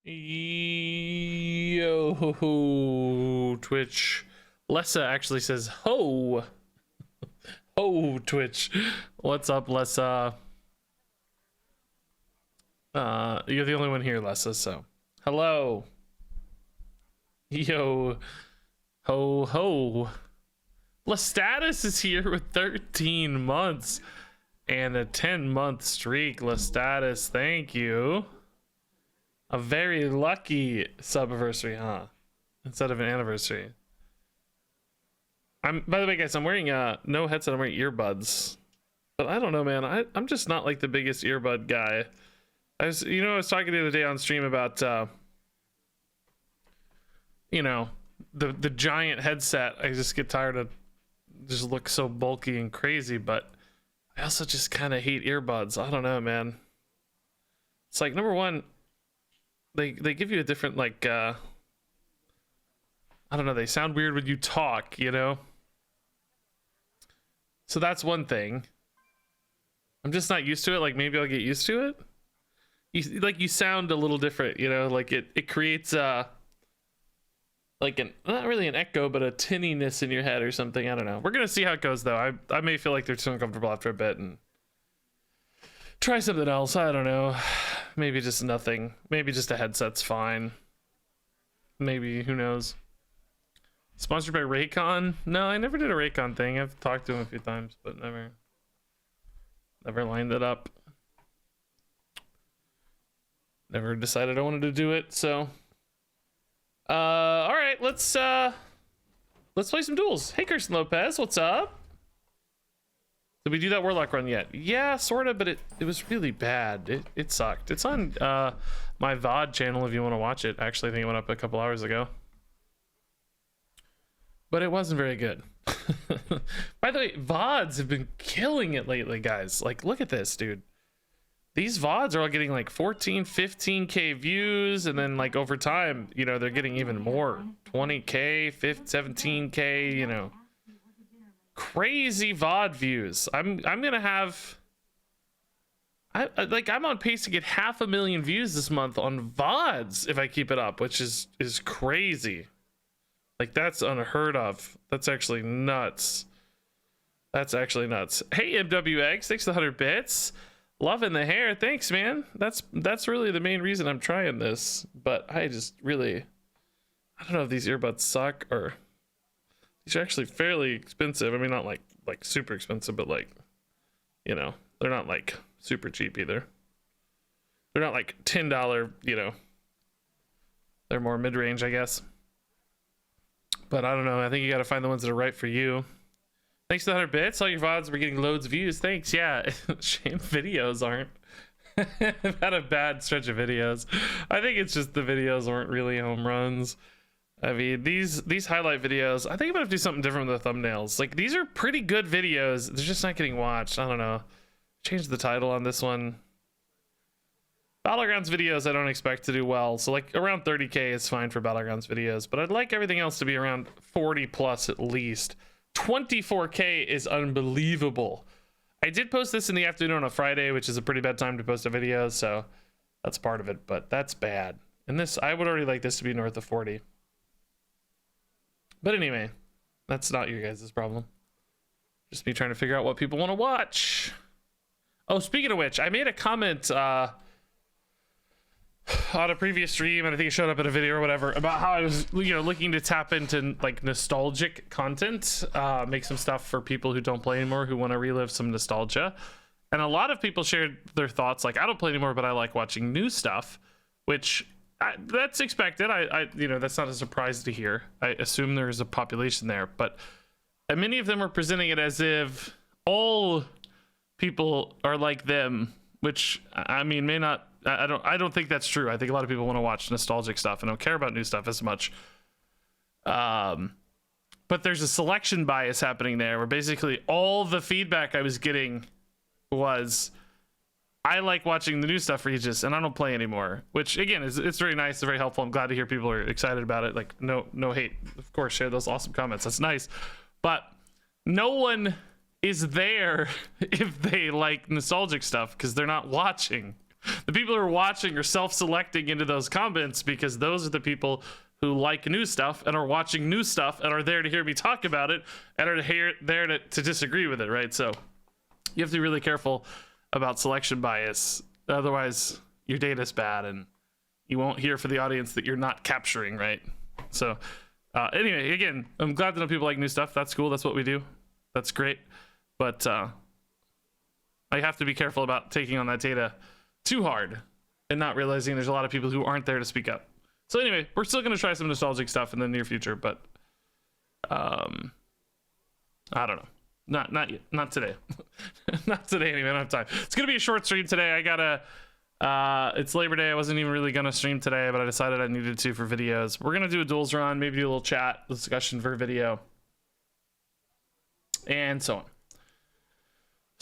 Yo, Twitch. Lessa actually says, ho. Ho, Twitch. What's up, Lessa? You're the only one here, Lessa, so. Hello. Yo. Ho, ho. Lestatus is here with 13 months and a 10-month streak. Lestatus, thank you. A very lucky subiversary, huh? Instead of an anniversary. By the way, guys, I'm wearing no headset. I'm wearing earbuds, but I don't know, man. I'm just not like the biggest earbud guy. I was talking the other day on stream about the giant headset. I just get tired of just look so bulky and crazy, but I also just kind of hate earbuds. I don't know, man. It's like, number one, they give you a different, like, I don't know, they sound weird when you talk, you know? So that's one thing. I'm just not used to it. Like, maybe I'll get used to it. You sound a little different, you know? Like, it creates, like, not really an echo, but a tinniness in your head or something. I don't know. We're gonna see how it goes, though. I may feel like they're too uncomfortable after a bit and try something else. I don't know. Maybe just nothing. Maybe just a headset's fine. Maybe, who knows? Sponsored by Raycon? No, I never did a Raycon thing. I've talked to him a few times, but never lined it up. Never decided I wanted to do it, so. All right, let's play some duels. Hey, Kirsten Lopez, what's up? Did we do that Warlock run yet? Yeah, sort of, but it was really bad. It sucked. It's on my VOD channel if you want to watch it. Actually, I think it went up a couple hours ago. But it wasn't very good. By the way, VODs have been killing it lately, guys. Like, look at this, dude. These VODs are all getting like 14, 15K views, and then like over time, you know, they're getting even more. 20K, 17K, you know. Crazy VOD views. I'm gonna have I'm on pace to get 500,000 views this month on VODs if I keep it up, which is crazy. Like, that's unheard of. That's actually nuts. That's actually nuts. Hey, MWX, thanks for the 100 bits. Loving the hair. Thanks, man. That's really the main reason I'm trying this. But I just really, I don't know if these earbuds suck or these are actually fairly expensive. I mean, not like super expensive, but like, you know, they're not like super cheap either. They're not like $10, you know. They're more mid-range, I guess. But I don't know. I think you got to find the ones that are right for you. Thanks to the 100 bits. All your VODs were getting loads of views. Thanks. Yeah. Shame videos aren't. I've had a bad stretch of videos. I think it's just the videos aren't really home runs. I mean, these highlight videos, I think I'm gonna have to do something different with the thumbnails. Like, these are pretty good videos. They're just not getting watched. I don't know. Change the title on this one. Battlegrounds videos I don't expect to do well. So like around 30K is fine for Battlegrounds videos, but I'd like everything else to be around 40 plus at least. 24K is unbelievable. I did post this in the afternoon on a Friday, which is a pretty bad time to post a video, so that's part of it, but that's bad. And this, I would already like this to be north of 40. But anyway, that's not your guys' problem. Just me trying to figure out what people want to watch. Oh, speaking of which, I made a comment on a previous stream, and I think it showed up in a video or whatever, about how I was, you know, looking to tap into like nostalgic content, make some stuff for people who don't play anymore, who want to relive some nostalgia. And a lot of people shared their thoughts like, I don't play anymore, but I like watching new stuff, which that's expected. I you know, that's not a surprise to hear. I assume there is a population there, but many of them are presenting it as if all people are like them, which I mean may not. I don't think that's true. I think a lot of people want to watch nostalgic stuff and don't care about new stuff as much. But there's a selection bias happening there, where basically all the feedback I was getting was, I like watching the new stuff, Regis, and I don't play anymore. Which again it's very nice, it's very helpful. I'm glad to hear people are excited about it. Like, no hate, of course. Share those awesome comments. That's nice, but no one is there if they like nostalgic stuff because they're not watching. The people who are watching are self-selecting into those comments because those are the people who like new stuff and are watching new stuff and are there to hear me talk about it and are there to disagree with it, right? So you have to be really careful about selection bias. Otherwise, your data's bad and you won't hear for the audience that you're not capturing, right? So anyway, again, I'm glad to know people like new stuff. That's cool. That's what we do. That's great. But I have to be careful about taking on that data too hard and not realizing there's a lot of people who aren't there to speak up. So anyway, we're still going to try some nostalgic stuff in the near future, but I don't know. Not yet. Not today. Not today anyway. I don't have time. It's going to be a short stream today. I gotta it's Labor Day. I wasn't even really going to stream today, but I decided I needed to for videos. We're going to do a duels run, maybe do a little chat discussion for video, and so on.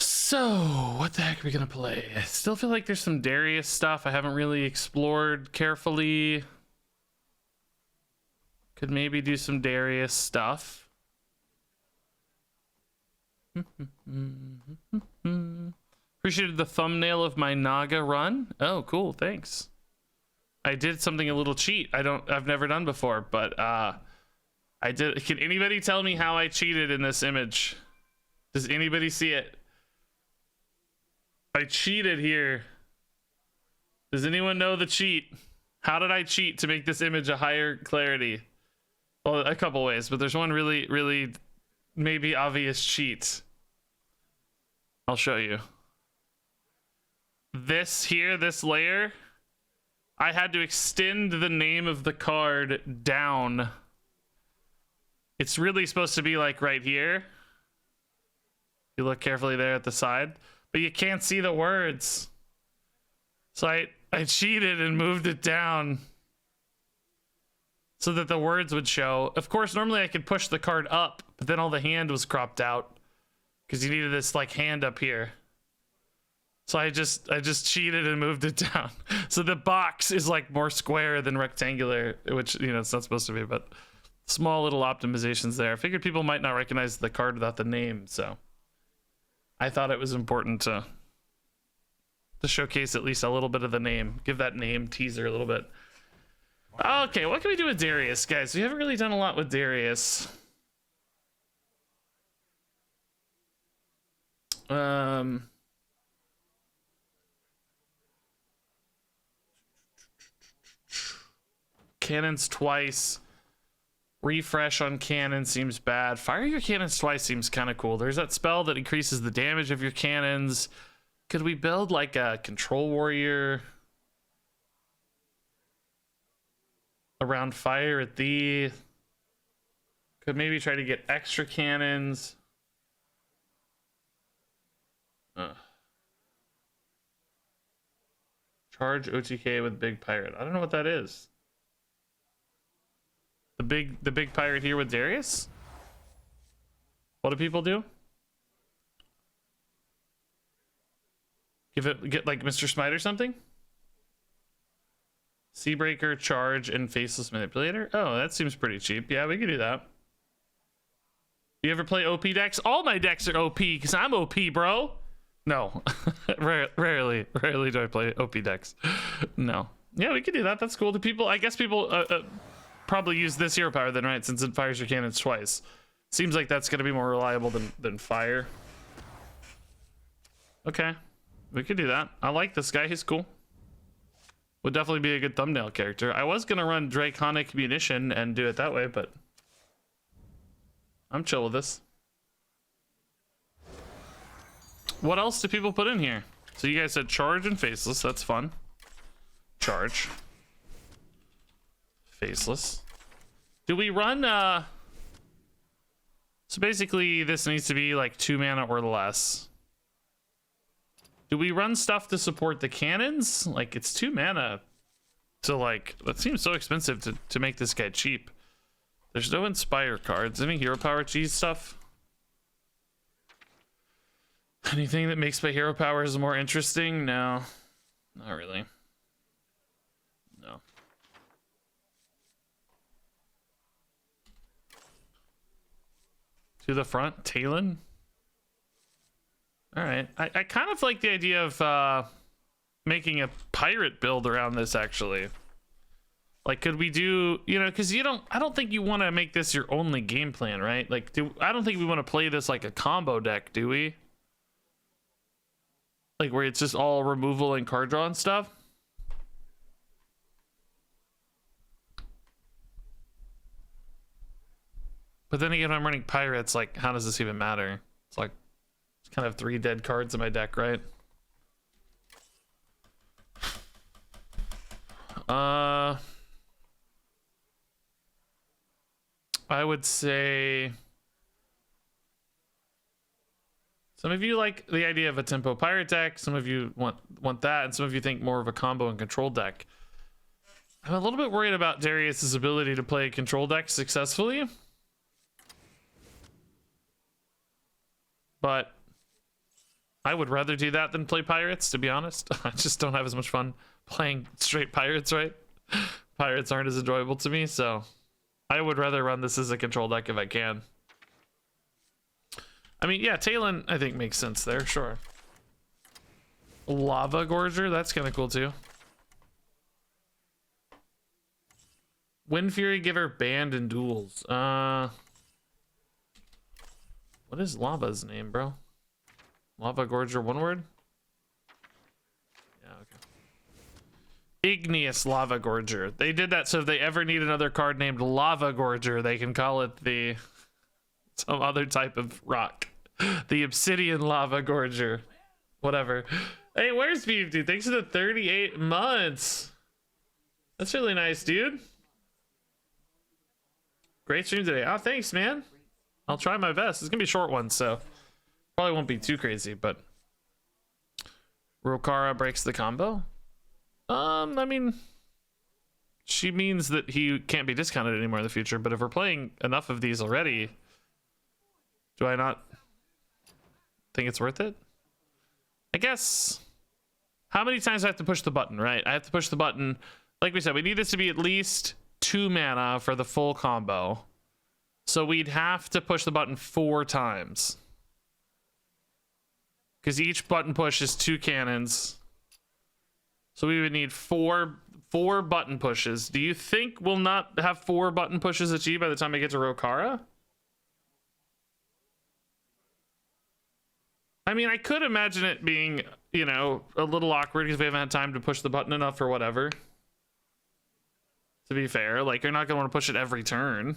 So, what the heck are we going to play? I still feel like there's some Darius stuff I haven't really explored carefully. Could maybe do some Darius stuff. Appreciated the thumbnail of my Naga run. Oh, cool, thanks. I did something a little cheat I've never done before, but I did. Can anybody tell me how I cheated in this image? Does anybody see it? I cheated here. Does anyone know the cheat? How did I cheat to make this image a higher clarity? Well, a couple ways, but there's one really, really maybe obvious cheat. I'll show you. This here, this layer, I had to extend the name of the card down. It's really supposed to be like right here. You look carefully there at the side, but you can't see the words. So I cheated and moved it down so that the words would show. Of course, normally I could push the card up, but then all the hand was cropped out because you needed this like hand up here. So I just cheated and moved it down. So the box is like more square than rectangular, which, you know, it's not supposed to be, but small little optimizations there. I figured people might not recognize the card without the name, so I thought it was important to showcase at least a little bit of the name. Give that name teaser a little bit. Okay, what can we do with Darius, guys? We haven't really done a lot with Darius. Cannons twice. Refresh on cannon seems bad. Fire your cannons twice seems kind of cool. There's that spell that increases the damage of your cannons. Could we build like a control warrior around fire at the... Could maybe try to get extra cannons. Charge OTK with big pirate. I don't know what that is. The big pirate here with Darius? What do people do? Get like Mr. Smite or something? Seabreaker, charge, and faceless manipulator. Oh, that seems pretty cheap. Yeah, we could do that. You ever play OP decks? All my decks are OP because I'm OP, bro. No, rarely do I play OP decks. No. Yeah, we could do that. That's cool. Do people? I guess people probably use this hero power then, right? Since it fires your cannons twice. Seems like that's gonna be more reliable than fire. Okay, we could do that. I like this guy. He's cool. Would definitely be a good thumbnail character. I was gonna run Draconic Munition and do it that way, but I'm chill with this. What else do people put in here? So you guys said charge and faceless. That's fun. Charge. Faceless. Do we run so basically this needs to be like 2 mana or less. Do we run stuff to support the cannons? Like it's 2 mana to like, that seems so expensive to make this guy cheap. There's no inspire cards. Any hero power cheese stuff? Anything that makes my hero powers more interesting? No, not really. No. To the front, Talon. All right. I kind of like the idea of making a pirate build around this actually. Like, could we do, you know, because I don't think you want to make this your only game plan, right? Like, I don't think we want to play this like a combo deck, do we? Like, where it's just all removal and card draw and stuff. But then again, I'm running pirates. Like, how does this even matter? It's like, it's kind of 3 dead cards in my deck, right? I would say some of you like the idea of a tempo pirate deck. Some of you want that, and some of you think more of a combo and control deck. I'm a little bit worried about Darius's ability to play a control deck successfully, but I would rather do that than play pirates, to be honest. I just don't have as much fun playing straight pirates, right? Pirates aren't as enjoyable to me, so I would rather run this as a control deck if I can. I mean, yeah, Talon, I think, makes sense there, sure. Lava Gorger, that's kind of cool too. Wind Fury Giver banned in Duels. What is Lava's name, bro? Lava Gorger, one word? Yeah, okay. Igneous Lava Gorger. They did that so if they ever need another card named Lava Gorger, they can call it some other type of rock. The Obsidian Lava Gorger. Whatever. Hey, where's Beef, dude? Thanks for the 38 months. That's really nice, dude. Great stream today. Oh, thanks, man. I'll try my best. It's gonna be a short one, so probably won't be too crazy, but Rokara breaks the combo. I mean, she means that he can't be discounted anymore in the future, but if we're playing enough of these already, do I not think it's worth it? I guess. How many times do I have to push the button, right? I have to push the button. Like we said, we need this to be at least 2 mana for the full combo. So we'd have to push the button 4 times. Because each button push is 2 cannons. So we would need four button pushes. Do you think we'll not have 4 button pushes achieved by the time I get to Rokara? I mean, I could imagine it being, you know, a little awkward because we haven't had time to push the button enough or whatever. To be fair, like, you're not going to want to push it every turn.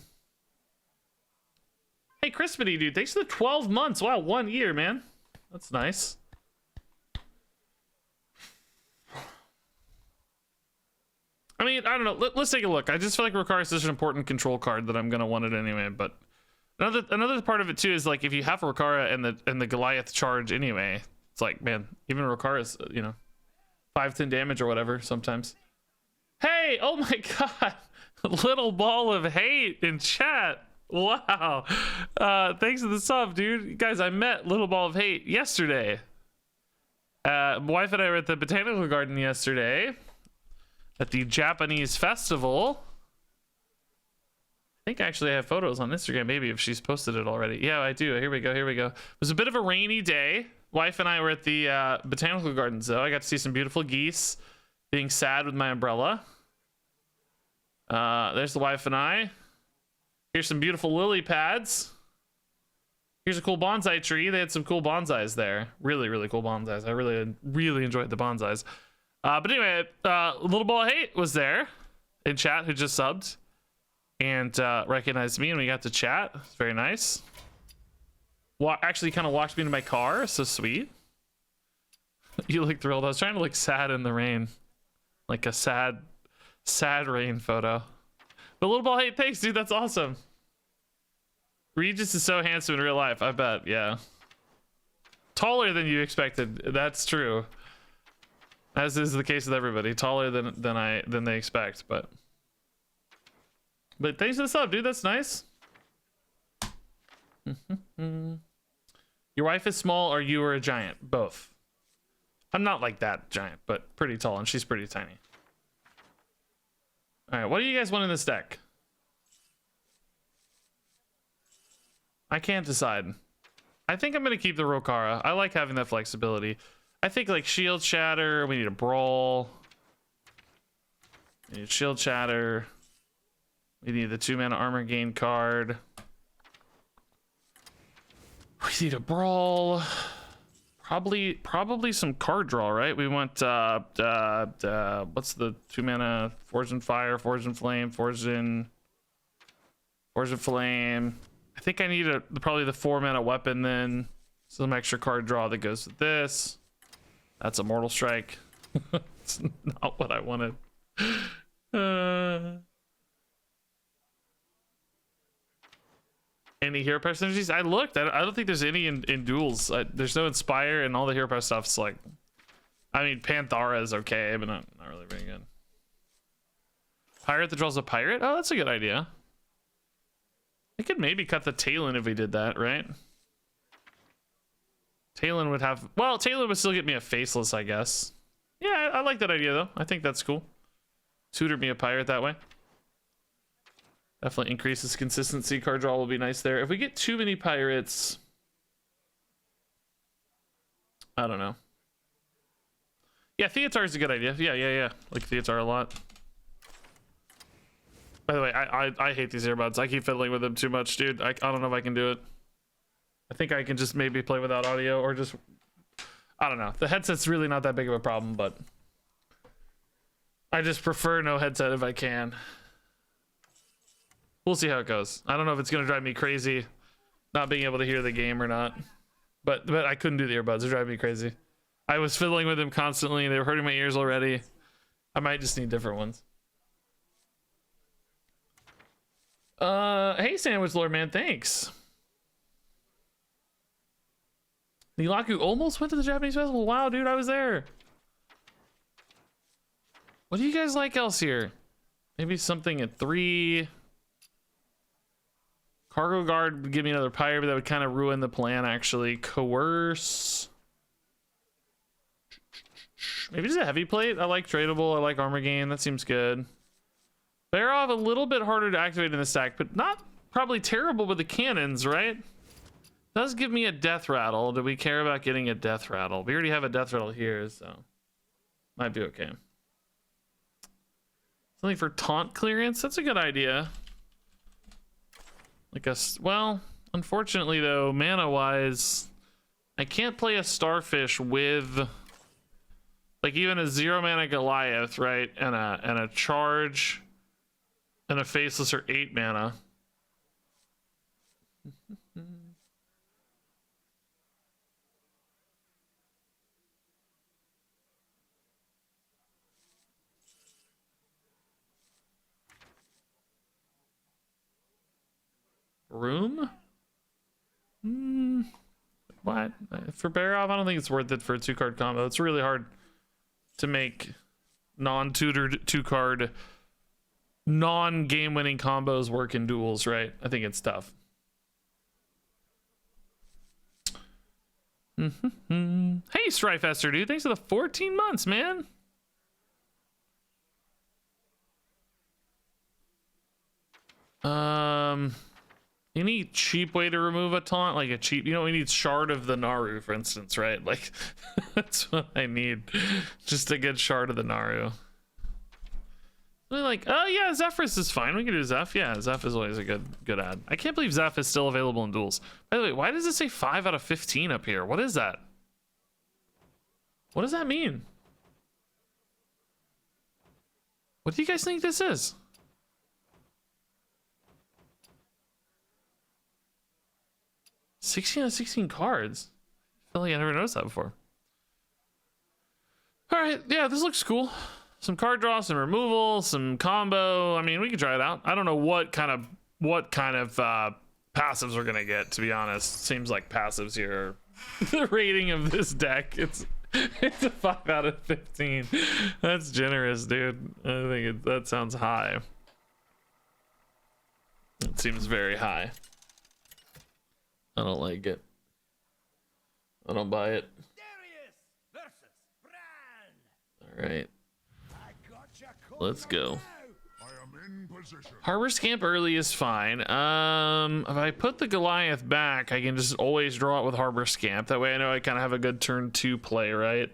Hey, Crispity, dude, thanks for the 12 months. Wow, 1 year, man. That's nice. I mean, I don't know. Let's take a look. I just feel like Rokara is such an important control card that I'm going to want it anyway, but another part of it too is like if you have Rokara and the Goliath charge anyway, it's like, man, even Rokara is, you know, 5-10 damage or whatever sometimes. Hey, oh my god, little ball of hate in chat. Wow, thanks for the sub, dude. Guys, I met Little Ball of Hate yesterday. My wife and I were at the botanical garden yesterday at the Japanese festival. I think actually I have photos on Instagram, maybe if she's posted it already. Yeah, I do. Here we go. It was a bit of a rainy day. Wife and I were at the botanical gardens, though. I got to see some beautiful geese being sad with my umbrella. There's the wife and I. Here's some beautiful lily pads. Here's a cool bonsai tree. They had some cool bonsais there. Really, really cool bonsais. I really, really enjoyed the bonsais. But anyway, Little Ball of Hate was there in chat who just subbed and recognized me, and we got to chat. It's very nice. Actually kind of walked me to my car. So sweet. You look thrilled. I was trying to look sad in the rain. Like a sad rain photo. But Little Ball of Hate, thanks, dude. That's awesome. Regis is so handsome in real life. I bet. Yeah. Taller than you expected. That's true. As is the case with everybody. Taller than they expect. But thanks for the sub, dude. That's nice. Your wife is small or you are a giant? Both. I'm not like that giant, but pretty tall, and she's pretty tiny. All right, what do you guys want in this deck? I can't decide. I think I'm going to keep the Rokara. I like having that flexibility. I think like shield shatter. We need a brawl. We need shield shatter. We need the 2-mana armor gain card. We need a brawl. Probably some card draw, right? We want what's the 2-mana Forge and Fire, Forge and Flame, Forge and Flame. I think I need probably the 4-mana weapon then. Some extra card draw that goes with this. That's a Mortal Strike. It's not what I wanted. Any hero power synergies? I looked. I don't think there's any in Duels. There's no Inspire, and all the hero power stuff's like. I mean, Panthara is okay, but not really very good. Pirate that draws a pirate? Oh, that's a good idea. I could maybe cut the Talon if we did that, right? Talon would have. Well, Talon would still get me a Faceless, I guess. Yeah, I like that idea, though. I think that's cool. Tutor me a pirate that way. Definitely increases consistency. Card draw will be nice there. If we get too many pirates, I don't know. Yeah, Theatar is a good idea. Yeah. Like Theatar a lot. By the way, I hate these earbuds. I keep fiddling with them too much, dude. I don't know if I can do it. I think I can just maybe play without audio or just... I don't know. The headset's really not that big of a problem, but... I just prefer no headset if I can. We'll see how it goes. I don't know if it's gonna drive me crazy not being able to hear the game or not. But I couldn't do the earbuds. They're driving me crazy. I was fiddling with them constantly. They were hurting my ears already. I might just need different ones. Hey, Sandwich Lord, man. Thanks. Nilaku almost went to the Japanese festival. Wow, dude, I was there. What do you guys like else here? Maybe something at 3. Cargo Guard would give me another pirate, but that would kind of ruin the plan, actually. Coerce. Maybe just a heavy plate. I like tradable. I like armor gain. That seems good. Bear off a little bit harder to activate in the stack, but not probably terrible with the cannons, right? Does give me a death rattle. Do we care about getting a death rattle? We already have a death rattle here, so might be okay. Something for taunt clearance. That's a good idea. Like well, unfortunately though, mana wise, I can't play a starfish with like even a 0-mana Goliath, right? And a charge and a faceless or 8 mana. Room? What? For Barov, I don't think it's worth it for a 2-card combo. It's really hard to make non-tutored 2-card, non-game winning combos work in Duels, right? I think it's tough. Hey, Strifester, dude. Thanks for the 14 months, man. Any cheap way to remove a taunt? Like a cheap, we need Shard of the Naru, for instance, right? Like, that's what I need. Just a good Shard of the Naru. Like, oh yeah, Zephrys is fine. We can do Zeph. Yeah, Zeph is always a good ad. I can't believe Zeph is still available in Duels. By the way, why does it say 5 out of 15 up here? What is that? What does that mean? What do you guys think this is? $16 out of 16 cards. I feel like I never noticed that before. All right, yeah, this looks cool. Some card draw, some removal, some combo. I mean, we can try it out. I don't know what kind of passives we're gonna get. To be honest, seems like passives here. The rating of this deck, it's a 5 out of 15. That's generous, dude. I think that sounds high. It seems very high. I don't like it. I don't buy it. All right. Let's go. Harbor Scamp early is fine. If I put the Goliath back, I can just always draw it with Harbor Scamp. That way I know I kind of have a good turn 2 play, right?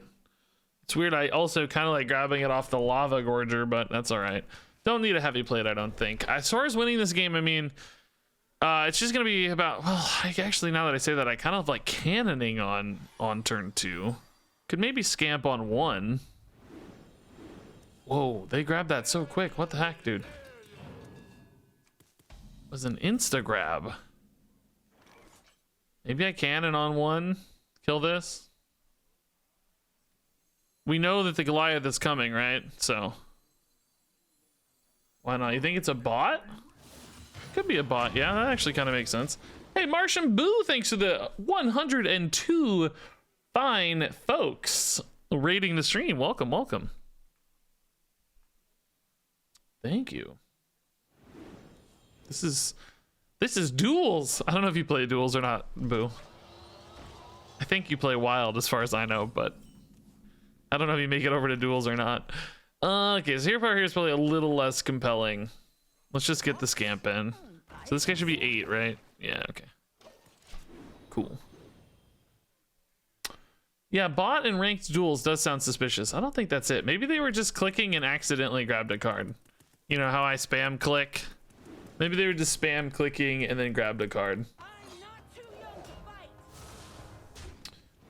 It's weird. I also kind of like grabbing it off the Lava Gorger, but that's all right. Don't need a heavy plate, I don't think. As far as winning this game, I mean, it's just gonna be about, well, actually now that I say that, I kind of like cannoning on turn 2. Could maybe scamp on 1. Whoa, they grabbed that so quick. What the heck, dude? It was an insta grab. Maybe I cannon on 1. Kill this. We know that the Goliath is coming, right? So why not? You think it's a bot? Could be a bot. Yeah, that actually kind of makes sense. Hey, Martian Boo, thanks for the 102 fine folks rating the stream. Welcome, welcome. Thank you. This is Duels. I don't know if you play Duels or not, Boo. I think you play Wild as far as I know, but I don't know if you make it over to Duels or not. Okay, so Hero Power here is probably a little less compelling. Let's just get the scamp in. So this guy should be 8, right? Yeah, okay. Cool. Yeah, bot and ranked duels does sound suspicious. I don't think that's it. Maybe they were just clicking and accidentally grabbed a card. You know how I spam click? Maybe they were just spam clicking and then grabbed a card.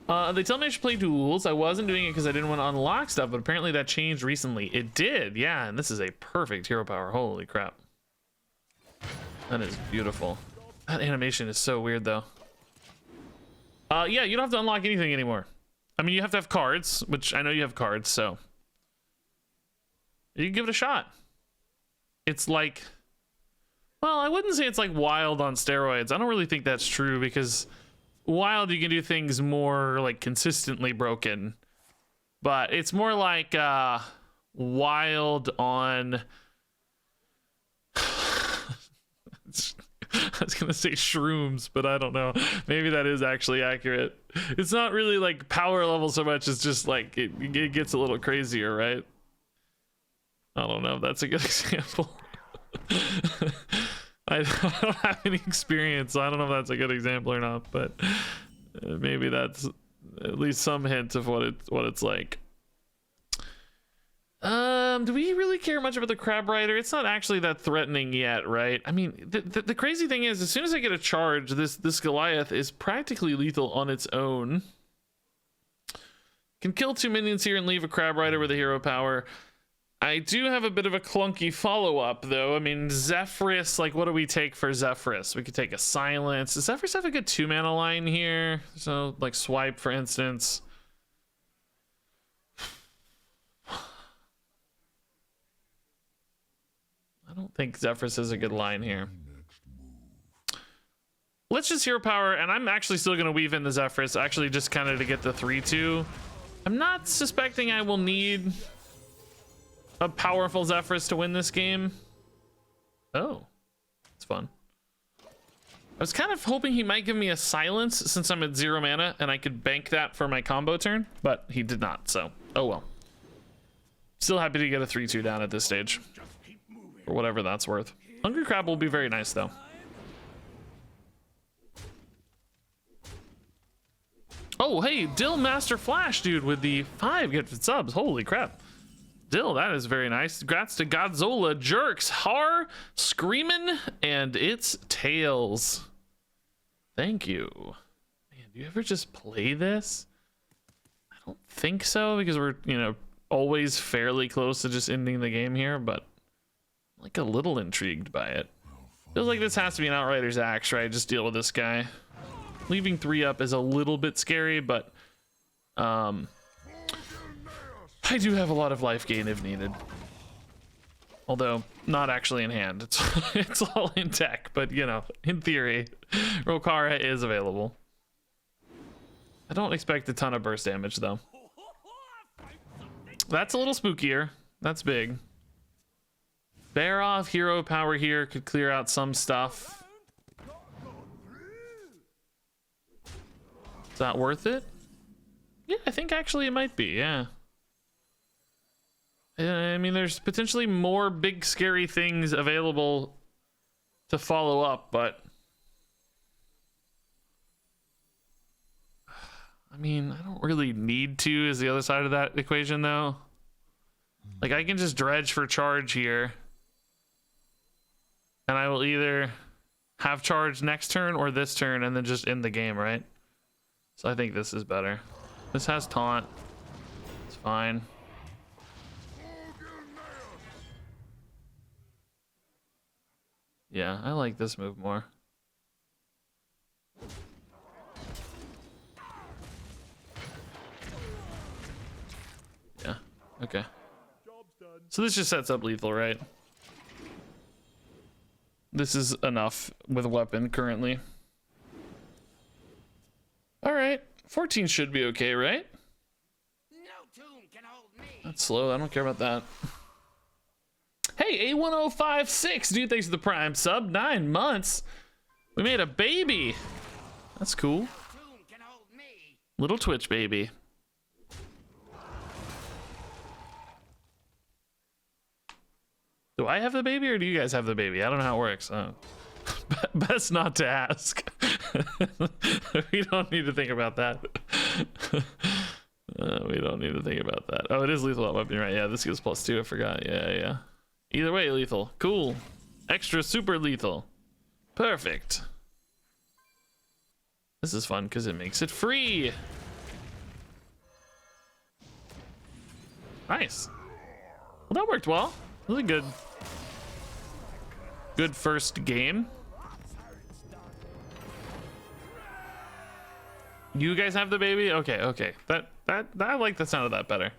They tell me I should play duels. I wasn't doing it because I didn't want to unlock stuff, but apparently that changed recently. It did, yeah, and this is a perfect hero power. Holy crap. That is beautiful. That animation is so weird, though. Yeah, you don't have to unlock anything anymore. I mean, you have to have cards, which I know you have cards, so you can give it a shot. It's like, well, I wouldn't say it's like Wild on steroids. I don't really think that's true, because Wild, you can do things more like consistently broken, but it's more like Wild on I was gonna say shrooms, but I don't know. Maybe that is actually accurate. It's not really like power level so much. It's just like it gets a little crazier, right? I don't know if that's a good example. I don't have any experience, so I don't know if that's a good example or not, but maybe that's at least some hint of what it's like. Do we really care much about the Crab Rider? It's not actually that threatening yet, right? I mean, the crazy thing is, as soon as I get a charge, this Goliath is practically lethal on its own. Can kill 2 minions here and leave a Crab Rider with a hero power. I do have a bit of a clunky follow-up, though. I mean, Zephyrus, like, what do we take for Zephyrus? We could take a Silence. Does Zephyrus have a good 2-mana line here? So, like, Swipe, for instance. I don't think Zephyrus is a good line here. Let's just hero power, and I'm actually still going to weave in the Zephyrus, actually just kind of to get the 3-2. I'm not suspecting I will need a powerful Zephyrus to win this game. Oh, it's fun. I was kind of hoping he might give me a Silence since I'm at 0 mana and I could bank that for my combo turn, but he did not, so oh well. Still happy to get a 3-2 down at this stage, for whatever that's worth. Hungry Crab will be very nice, though. Oh, hey, Dill Master Flash, dude, with the 5 gifted subs. Holy crap. Dill, that is very nice. Congrats to Godzilla, Jerks, Har, Screamin', and it's Tails. Thank you. Man, do you ever just play this? I don't think so, because we're, you know, always fairly close to just ending the game here, but I'm like a little intrigued by it. Feels like this has to be an Outrider's Axe, right? Just deal with this guy. Leaving 3 up is a little bit scary, but I do have a lot of life gain if needed. Although, not actually in hand. It's all in tech, but you know, in theory, Rokara is available. I don't expect a ton of burst damage, though. That's a little spookier. That's big. Bear off hero power here could clear out some stuff. Is that worth it? Yeah, I think actually it might be, yeah. I mean, there's potentially more big scary things available to follow up, but I mean, I don't really need to is the other side of that equation though. Like I can just dredge for charge here and I will either have charge next turn or this turn and then just end the game, right? So I think this is better. This has taunt. It's fine. Yeah, I like this move more. Yeah, okay. So this just sets up lethal, right? This is enough with weapon currently. All right, 14 should be okay, right? No tune can hold me. That's slow, I don't care about that. Hey, A1056, dude, thanks for the Prime sub. 9 months. We made a baby. That's cool. No tune can hold me. Little Twitch baby. Do I have the baby or do you guys have the baby? I don't know how it works. Best not to ask. We don't need to think about that. We don't need to think about that. Oh, it is lethal at weapon, right? Yeah, this gives +2. I forgot. Yeah. Either way, lethal. Cool. Extra super lethal. Perfect. This is fun because it makes it free. Nice. Well, that worked well. Really good. Good first game. You guys have the baby? Okay. That I like the sound of that better.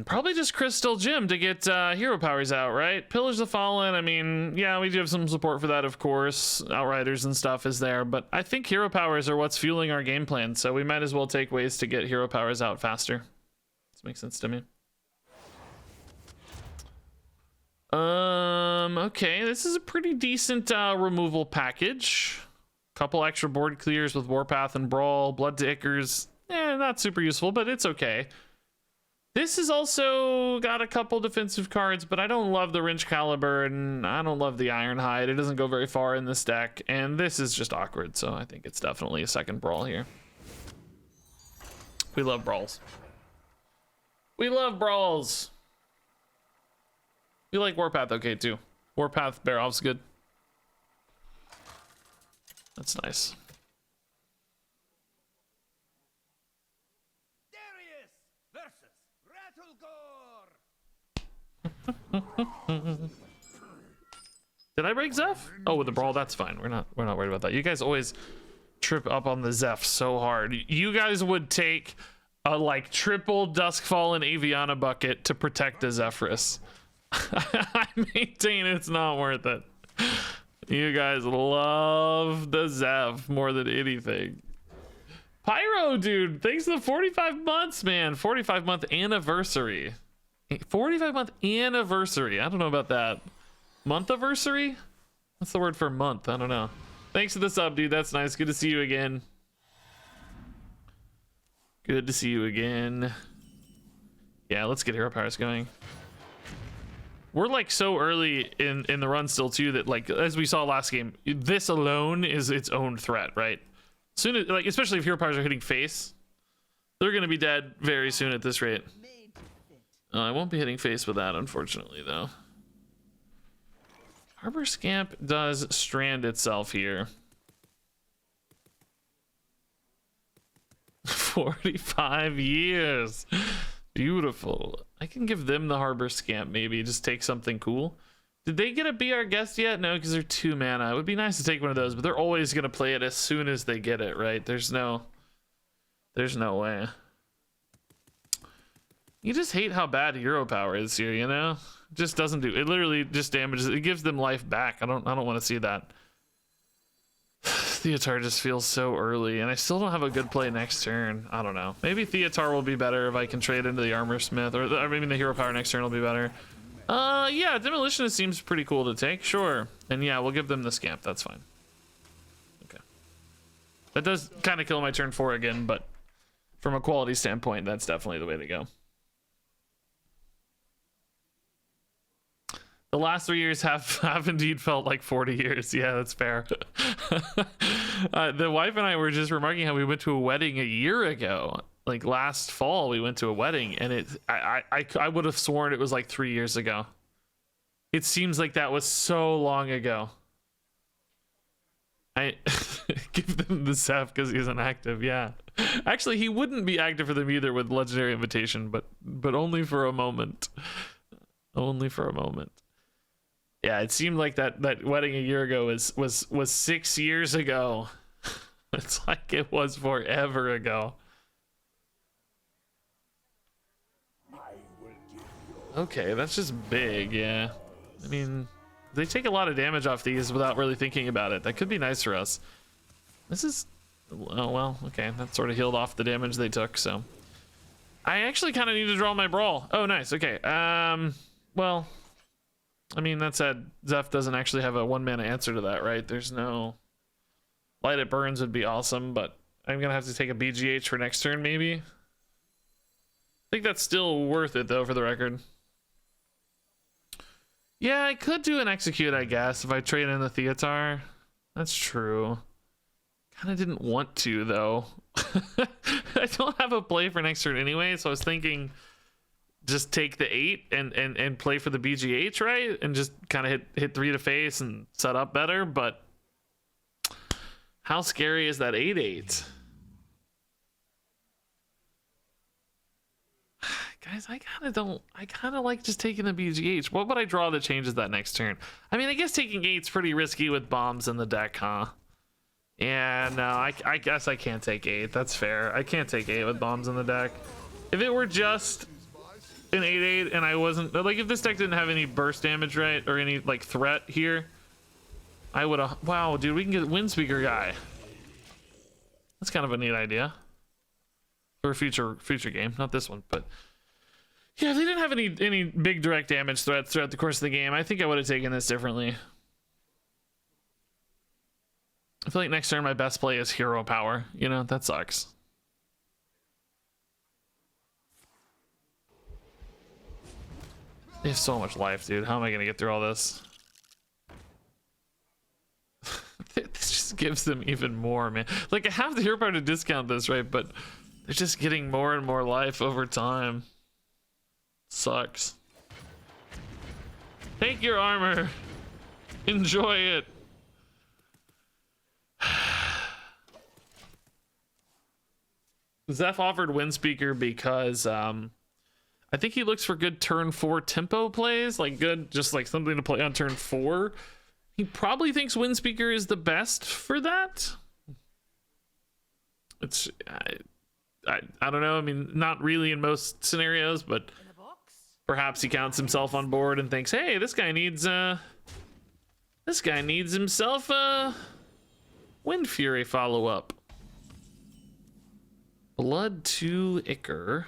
Probably just Crystal Gym to get hero powers out, right? Pillars of Fallen, I mean, yeah, we do have some support for that, of course. Outriders and stuff is there, but I think hero powers are what's fueling our game plan, so we might as well take ways to get hero powers out faster. This makes sense to me. Okay, this is a pretty decent removal package. Couple extra board clears with Warpath and Brawl, Blood to Ickers. Not super useful, but it's okay. This has also got a couple defensive cards, but I don't love the Wrench Caliber and I don't love the Ironhide. It doesn't go very far in this deck, and this is just awkward, so I think it's definitely a second Brawl here. We love Brawls. We love Brawls. We like Warpath okay too. Warpath Bear Off's good. That's nice. Did I break Zeph? Oh, with the Brawl, that's fine. We're not worried about that. You guys always trip up on the Zeph so hard. You guys would take a like triple Duskfall and Aviana bucket to protect the Zephyrus. I maintain it's not worth it. You guys love the Zeph more than anything. Pyro, dude, thanks for the 45 months, man. 45-month anniversary. 45-month anniversary. I don't know about that. Month-aversary? What's the word for month? I don't know. Thanks for the sub, dude. That's nice. Good to see you again. Good to see you again. Yeah, let's get hero powers going. We're like so early in the run still too that like as we saw last game, this alone is its own threat, right? Soon as, like especially if hero powers are hitting face, they're gonna be dead very soon at this rate. I won't be hitting face with that, unfortunately, though. Harbor Scamp does strand itself here. 45 years. Beautiful. I can give them the Harbor Scamp, maybe. Just take something cool. Did they get a Be Our Guest yet? No, because they're 2 mana. It would be nice to take one of those, but they're always going to play it as soon as they get it, right? There's no way. You just hate how bad hero power is here, you know? It just doesn't do it. Literally just damages. It gives them life back. I don't want to see that. Theatar just feels so early, and I still don't have a good play next turn. I don't know. Maybe Theatar will be better if I can trade into the Armor Smith, or maybe the hero power next turn will be better. Yeah, Demolitionist seems pretty cool to take, sure. And yeah, we'll give them the Scamp. That's fine. Okay. That does kind of kill my turn 4 again, but from a quality standpoint, that's definitely the way to go. The last 3 years have indeed felt like 40 years. Yeah, that's fair. The wife and I were just remarking how we went to a wedding a year ago. Like last fall, we went to a wedding, and I would have sworn it was like 3 years ago. It seems like that was so long ago. I give them the Seth because he's inactive. Yeah, actually, he wouldn't be active for them either with Legendary Invitation, but only for a moment. Only for a moment. Yeah, it seemed like that wedding a year ago was 6 years ago. It's like it was forever ago. Okay, that's just big, yeah. I mean, they take a lot of damage off these without really thinking about it. That could be nice for us. This is, oh well, okay, that sort of healed off the damage they took, so. I actually kind of need to draw my brawl. Oh, nice, okay. Well, I mean, that said, Zeph doesn't actually have a 1-mana answer to that, right? There's no... Light It Burns would be awesome, but I'm gonna have to take a BGH for next turn, maybe. I think that's still worth it, though, for the record. Yeah, I could do an Execute, I guess, if I trade in the Theatar. That's true. Kind of didn't want to, though. I don't have a play for next turn anyway, so I was thinking just take the 8 and play for the BGH, right? And just kind of hit 3 to face and set up better, but how scary is that 8/8? Guys, I kind of like just taking the BGH. What would I draw that changes that next turn? I mean, I guess taking 8's pretty risky with bombs in the deck, huh? Yeah, no, I guess I can't take 8. That's fair. I can't take 8 with bombs in the deck. If it were just an 8/8 and I wasn't, like, if this deck didn't have any burst damage, right, or any, like, threat here, I would have, wow, dude, we can get Windspeaker guy. That's kind of a neat idea. For a future game, not this one, but... Yeah, if they didn't have any big direct damage threats throughout the course of the game, I think I would have taken this differently. I feel like next turn my best play is Hero Power. You know, that sucks. They have so much life, dude. How am I going to get through all this? This just gives them even more, man. Like, I have the Hero Power to discount this, right? But they're just getting more and more life over time. Sucks. Take your armor. Enjoy it. Zeph offered Windspeaker because I think he looks for good turn 4 tempo plays, like good, just like something to play on turn 4. He probably thinks Windspeaker is the best for that. It's I don't know. I mean, not really in most scenarios, but perhaps he counts himself on board and thinks, hey, this guy needs himself a Wind Fury follow-up. Blood to Ichor.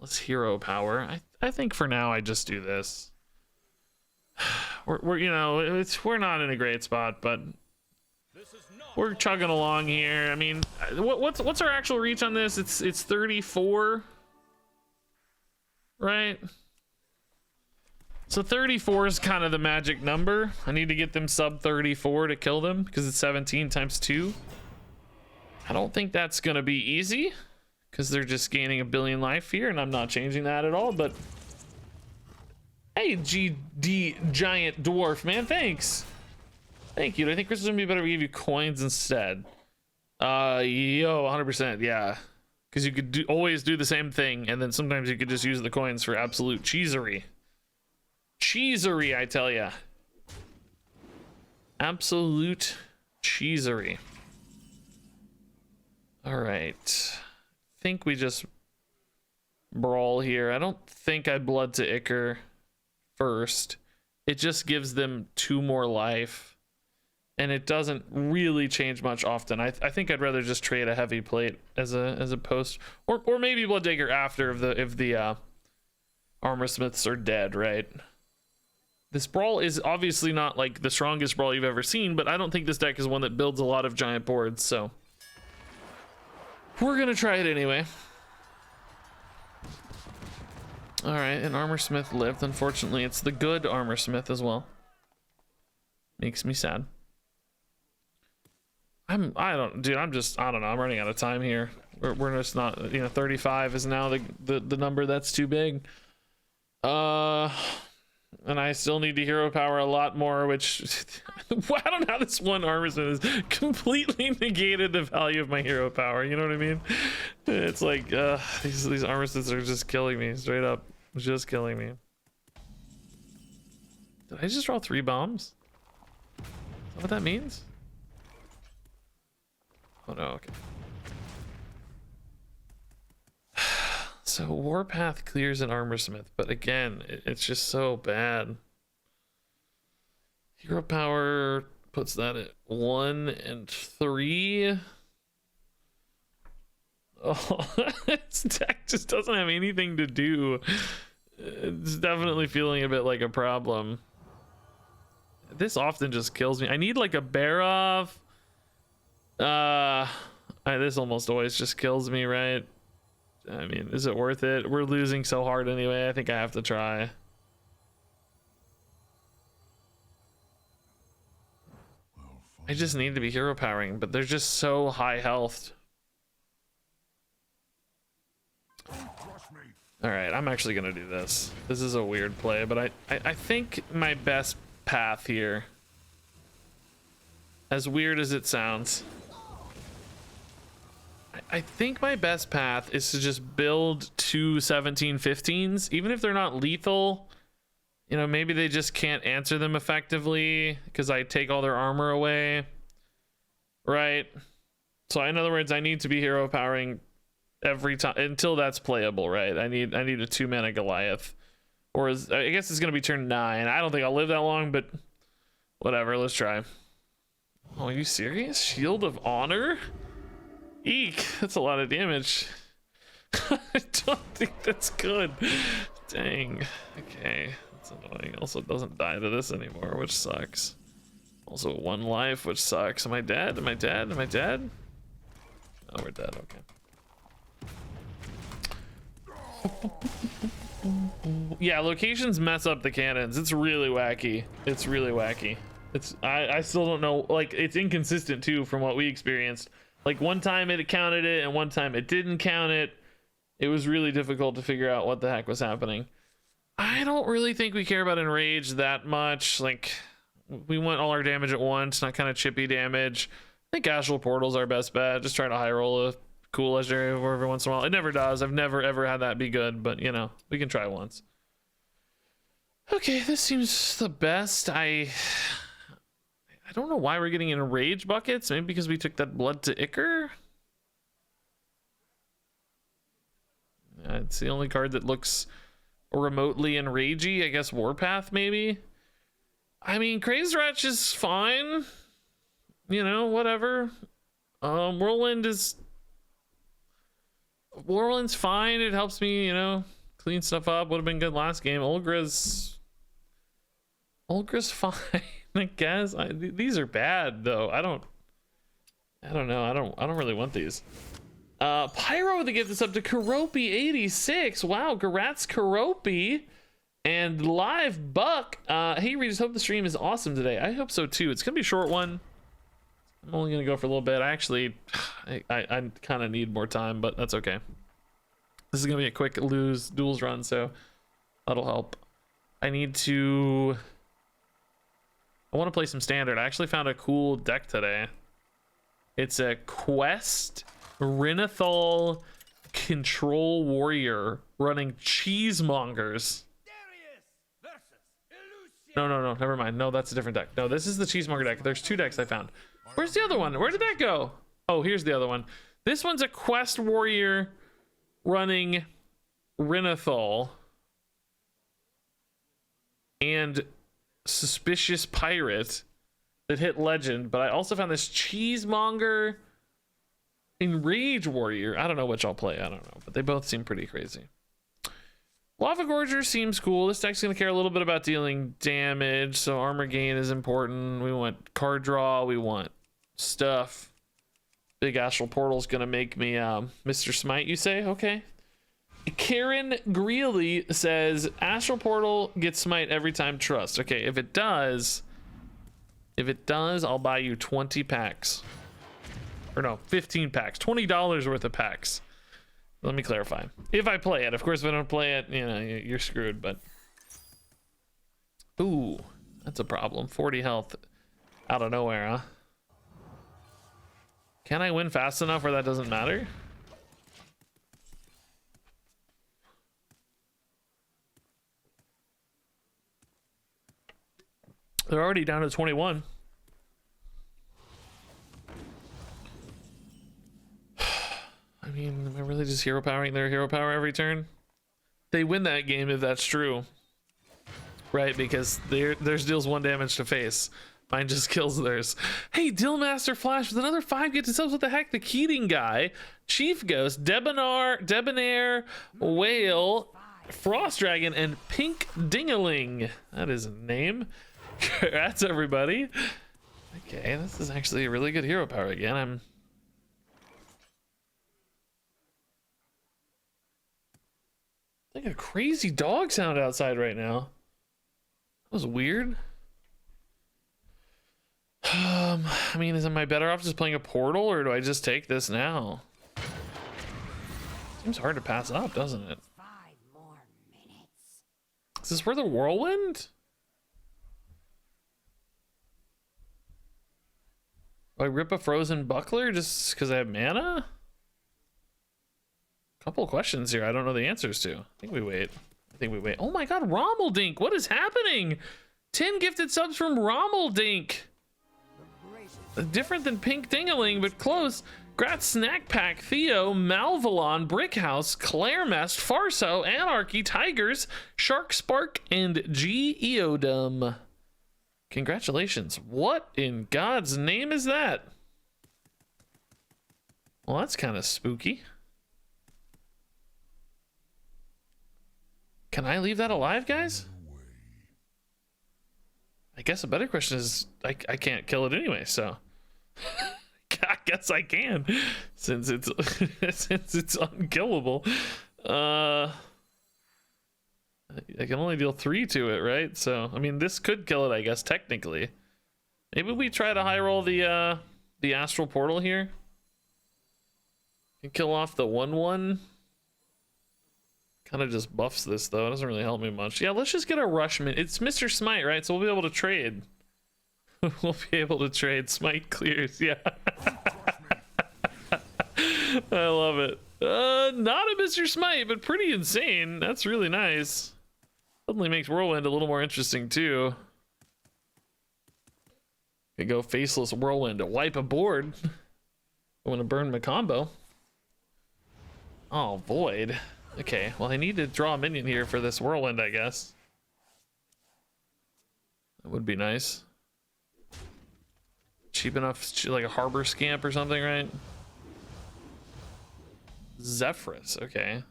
Let's Hero Power. I think for now I just do this. We're you know, we're not in a great spot, but we're chugging along here. I mean, what's our actual reach on this? It's 34. Right? So 34 is kind of the magic number. I need to get them sub 34 to kill them because it's 17 times 2. I don't think that's going to be easy because they're just gaining a billion life here, and I'm not changing that at all, but hey, GD Giant Dwarf, man, thanks. Thank you. I think Chris is going to be better if we give you coins instead. Yo, 100%, yeah. Because you could always do the same thing, and then sometimes you could just use the coins for absolute cheesery. Cheesery, I tell ya. Absolute cheesery. Alright. I think we just brawl here. I don't think I blood to Ichor first. It just gives them 2 more life. And it doesn't really change much often. I think I'd rather just trade a heavy plate as a post, or maybe Bloodtaker after if the armor smiths are dead, right? This brawl is obviously not like the strongest brawl you've ever seen, but I don't think this deck is one that builds a lot of giant boards, so we're gonna try it anyway. All right, an armor smith lived. Unfortunately, it's the good armor smith as well. Makes me sad. I don't know. I'm running out of time here. We're just not, 35 is now the number that's too big. And I still need to hero power a lot more, which I don't know how this one armor smith has completely negated the value of my hero power. You know what I mean? It's like these armor smiths are just killing me straight up. Just killing me. Did I just draw 3 bombs? Is that what that means? Oh no, okay. So Warpath clears an armor smith, but again, it's just so bad. Hero power puts that at 1 and 3. Oh, this deck just doesn't have anything to do. It's definitely feeling a bit like a problem. This often just kills me. I need like a bear off. This almost always just kills me, right? I mean, is it worth it? We're losing so hard anyway. I think I have to try. I just need to be hero powering, but they're just so high health. All right, I'm actually gonna do this. This is a weird play, but I think my best path here, as weird as it sounds, I think my best path is to just build 2 17-15s, even if they're not lethal. Maybe they just can't answer them effectively because I take all their armor away, right? So in other words, I need to be hero powering every time until that's playable, right? I need a 2-mana Goliath, or I guess it's gonna be turn 9. I don't think I'll live that long, but whatever. Let's try. Oh, are you serious? Shield of Honor? Eek, that's a lot of damage. I don't think that's good. Dang. Okay, that's annoying. Also, it doesn't die to this anymore, which sucks. Also, 1 life, which sucks. Am I dead? Am I dead? Am I dead? Oh, we're dead. Okay. Yeah, locations mess up the cannons. It's really wacky. It's really wacky. I still don't know. Like, it's inconsistent too from what we experienced. Like, one time it counted it and one time it didn't count it. It was really difficult to figure out what the heck was happening. I don't really think we care about Enrage that much. Like, we want all our damage at once, not kind of chippy damage. I think Astral Portal's our best bet. Just try to high roll a cool legendary every once in a while. It never does. I've never ever had that be good, but we can try once. Okay, this seems the best. I don't know why we're getting Enrage buckets. Maybe because we took that blood to Ichor? It's the only card that looks remotely enragey. I guess Warpath, maybe? I mean, Crazed Wretch is fine. Whatever. Whirlwind's fine. It helps me, clean stuff up. Would have been good last game. Ulgra's fine. I guess these are bad though. I don't know. I don't really want these. Pyro with the gift is up to Karopi86. Wow, Garatz Karopi and Live Buck. Hey Regis, hope the stream is awesome today. I hope so too. It's gonna be a short one. I'm only gonna go for a little bit. I kind of need more time, but that's okay. This is gonna be a quick duels run, so that'll help. I want to play some standard. I actually found a cool deck today. It's a Quest Renathal Control Warrior running Cheesemongers. No, never mind. No, that's a different deck. No, this is the Cheesemonger deck. There's 2 decks I found. Where's the other one? Where did that go? Oh, here's the other one. This one's a Quest Warrior running Renathal and Suspicious Pirate that hit Legend, but I also found this Cheesemonger Enrage Warrior. I don't know which I'll play. I don't know, but they both seem pretty crazy. Lava Gorger seems cool. This deck's gonna care a little bit about dealing damage, so armor gain is important. We want card draw. We want stuff. Big Astral Portal's gonna make me Mr. Smite, you say? Okay. Karen Greeley says Astral Portal gets smite every time trust. Okay, if it does, I'll buy you 20 packs. Or no, 15 packs. $20 worth of packs. Let me clarify. If I play it. Of course, if I don't play it, you know, you're screwed, but... Ooh, that's a problem. 40 health out of nowhere, huh? Can I win fast enough where that doesn't matter? They're already down to 21. I mean, am I really just hero powering their hero power every turn? They win that game if that's true. Right, because theirs deals 1 damage to face. Mine just kills theirs. Hey, Dillmaster Flash with another 5 gifted subs. What the heck? The Keating guy, Chief Ghost, Debonair, Whale, Frost Dragon, and Pink Dingaling. That is a name. Congrats, everybody. Okay, this is actually a really good hero power again. I'm like a crazy dog sound outside right now. That was weird. I mean, am I better off just playing a portal, or do I just take this now? Seems hard to pass up, doesn't it? 5 more minutes. Is this for the whirlwind? Do I rip a frozen buckler just because I have mana? Couple questions here I don't know the answers to. I think we wait. Oh my god, Rommeldink, what is happening? 10 gifted subs from Rommeldink. Different than Pink Dingaling, but close. Grat Snack Pack, Theo, Malvalon, Brickhouse, Claremest, Farso, Anarchy, Tigers, Shark Spark, and G. Eodum. Congratulations. What in God's name is that? Well, that's kind of spooky. Can I leave that alive, guys? I guess a better question is, I can't kill it anyway, so I guess I can, since it's since it's unkillable. I can only deal 3 to it, right? So I mean, this could kill it, I guess, technically. Maybe we try to high roll the Astral Portal here and kill off the 1/1. Kind of just buffs this, though. It doesn't really help me much. Yeah, let's just get a Rushman. It's Mr. Smite, right? So we'll be able to trade. We'll be able to trade. Smite clears, yeah. I love it. Not a Mr. Smite, but pretty insane. That's really nice. Suddenly makes Whirlwind a little more interesting, too. Could go Faceless Whirlwind to wipe a board. I want to burn my combo. Oh, Void. Okay, well, I need to draw a minion here for this Whirlwind, I guess. That would be nice. Cheap enough, like a Harbor Scamp or something, right? Zephyrus, okay.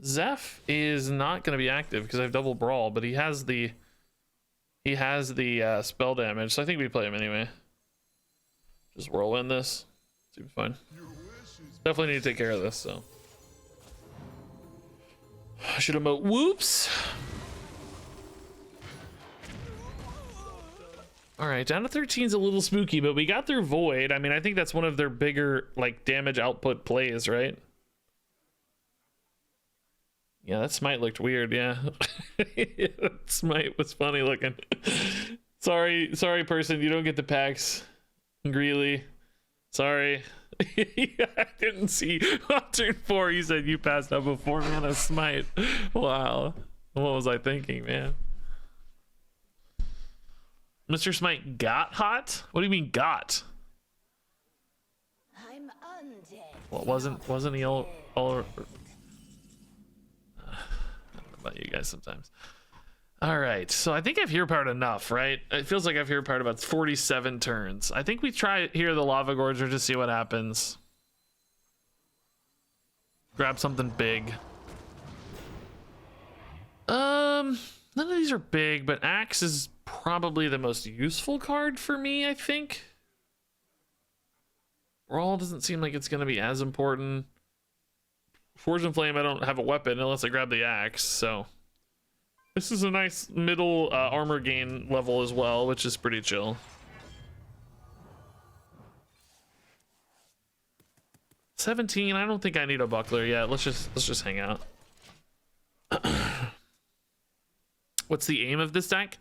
Zeph is not going to be active because I have double Brawl, but he has the spell damage, so I think we play him anyway. Just Whirlwind this. Seems fine. Definitely need to take care of this, so. I should emote whoops. All right, down to 13 is a little spooky, but we got through Void. I mean, I think that's one of their bigger like damage output plays, right? Yeah, that Smite looked weird, yeah. That Smite was funny looking. Sorry person, you don't get the packs. Greeley. Sorry. I didn't see on turn 4 you said you passed up a 4-mana Smite. Wow, what was I thinking, man? Mr. Smite got hot? What do you mean got? I'm undead. Well, wasn't he all I don't know about you guys sometimes. All right, so I think I've hero powered enough, right? It feels like I've hero powered about 47 turns. I think we try here the Lava Gorger to see what happens. Grab something big. None of these are big, but Axe is probably the most useful card for me, I think. Brawl doesn't seem like it's going to be as important. Forge and Flame, I don't have a weapon unless I grab the axe, so this is a nice middle armor gain level as well, which is pretty chill. 17, I don't think I need a buckler yet. Let's just hang out. What's the aim of this deck?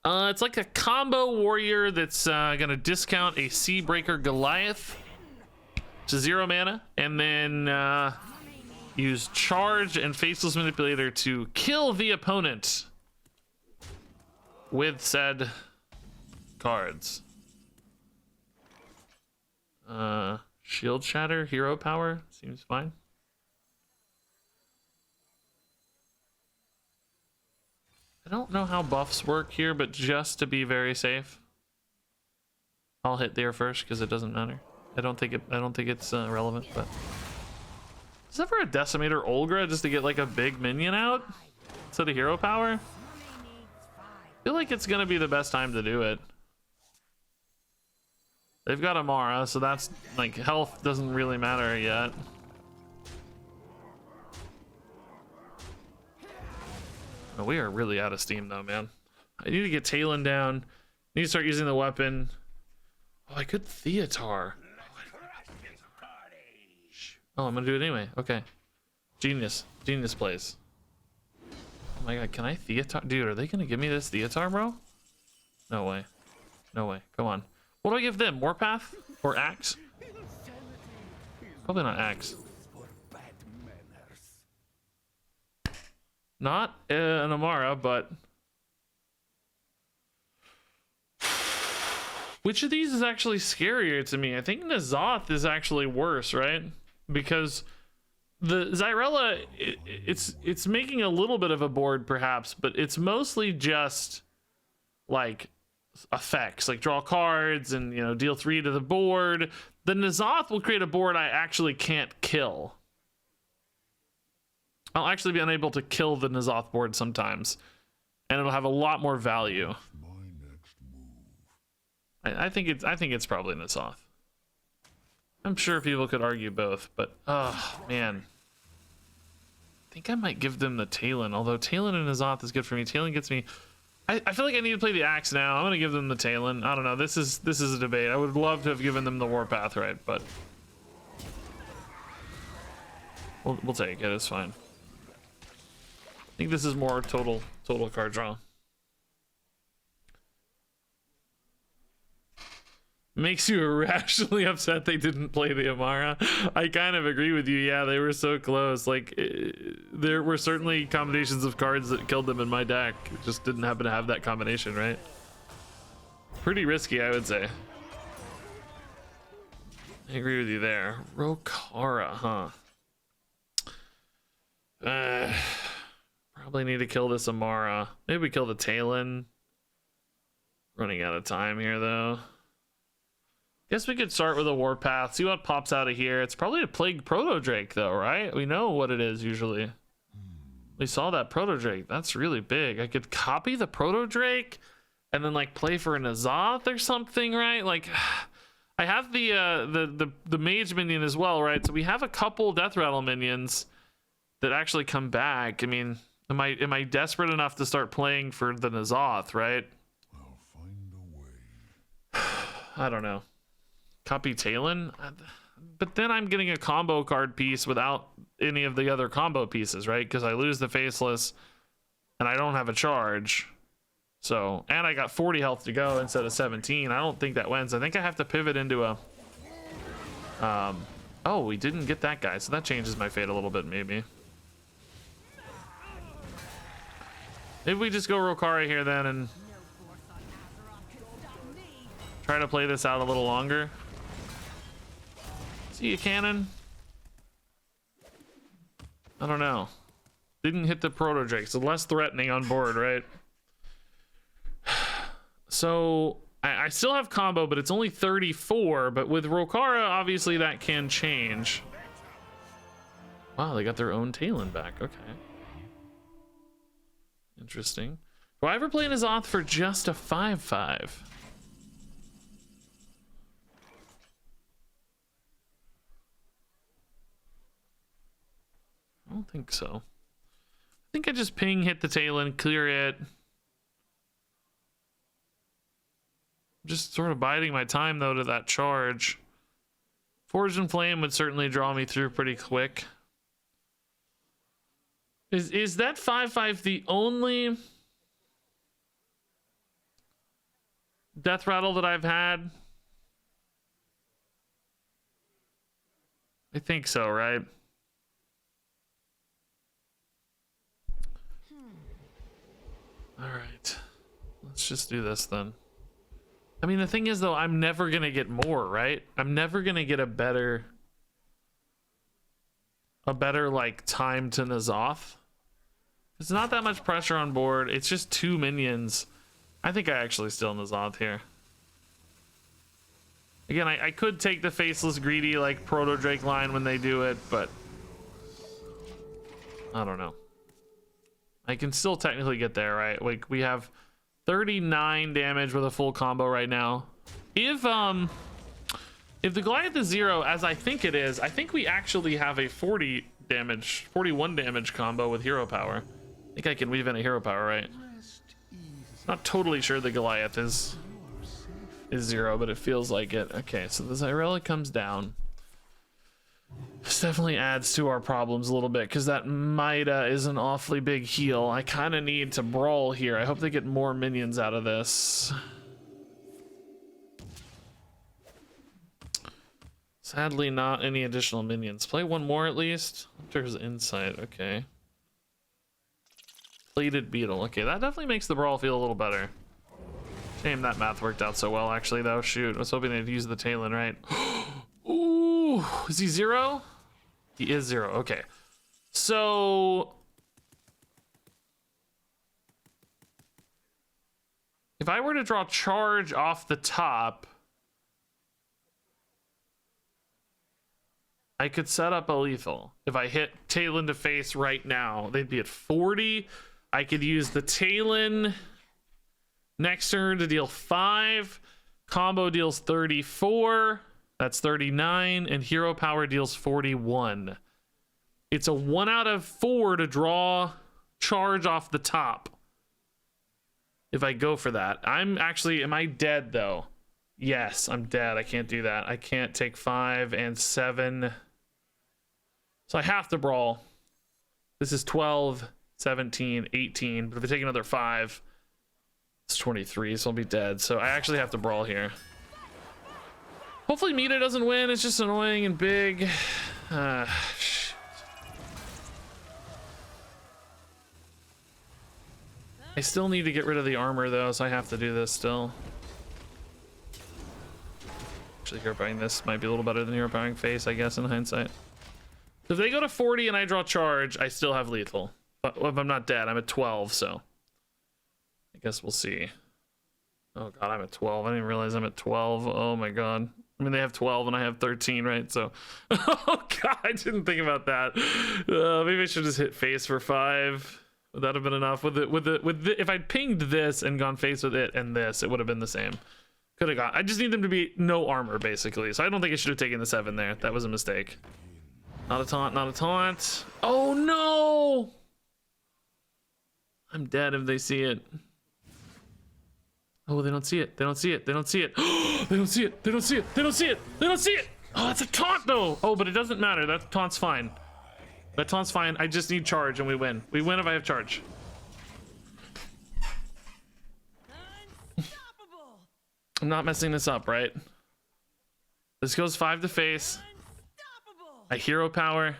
It's like a combo warrior that's gonna discount a Seabreaker Goliath to 0 mana, and then use Charge and Faceless Manipulator to kill the opponent with said cards. Shield Shatter, Hero Power, seems fine. I don't know how buffs work here, but just to be very safe, I'll hit there first because it doesn't matter. I don't think it's relevant, but is there ever a Decimator Olgra just to get like a big minion out instead of Hero Power? I feel like it's gonna be the best time to do it. They've got Amara, so that's like health doesn't really matter yet. Oh, we are really out of steam though, man. I need to get Talon down. I need to start using the weapon. Oh, I could Theatar. Oh, I'm gonna do it anyway. Okay. Genius plays. Oh my god, can I Theatar? Dude, are they gonna give me this Theatar, bro? No way. No way. Come on. What do I give them? Warpath or Axe? Probably not Axe. Not an Amara, but which of these is actually scarier to me? I think N'Zoth is actually worse, right? Because the Xyrella, it's making a little bit of a board perhaps, but it's mostly just like effects, like draw cards and, you know, deal 3 to the board. The N'Zoth will create a board I actually can't kill. I'll actually be unable to kill the N'Zoth board sometimes, and it'll have a lot more value. I think it's probably N'Zoth. I'm sure people could argue both, but oh man, I think I might give them the Talon. Although Talon and N'Zoth is good for me. Talon gets me. I feel like I need to play the Axe now. I'm gonna give them the Talon. I don't know. This is a debate. I would love to have given them the Warpath, right? But we'll take it. It's fine. I think this is more total card draw. Makes you irrationally upset they didn't play the Amara. I kind of agree with you. Yeah, they were so close. Like, there were certainly combinations of cards that killed them in my deck. It just didn't happen to have that combination, right? Pretty risky, I would say. I agree with you there. Rokara, huh? Probably need to kill this Amara. Maybe we kill the Talon. Running out of time here, though. Guess we could start with a Warpath, see what pops out of here. It's probably a Plague Proto-Drake, though, right? We know what it is, usually. We saw that Proto-Drake. That's really big. I could copy the Proto-Drake and then, like, play for an N'Zoth or something, right? Like, I have the Mage minion as well, right? So we have a couple Death Rattle minions that actually come back. I mean, am I desperate enough to start playing for the N'Zoth, right? I'll find a way. I don't know. Copy Talon, but then I'm getting a combo card piece without any of the other combo pieces, right? Because I lose the Faceless and I don't have a charge. So, and I got 40 health to go instead of 17. I don't think that wins. I think I have to pivot into a oh, we didn't get that guy, so that changes my fate a little bit. Maybe we just go Rokara here then and try to play this out a little longer. See you, cannon. I don't know. Didn't hit the Proto-Drake, so less threatening on board, right? So I still have combo, but it's only 34. But with Rokara, obviously that can change. Wow, they got their own Talon back. Okay. Interesting. Do I ever play N'Zoth for just a 5/5? think so. I think I just ping, hit the tail and clear it. Just sort of biding my time though to that charge. Forge and Flame would certainly draw me through pretty quick. Is that 5/5 the only death rattle that I've had? I think so, right? All right, let's just do this then. I mean, the thing is though, I'm never gonna get more, right? I'm never gonna get a better like time to N'Zoth. It's not that much pressure on board. It's just 2 minions. I think I actually still N'Zoth here. Again, I could take the faceless greedy like Proto Drake line when they do it, but I don't know. I can still technically get there, right? Like we have 39 damage with a full combo right now. If the Goliath is 0, as I think it is, I think we actually have a 41 damage combo with hero power. I think I can weave in a hero power, right? Not totally sure the Goliath is 0, but it feels like it. Okay, so the Zyrella comes down. This definitely adds to our problems a little bit because that Mida is an awfully big heal. I kind of need to brawl here. I hope they get more minions out of this. Sadly, not any additional minions. Play one more at least. There's Insight. Okay. Plated Beetle. Okay, that definitely makes the brawl feel a little better. Shame that math worked out so well, actually, though. Shoot, I was hoping they'd use the Talon, right? Ooh, is he 0? He is 0. Okay. So if I were to draw charge off the top, I could set up a lethal. If I hit Talon to face right now, they'd be at 40. I could use the Talon next turn to deal 5. Combo deals 34. That's 39. And hero power deals 41. It's a 1 out of 4 to draw charge off the top. If I go for that. I'm actually, am I dead though? Yes, I'm dead. I can't do that. I can't take 5 and 7. So I have to brawl. This is 12, 17, 18. But if I take another 5, it's 23, so I'll be dead. So I actually have to brawl here. Hopefully Mida doesn't win. It's just annoying and big. Shit. I still need to get rid of the armor though, so I have to do this still. Actually, hero powering this might be a little better than hero powering face, I guess, in hindsight. So if they go to 40 and I draw charge, I still have lethal. But if I'm not dead, I'm at 12, so I guess we'll see. Oh god, I'm at 12. I didn't realize I'm at 12. Oh my god. I mean, they have 12 and I have 13, right? So, oh god, I didn't think about that. Maybe I should just hit face for 5. Would that have been enough? If I'd pinged this and gone face with it and this, it would have been the same. Could have gone. I just need them to be no armor, basically. So I don't think I should have taken the 7 there. That was a mistake. Not a taunt, not a taunt. Oh no! I'm dead if they see it. Oh, they don't see it. They don't see it. They don't see it. They don't see it. They don't see it. They don't see it. They don't see it. Oh, that's a taunt though. Oh, but it doesn't matter. That taunt's fine. That taunt's fine. I just need charge and we win. We win if I have charge. I'm not messing this up, right? This goes 5 to face. I hero power.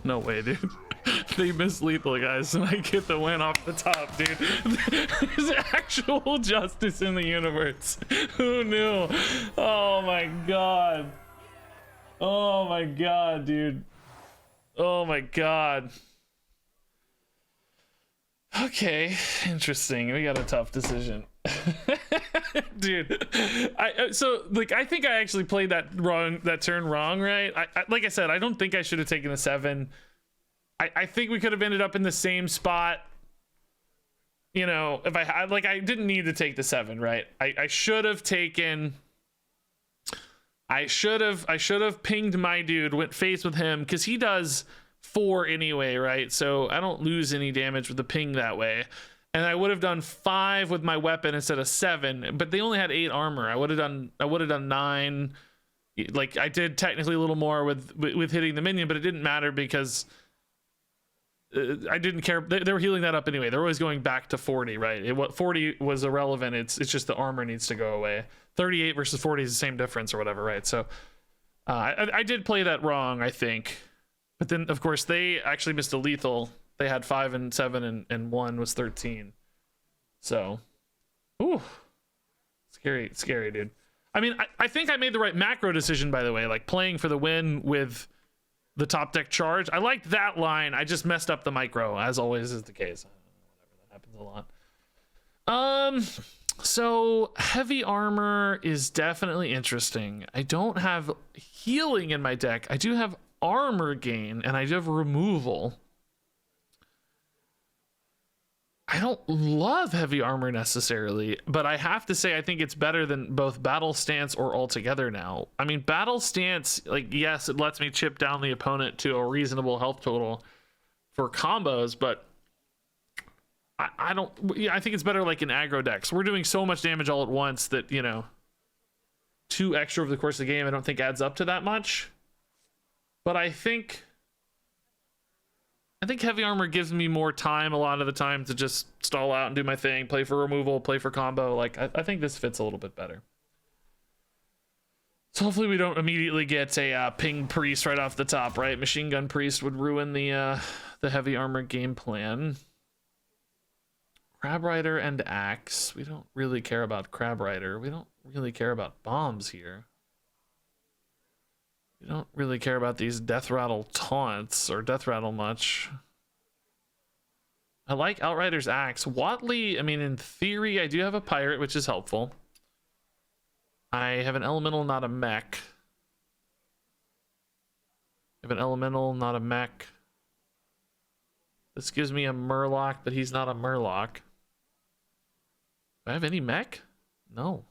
No way, dude. They miss lethal, guys, and I get the win off the top, dude. There's actual justice in the universe. Who knew? Oh my god. Oh my god, dude. Oh my god. Okay, interesting. We got a tough decision. Dude, I think I actually played that turn wrong, right? Like I said, I don't think I should have taken the 7. I think we could have ended up in the same spot. you know, if I had, like, I didn't need to take the 7, right? I should have taken, I should have pinged my dude, went face with him, because he does 4 anyway, right? So I don't lose any damage with the ping that way. And I would have done 5 with my weapon instead of 7, but they only had 8 armor. I would have done 9. Like, I did technically a little more with hitting the minion, but it didn't matter because I didn't care. They were healing that up anyway. They're always going back to 40, right? 40 was irrelevant. It's just the armor needs to go away. 38 versus 40 is the same difference or whatever, right? So I did play that wrong, I think. But then, of course, they actually missed a lethal. They had 5 and 7, and 1 was 13. So, ooh, scary, dude. I mean, I think I made the right macro decision, by the way, like playing for the win with the top deck charge. I liked that line. I just messed up the micro, as always is the case. Whatever, that happens a lot. So heavy armor is definitely interesting. I don't have healing in my deck. I do have armor gain, and I do have removal. I don't love heavy armor necessarily, but I have to say I think it's better than both battle stance or altogether now. I mean, battle stance, like, yes, it lets me chip down the opponent to a reasonable health total for combos, but I don't, yeah, I think it's better like in aggro decks. We're doing so much damage all at once that, you know, 2 extra over the course of the game I don't think adds up to that much. But I think heavy armor gives me more time a lot of the time to just stall out and do my thing, play for removal, play for combo. Like, I think this fits a little bit better. So hopefully we don't immediately get a ping priest right off the top, right? Machine gun priest would ruin the heavy armor game plan. Crab Rider and axe. We don't really care about Crab Rider. We don't really care about bombs here. We don't really care about these death rattle taunts or death rattle much. I like Outrider's axe. Watley, I mean, in theory, I do have a pirate, which is helpful. I have an elemental, not a mech. I have an elemental, not a mech. This gives me a murloc, but he's not a murloc. Do I have any mech? No.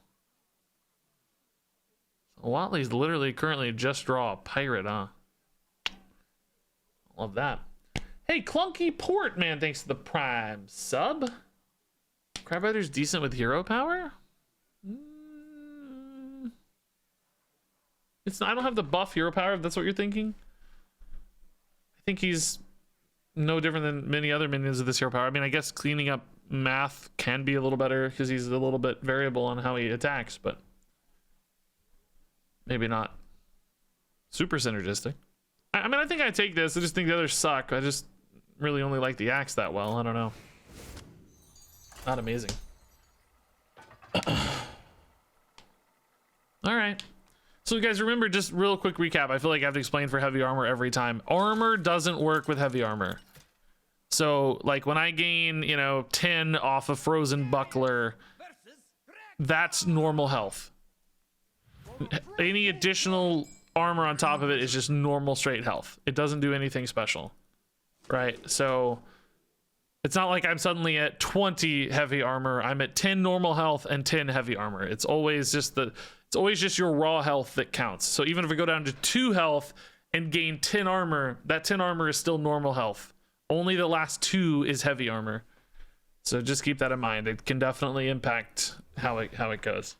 Watley's literally currently just draw a pirate, huh? Love that. Hey, Clunky Port, man, thanks to the Prime sub. Crab Rider's decent with hero power? It's not, I don't have the buff hero power, if that's what you're thinking. I think he's no different than many other minions of this hero power. I mean, I guess cleaning up math can be a little better because he's a little bit variable on how he attacks, but maybe not super synergistic. I mean, I think I take this. I just think the others suck. I just really only like the axe that well. I don't know. Not amazing. All right. So, guys, remember, just real quick recap. I feel like I have to explain for heavy armor every time. Armor doesn't work with heavy armor. So, like, when I gain, you know, 10 off a frozen buckler, that's normal health. Any additional armor on top of it is just normal straight health. It doesn't do anything special, right? So it's not like I'm suddenly at 20 heavy armor. I'm at 10 normal health and 10 heavy armor. It's always just your raw health that counts. So even if I go down to 2 health and gain 10 armor, that 10 armor is still normal health. Only the last 2 is heavy armor. So just keep that in mind. It can definitely impact how it goes.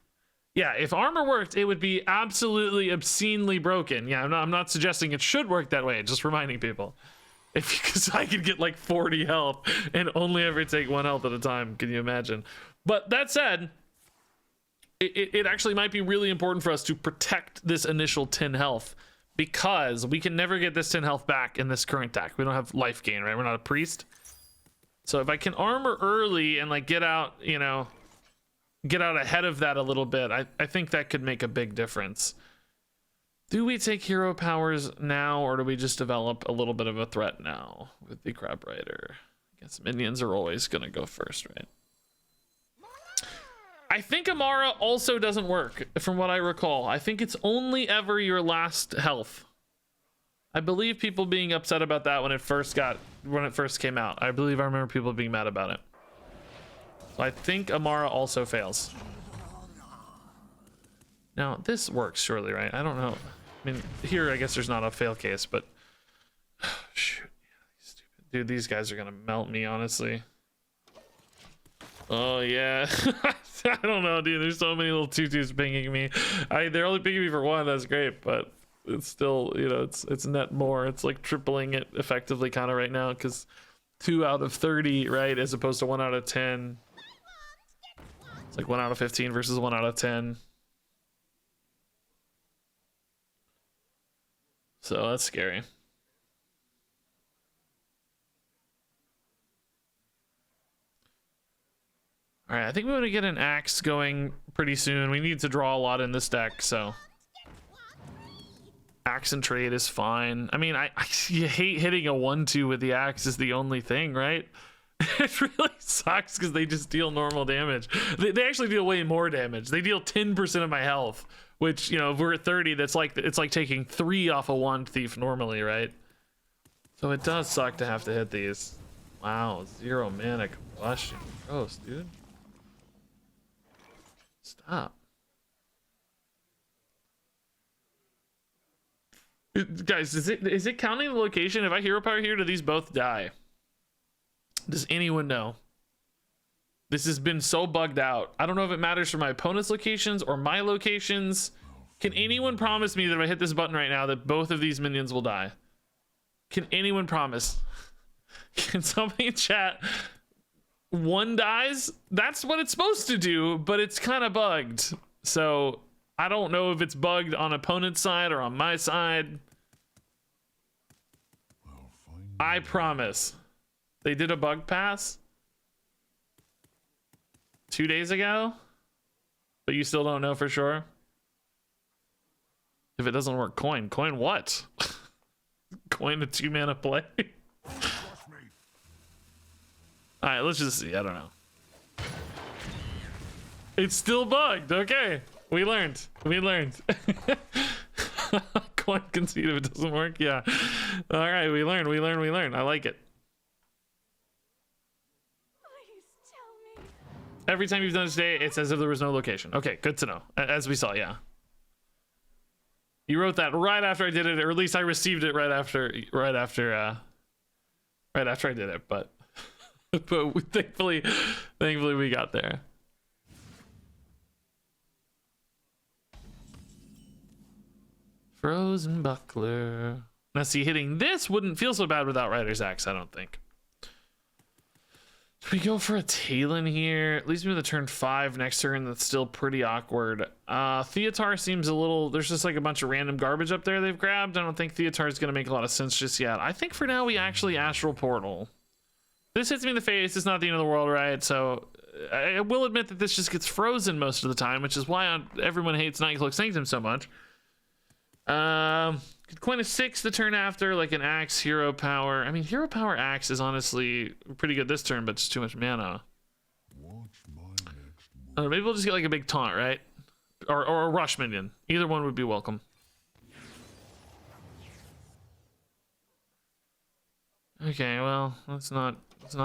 Yeah, if armor worked, it would be absolutely obscenely broken. Yeah, I'm not suggesting it should work that way. Just reminding people. Because I could get like 40 health and only ever take 1 health at a time. Can you imagine? But that said, it actually might be really important for us to protect this initial 10 health, because we can never get this 10 health back in this current deck. We don't have life gain, right? We're not a priest. So if I can armor early and like get out, you know, get out ahead of that a little bit, I think that could make a big difference. Do we take hero powers now, or do we just develop a little bit of a threat now with the Crab Rider? I guess minions are always gonna go first, right? I think Amara also doesn't work, from what I recall. I think it's only ever your last health. I believe people being upset about that when it first came out. I believe I remember people being mad about it. So I think Amara also fails. Now, this works surely, right? I don't know. I mean, here, I guess there's not a fail case, but... shoot. Yeah, stupid. Dude, these guys are gonna melt me, honestly. Oh, yeah. I don't know, dude. There's so many little tutus pinging me. They're only pinging me for one. That's great, but it's still, you know, it's net more. It's like tripling it effectively kind of right now, because 2 out of 30, right, as opposed to 1 out of 10. It's like 1 out of 15 versus 1 out of 10. So that's scary. All right, I think we want to get an axe going pretty soon. We need to draw a lot in this deck, so axe and trade is fine. I mean, you hate hitting a 1/2 with the axe is the only thing, right? It really sucks because they just deal normal damage. They actually deal way more damage. They deal 10% of my health, which, you know, if we're at 30, that's like, it's like taking 3 off a wand thief normally, right? So it does suck to have to hit these. Wow, 0 mana combustion. Gross, dude. Stop. Guys, is it counting the location? If I hero power here, do these both die? Does anyone know? This has been so bugged out. I don't know if it matters for my opponent's locations or my locations. Can anyone promise me that if I hit this button right now that both of these minions will die? Can anyone promise? Can somebody in chat? 1 dies? That's what it's supposed to do, but it's kind of bugged. So I don't know if it's bugged on opponent's side or on my side. I promise. They did a bug pass 2 days ago, but you still don't know for sure. If it doesn't work, coin what? Coin a 2 mana play. All right, let's just see. I don't know. It's still bugged. Okay, we learned. Coin concede if it doesn't work. Yeah. All right, we learned. I like it. Every time you've done it today, it's as if there was no location. Okay, good to know. As we saw, yeah. You wrote that right after I did it, or at least I received it right after I did it. But thankfully we got there. Frozen Buckler. Now, see, hitting this wouldn't feel so bad without Rider's Axe, I don't think. We go for a Talon here. At least with a turn 5 next turn. That's still pretty awkward. Theotar seems a little... There's just like a bunch of random garbage up there they've grabbed. I don't think Theotar is going to make a lot of sense just yet. I think for now we actually Astral Portal. This hits me in the face. It's not the end of the world, right? So I will admit that this just gets frozen most of the time, which is why everyone hates Nightcloak Sanctum so much. Could coin a 6 the turn after, like an axe, hero power. I mean, hero power axe is honestly pretty good this turn, but it's too much mana. Maybe we'll just get like a big taunt, right? Or a rush minion. Either one would be welcome. Okay, well, it's not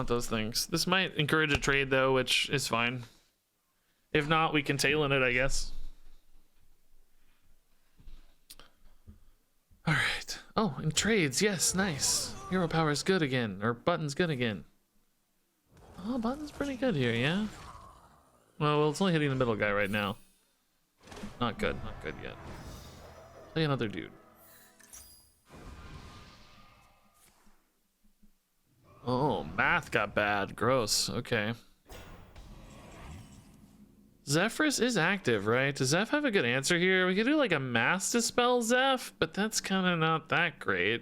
those things. This might encourage a trade though, which is fine. If not, we can Talon it, I guess. All right. Oh, and trades. Yes, nice. Hero power is good again, or button's good again. Oh, button's pretty good here, yeah. Well, it's only hitting the middle guy right now. Not good yet. Play another dude. Oh, math got bad. Gross. Okay. Zephyrus is active, right? Does Zeph have a good answer here? We could do like a Mass Dispel Zeph, but that's kind of not that great.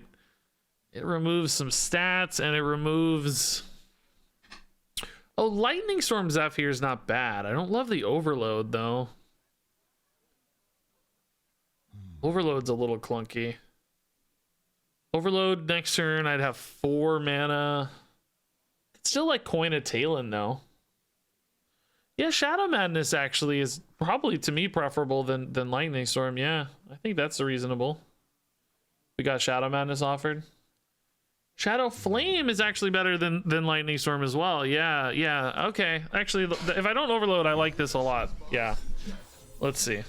It removes some stats and it removes... Oh, Lightning Storm Zeph here is not bad. I don't love the Overload, though. Overload's a little clunky. Overload next turn, I'd have 4 mana. It's still like coin a Talon, though. Yeah, Shadow Madness actually is probably, to me, preferable than Lightning Storm. Yeah, I think that's reasonable. We got Shadow Madness offered. Shadow Flame is actually better than Lightning Storm as well. Yeah, yeah. Okay. Actually, if I don't overload, I like this a lot. Yeah. Let's see.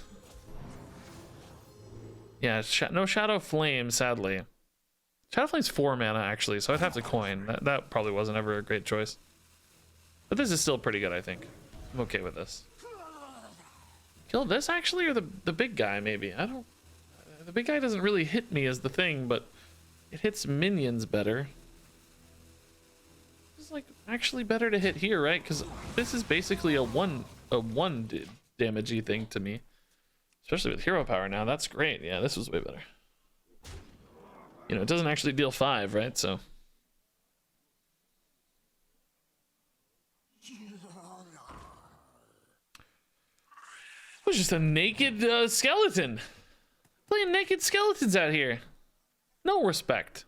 Yeah, no Shadow Flame, sadly. Shadow Flame's 4 mana, actually, so I'd have to coin. That probably wasn't ever a great choice. But this is still pretty good, I think. I'm okay with this. Kill this, actually, or the big guy, maybe? I don't... The big guy doesn't really hit me as the thing, but it hits minions better. It's like actually better to hit here, right? Because this is basically a one damagey thing to me. Especially with hero power now. That's great. Yeah, this was way better. You know, it doesn't actually deal 5, right? So... It was just a naked skeleton. Playing naked skeletons out here. No respect.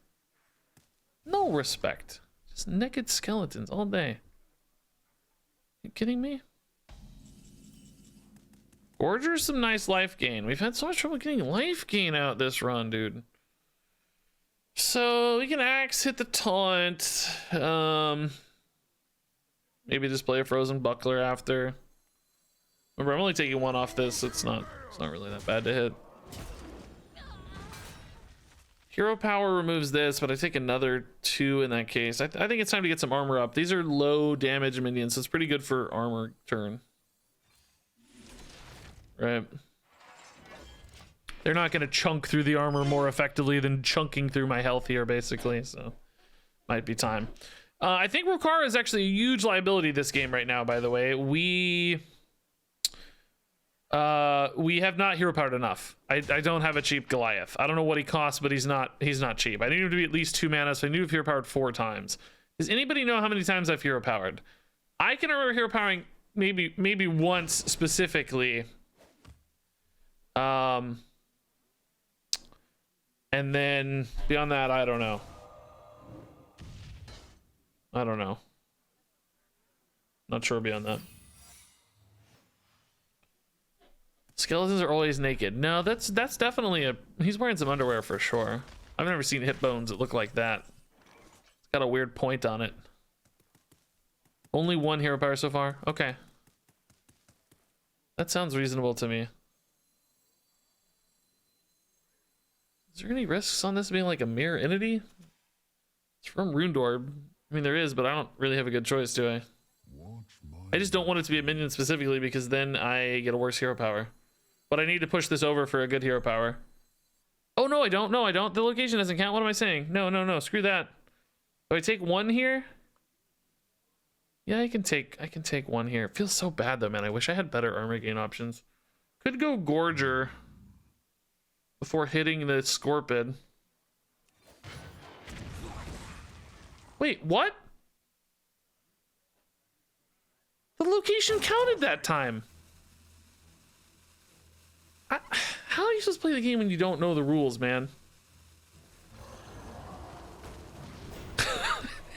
No respect. Just naked skeletons all day. You kidding me? Gorger's some nice life gain. We've had so much trouble getting life gain out this run, dude. So we can axe, hit the taunt. Maybe just play a frozen buckler after. Remember, I'm only taking 1 off this, so it's not really that bad to hit. Hero power removes this, but I take another 2 in that case. I think it's time to get some armor up. These are low damage minions, so it's pretty good for armor turn. Right. They're not going to chunk through the armor more effectively than chunking through my health here, basically, so might be time. I think Rokara is actually a huge liability this game right now, by the way. We have not hero powered enough. I don't have a cheap Goliath. I don't know what he costs, but he's not cheap. I need him to be at least 2 mana, so I need to have hero powered 4 times. Does anybody know how many times I've hero powered? I can remember hero powering maybe once specifically. And then beyond that, I don't know. Not sure beyond that. Skeletons are always naked. No, that's definitely he's wearing some underwear for sure. I've never seen hip bones that look like that. It's got a weird point on it. Only 1 hero power so far? Okay. That sounds reasonable to me. Is there any risks on this being like a mirror entity? It's from Runedorb. I mean, there is, but I don't really have a good choice, do I? I just don't want it to be a minion specifically because then I get a worse hero power. But I need to push this over for a good hero power. Oh, no, I don't. No, I don't. The location doesn't count. What am I saying? No. Screw that. Do I take 1 here? Yeah, I can take 1 here. It feels so bad, though, man. I wish I had better armor gain options. Could go Gorger before hitting the Scorpid. Wait, what? The location counted that time. How are you supposed to play the game when you don't know the rules, man?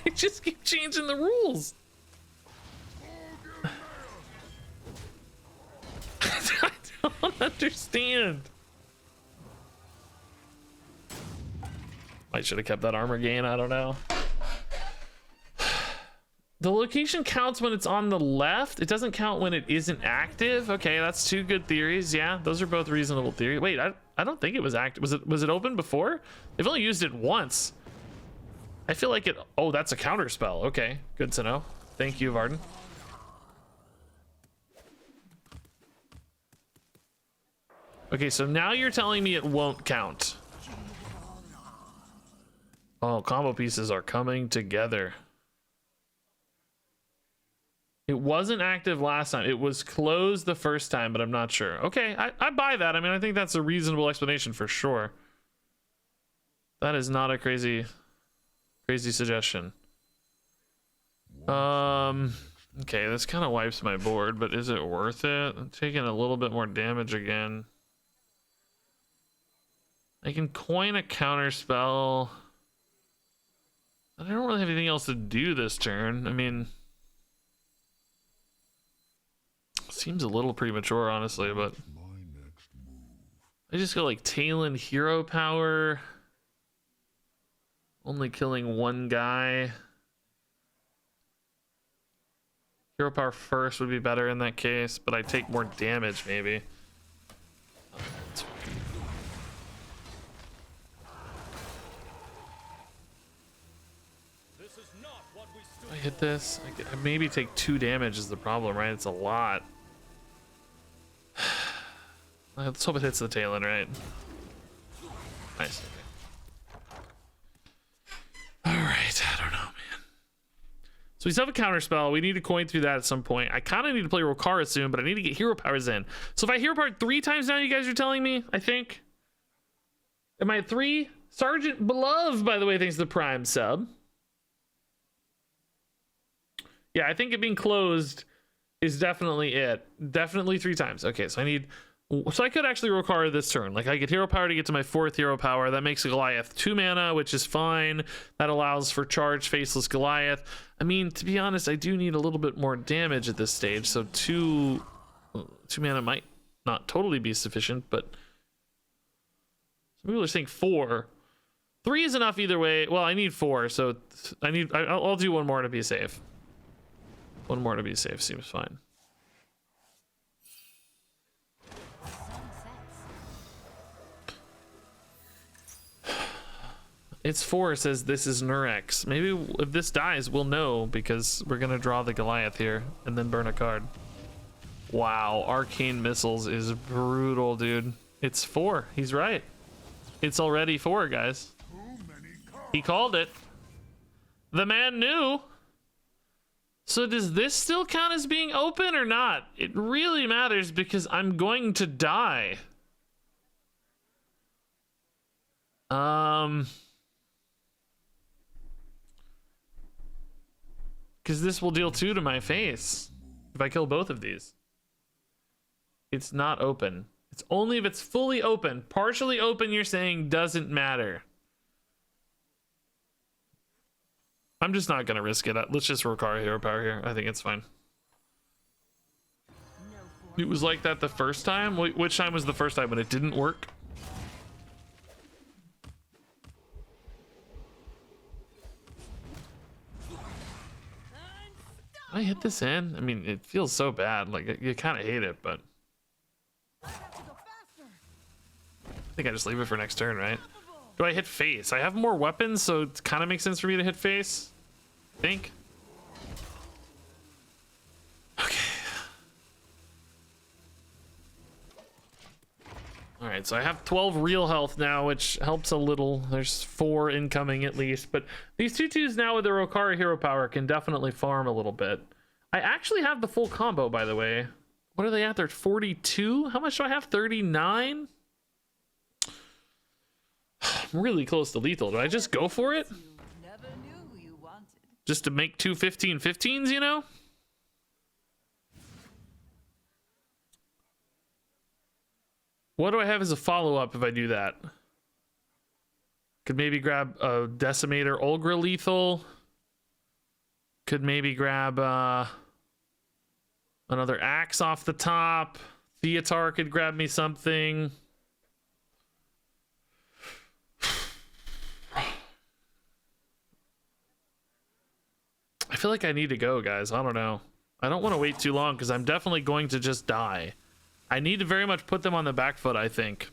They just keep changing the rules. I don't understand. I should have kept that armor gain. I don't know. The location counts when it's on the left. It doesn't count when it isn't active. Okay, that's 2 good theories. Yeah, those are both reasonable theories. Wait, I don't think it was active. Was it open before? They've only used it once. I feel like it. Oh, that's a counter spell. Okay, good to know. Thank you, Varden. Okay, so now you're telling me it won't count. Oh, combo pieces are coming together. It wasn't active last time. It was closed the first time, but I'm not sure. Okay, I buy that. I mean, I think that's a reasonable explanation for sure. That is not a crazy suggestion. Okay, this kind of wipes my board, but is it worth it? I'm taking a little bit more damage again. I can coin a counter spell. I don't really have anything else to do this turn. I mean, seems a little premature, honestly, but I just go like Talon hero power. Only killing one guy. Hero power first would be better in that case, but I take more damage maybe. I hit this. I maybe take 2 damage is the problem, right? It's a lot. Let's hope it hits the tail end, right? Nice. All right, I don't know, man. So we still have a counter spell. We need to coin through that at some point. I kind of need to play Rokara soon, but I need to get hero powers in. So if I hero power 3 times now, you guys are telling me, I think. Am I at 3? Sergeant Beloved, by the way, thanks to the Prime sub. Yeah, I think it being closed is definitely it. Definitely 3 times. Okay, so I need... So I could actually Rokara this turn. Like, I get hero power to get to my 4th hero power. That makes Goliath 2 mana, which is fine. That allows for charged faceless Goliath. I mean, to be honest, I do need a little bit more damage at this stage. So 2 mana might not totally be sufficient, but some people are saying 4. 3 is enough either way. Well, I need 4, so I'll do 1 more to be safe. 1 more to be safe seems fine. It's 4 says this is Nurex. Maybe if this dies, we'll know because we're gonna draw the Goliath here and then burn a card. Wow, Arcane Missiles is brutal, dude. It's 4. He's right. It's already 4, guys. He called it. The man knew. So does this still count as being open or not? It really matters because I'm going to die. Because this will deal 2 to my face if I kill both of these. It's not open. It's only if it's fully open. Partially open, you're saying, doesn't matter. I'm just not going to risk it. Let's just Rokara hero power here. I think it's fine. It was like that the first time? Which time was the first time when it didn't work? I hit this in? I mean, it feels so bad. Like, you kind of hate it, but... I think I just leave it for next turn, right? Do I hit face? I have more weapons, so it kind of makes sense for me to hit face. I think. Okay. Alright, so I have 12 real health now, which helps a little. There's 4 incoming at least, but these 2/2s now with the Rokara hero power can definitely farm a little bit. I actually have the full combo, by the way. What are they at? They're 42? How much do I have? 39? I'm really close to lethal. Do I just go for it? Just to make 2 15/15s, you know? What do I have as a follow-up if I do that? Could maybe grab a Decimator Ulgra lethal. Could maybe grab another axe off the top. Theatar could grab me something. I feel like I need to go, guys. I don't know. I don't want to wait too long because I'm definitely going to just die. I need to very much put them on the back foot, I think.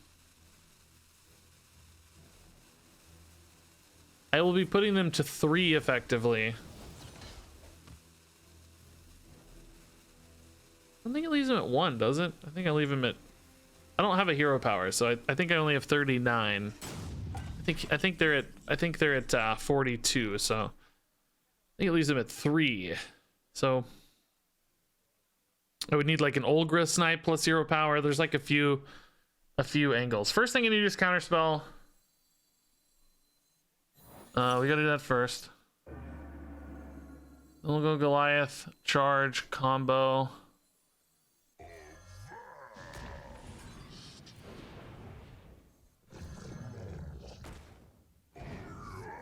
I will be putting them to 3 effectively. I don't think it leaves them at 1, does it? I think I leave them at... I don't have a hero power, so I think I only have 39. I think they're at 42, so I think it leaves them at 3. So I would need like an Ulgra snipe plus hero power. There's like a few angles. First thing I need to do is counterspell. We gotta do that first. Then we'll go Goliath, charge, combo.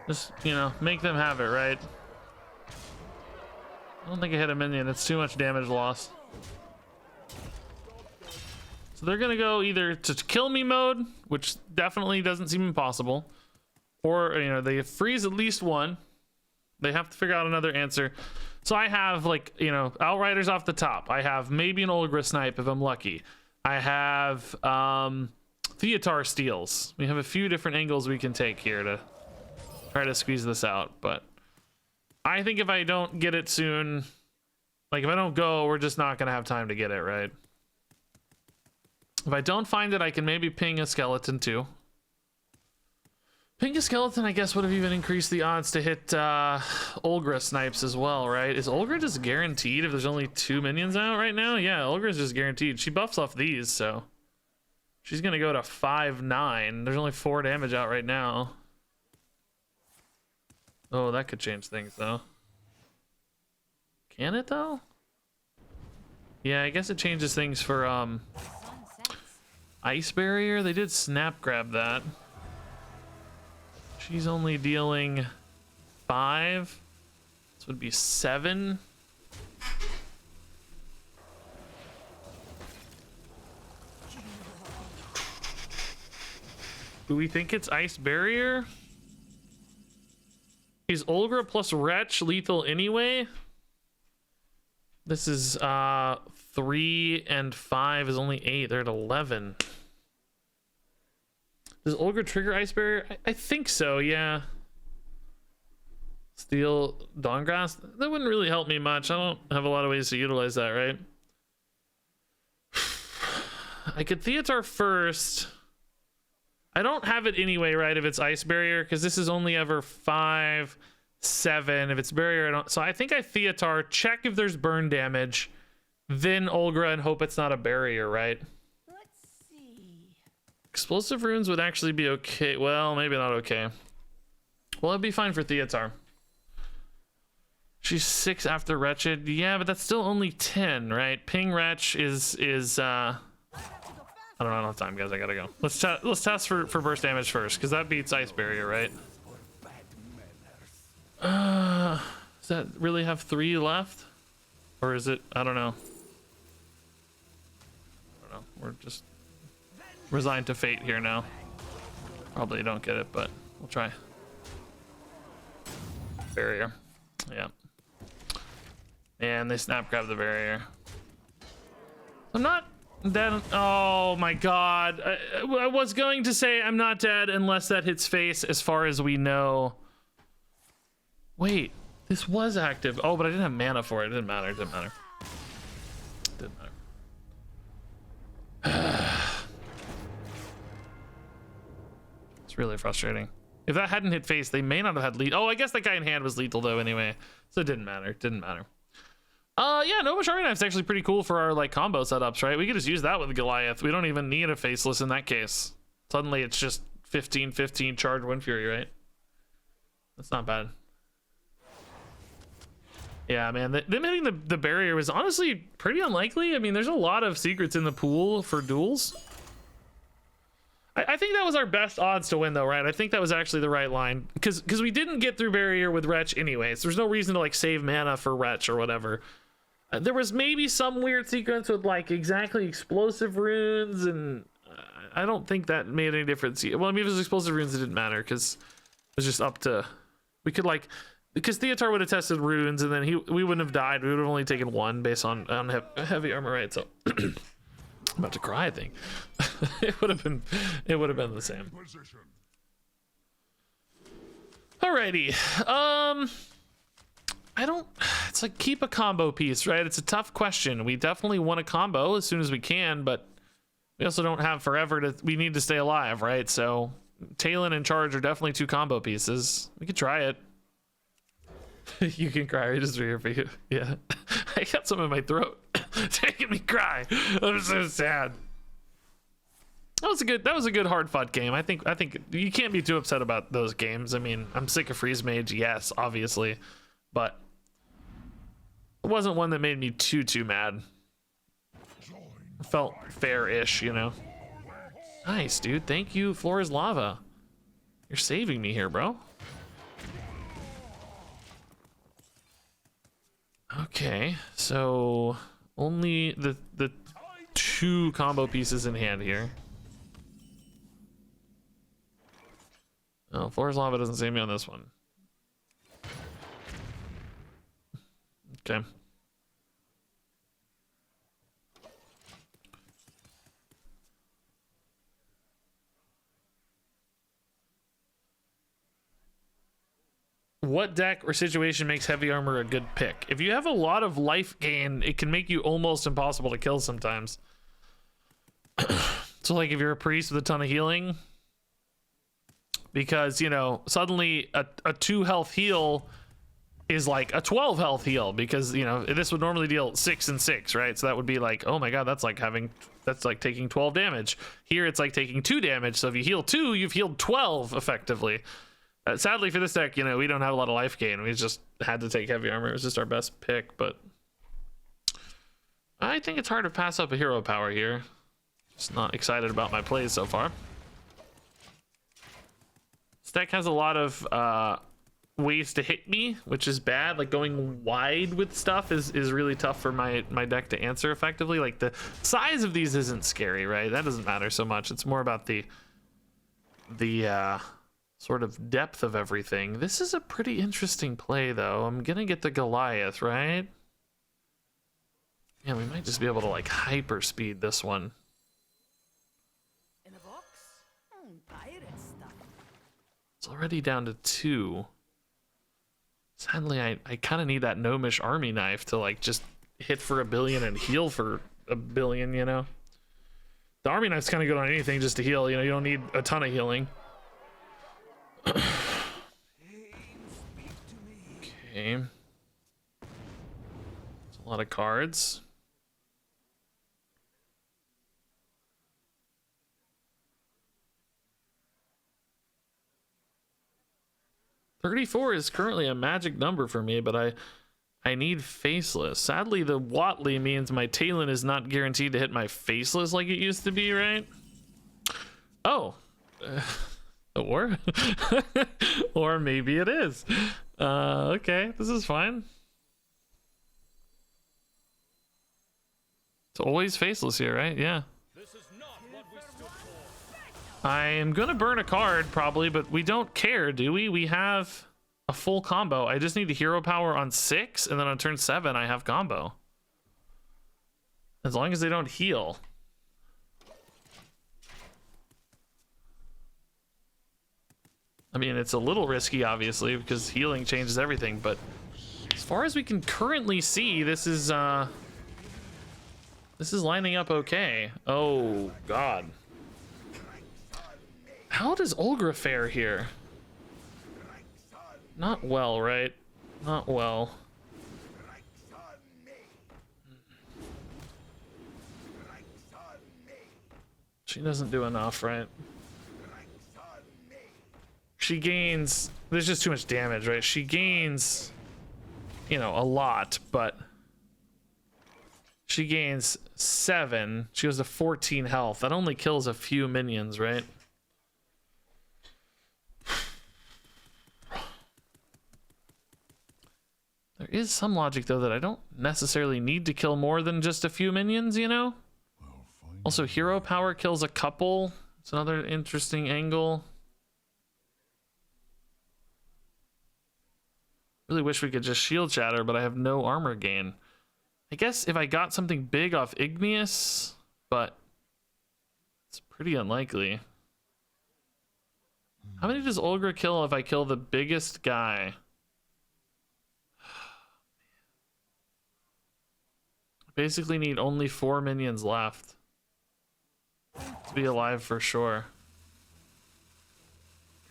Just, you know, make them have it, right? I don't think I hit a minion. It's too much damage loss. So they're gonna go either to kill me mode, which definitely doesn't seem impossible, or you know, they freeze at least one. They have to figure out another answer. So I have, like, you know, Outriders off the top. I have maybe an Olgra Snipe if I'm lucky. I have Theatar Steals. We have a few different angles we can take here to try to squeeze this out, but I think if I don't get it soon, like if I don't go, we're just not gonna have time to get it, right? If I don't find it, I can maybe ping a skeleton too. Ping a skeleton, I guess, would have even increased the odds to hit Olgra Snipes as well, right? Is Olgra just guaranteed if there's only 2 minions out right now? Yeah, Olgra's just guaranteed. She buffs off these, so she's gonna go to 5-9. There's only 4 damage out right now. Oh, that could change things though. Can it though? Yeah, I guess it changes things for Ice Barrier. They did snap grab that. She's only dealing 5. This would be 7. Do we think it's Ice Barrier? Is Olgra plus Wretch lethal anyway? This is 3 and 5 is only 8. They're at 11. Does Olgra trigger Ice Barrier? I think so, yeah. Steel Dawngrass? That wouldn't really help me much. I don't have a lot of ways to utilize that, right? I could Theatar first. I don't have it anyway, right, if it's Ice Barrier, because this is only ever 5, 7. If it's Barrier, I don't. So I think I Theatar, check if there's burn damage, then Olgra and hope it's not a Barrier, right? Let's see. Explosive runes would actually be okay. Well, maybe not okay. Well, it'd be fine for Theatar. She's 6 after Wretched. Yeah, but that's still only 10, right? Ping Wretch is I don't have time, guys. I gotta go. Let's test for burst damage first, because that beats Ice Barrier, right? Does that really have 3 left? Or is it? I don't know. I don't know. We're just resigned to fate here now. Probably don't get it, but we'll try. Barrier. Yeah. And they snap grab the barrier. I'm not dead. Oh my god. I was going to say I'm not dead unless that hits face, as far as we know. Wait, this was active. Oh, but I didn't have mana for it. It didn't matter. It didn't matter. It didn't matter. It's really frustrating. If that hadn't hit face, they may not have had lead. Oh, I guess that guy in hand was lethal though anyway. So it didn't matter. It didn't matter. Yeah, Nova Shari Knife's actually pretty cool for our like combo setups, right? We could just use that with Goliath. We don't even need a faceless in that case. Suddenly it's just 15-15 charge Wind Fury, right? That's not bad. Yeah, man, them hitting the barrier was honestly pretty unlikely. I mean, there's a lot of secrets in the pool for duels. I think that was our best odds to win though, right? I think that was actually the right line, because we didn't get through barrier with Wretch anyways. There's no reason to like save mana for Wretch or whatever. There was maybe some weird sequence with like exactly explosive runes, and I don't think that made any difference. Well, I mean, if it was explosive runes, it didn't matter because it was just up to, we could like, because Theatar would have tested runes and then we wouldn't have died. We would have only taken 1 based on heavy armor, right? So I'm about to cry, I think. it would have been the same. Alrighty. It's like keep a combo piece, right? It's a tough question. We definitely want a combo as soon as we can, but we also don't have forever we need to stay alive, right? So Talon and Charge are definitely 2 combo pieces. We could try it. You can cry, I just here for you. Yeah. I got some in my throat. It's making me cry. I'm so sad. That was a good hard fought game. I think you can't be too upset about those games. I mean, I'm sick of Freeze Mage, yes, obviously, but it wasn't one that made me too mad. It felt fair-ish, you know. Nice, dude. Thank you, Floor is Lava. You're saving me here, bro. Okay, so only the 2 combo pieces in hand here. No, Floor's Lava doesn't see me on this one. Okay. What deck or situation makes heavy armor a good pick? If you have a lot of life gain, it can make you almost impossible to kill sometimes. So like if you're a priest with a ton of healing, because you know suddenly a 2 health heal is like a 12 health heal, because you know this would normally deal 6 and 6, right? So that would be like, oh my god, that's like taking 12 damage. Here it's like taking 2 damage, so if you heal 2, you've healed 12 effectively. Sadly for this deck, you know, we don't have a lot of life gain. We just had to take heavy armor. It was just our best pick, but I think it's hard to pass up a hero power here. Just not excited about my plays so far. This deck has a lot of ways to hit me, which is bad. Like going wide with stuff is really tough for my deck to answer effectively. Like the size of these isn't scary, right? That doesn't matter so much. It's more about the sort of depth of everything. This is a pretty interesting play, though. I'm gonna get the Goliath, right? Yeah, we might just be able to like hyper speed this one. In a box? Pirate stuff. It's already down to 2. Sadly, I kind of need that gnomish army knife to like just hit for 1 billion and heal for 1 billion, you know? The army knife's kind of good on anything just to heal, you know, you don't need a ton of healing. Okay. That's a lot of cards. $34 is currently a magic number for me, but I need faceless. Sadly, the Watley means my Talon is not guaranteed to hit my faceless like it used to be, right? Oh. Or or maybe it is. Okay, this is fine. It's always faceless here, right? Yeah. This is not what we stood for. I am gonna burn a card probably, but we don't care, do we? We have a full combo. I just need the hero power on 6, and then on turn 7 I have combo. As long as they don't heal. I mean, it's a little risky, obviously, because healing changes everything, but as far as we can currently see, this is lining up okay. Oh, God. How does Olgra fare here? Not well, right? Not well. She doesn't do enough, right? She gains, there's just too much damage, right? She gains, you know, a lot, but she gains 7. She goes to 14 health. That only kills a few minions, right? There is some logic, though, that I don't necessarily need to kill more than just a few minions, you know? Also, hero power kills a couple. It's another interesting angle. Really wish we could just shield shatter, but I have no armor gain. I guess if I got something big off Igneous, but it's pretty unlikely. How many does Olgra kill if I kill the biggest guy? I basically need only 4 minions left to be alive for sure.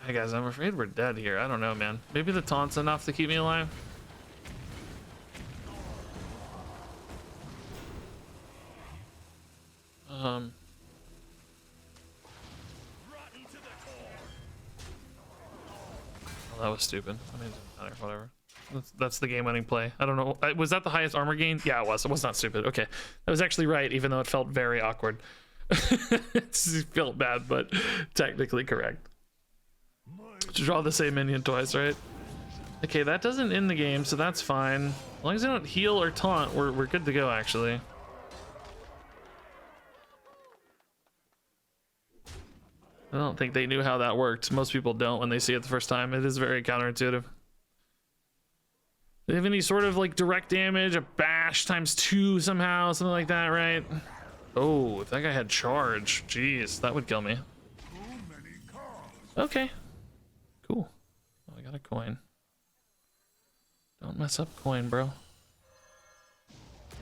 Hey guys, I'm afraid we're dead here. I don't know, man. Maybe the taunt's enough to keep me alive. Oh, that was stupid. I mean, it doesn't matter, whatever. That's the game-winning play. I don't know. Was that the highest armor gain? Yeah, it was. It was not stupid. Okay, that was actually right, even though it felt very awkward. It felt bad, but technically correct. To draw the same minion twice, right? Okay, that doesn't end the game, so that's fine. As long as they don't heal or taunt, we're good to go, actually. I don't think they knew how that worked. Most people don't when they see it the first time. It is very counterintuitive. They have any sort of like direct damage, a bash times 2 somehow, something like that, right? Oh, if that guy had charge, jeez, that would kill me. Okay, cool. Oh, I got a coin. Don't mess up coin, bro.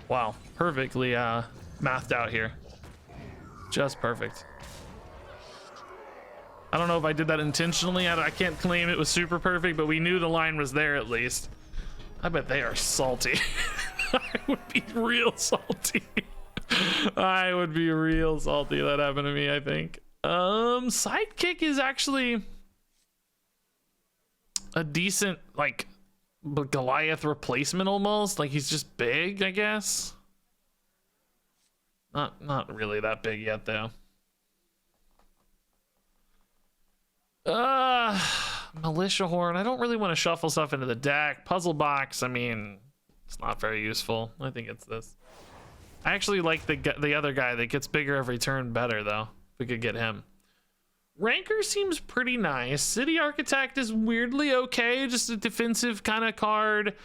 Wow, perfectly mathed out here. Just perfect. I don't know if I did that intentionally. I can't claim it was super perfect, but we knew the line was there at least. I bet they are salty. I would be real salty. I would be real salty if that happened to me, I think. Sidekick is actually a decent, like, Goliath replacement almost. Like, he's just big, I guess. Not really that big yet, though. Militia Horn. I don't really want to shuffle stuff into the deck. Puzzle Box, I mean, it's not very useful. I think it's this. I actually like the other guy that gets bigger every turn better, though. If we could get him. Ranker seems pretty nice. City Architect is weirdly okay. Just a defensive kind of card.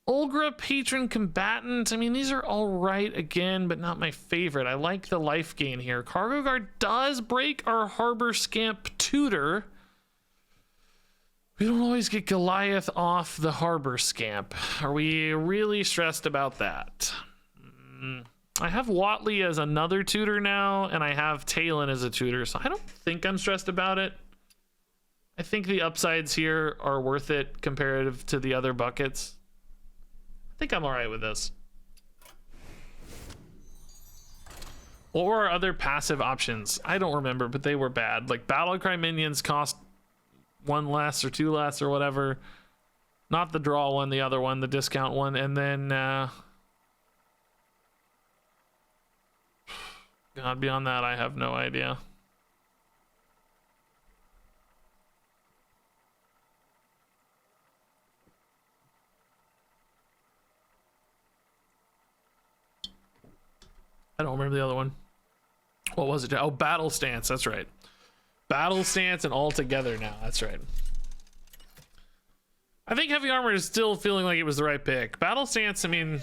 Olgra Patron Combatant. I mean, these are all right again, but not my favorite. I like the life gain here. Cargo Guard does break our Harbor Scamp Tutor. We don't always get Goliath off the Harbor Scamp. Are we really stressed about that? I have Watley as another tutor now, and I have Talon as a tutor, so I don't think I'm stressed about it. I think the upsides here are worth it comparative to the other buckets. I think I'm all right with this. What were our other passive options? I don't remember, but they were bad. Like Battlecry minions cost 1 less or 2 less or whatever. Not the draw one, the other one, the discount one, and then God, beyond that, I have no idea. I don't remember the other one. What was it? Oh, Battle Stance. That's right. Battle Stance and All Together now. That's right. I think Heavy Armor is still feeling like it was the right pick. Battle Stance, I mean,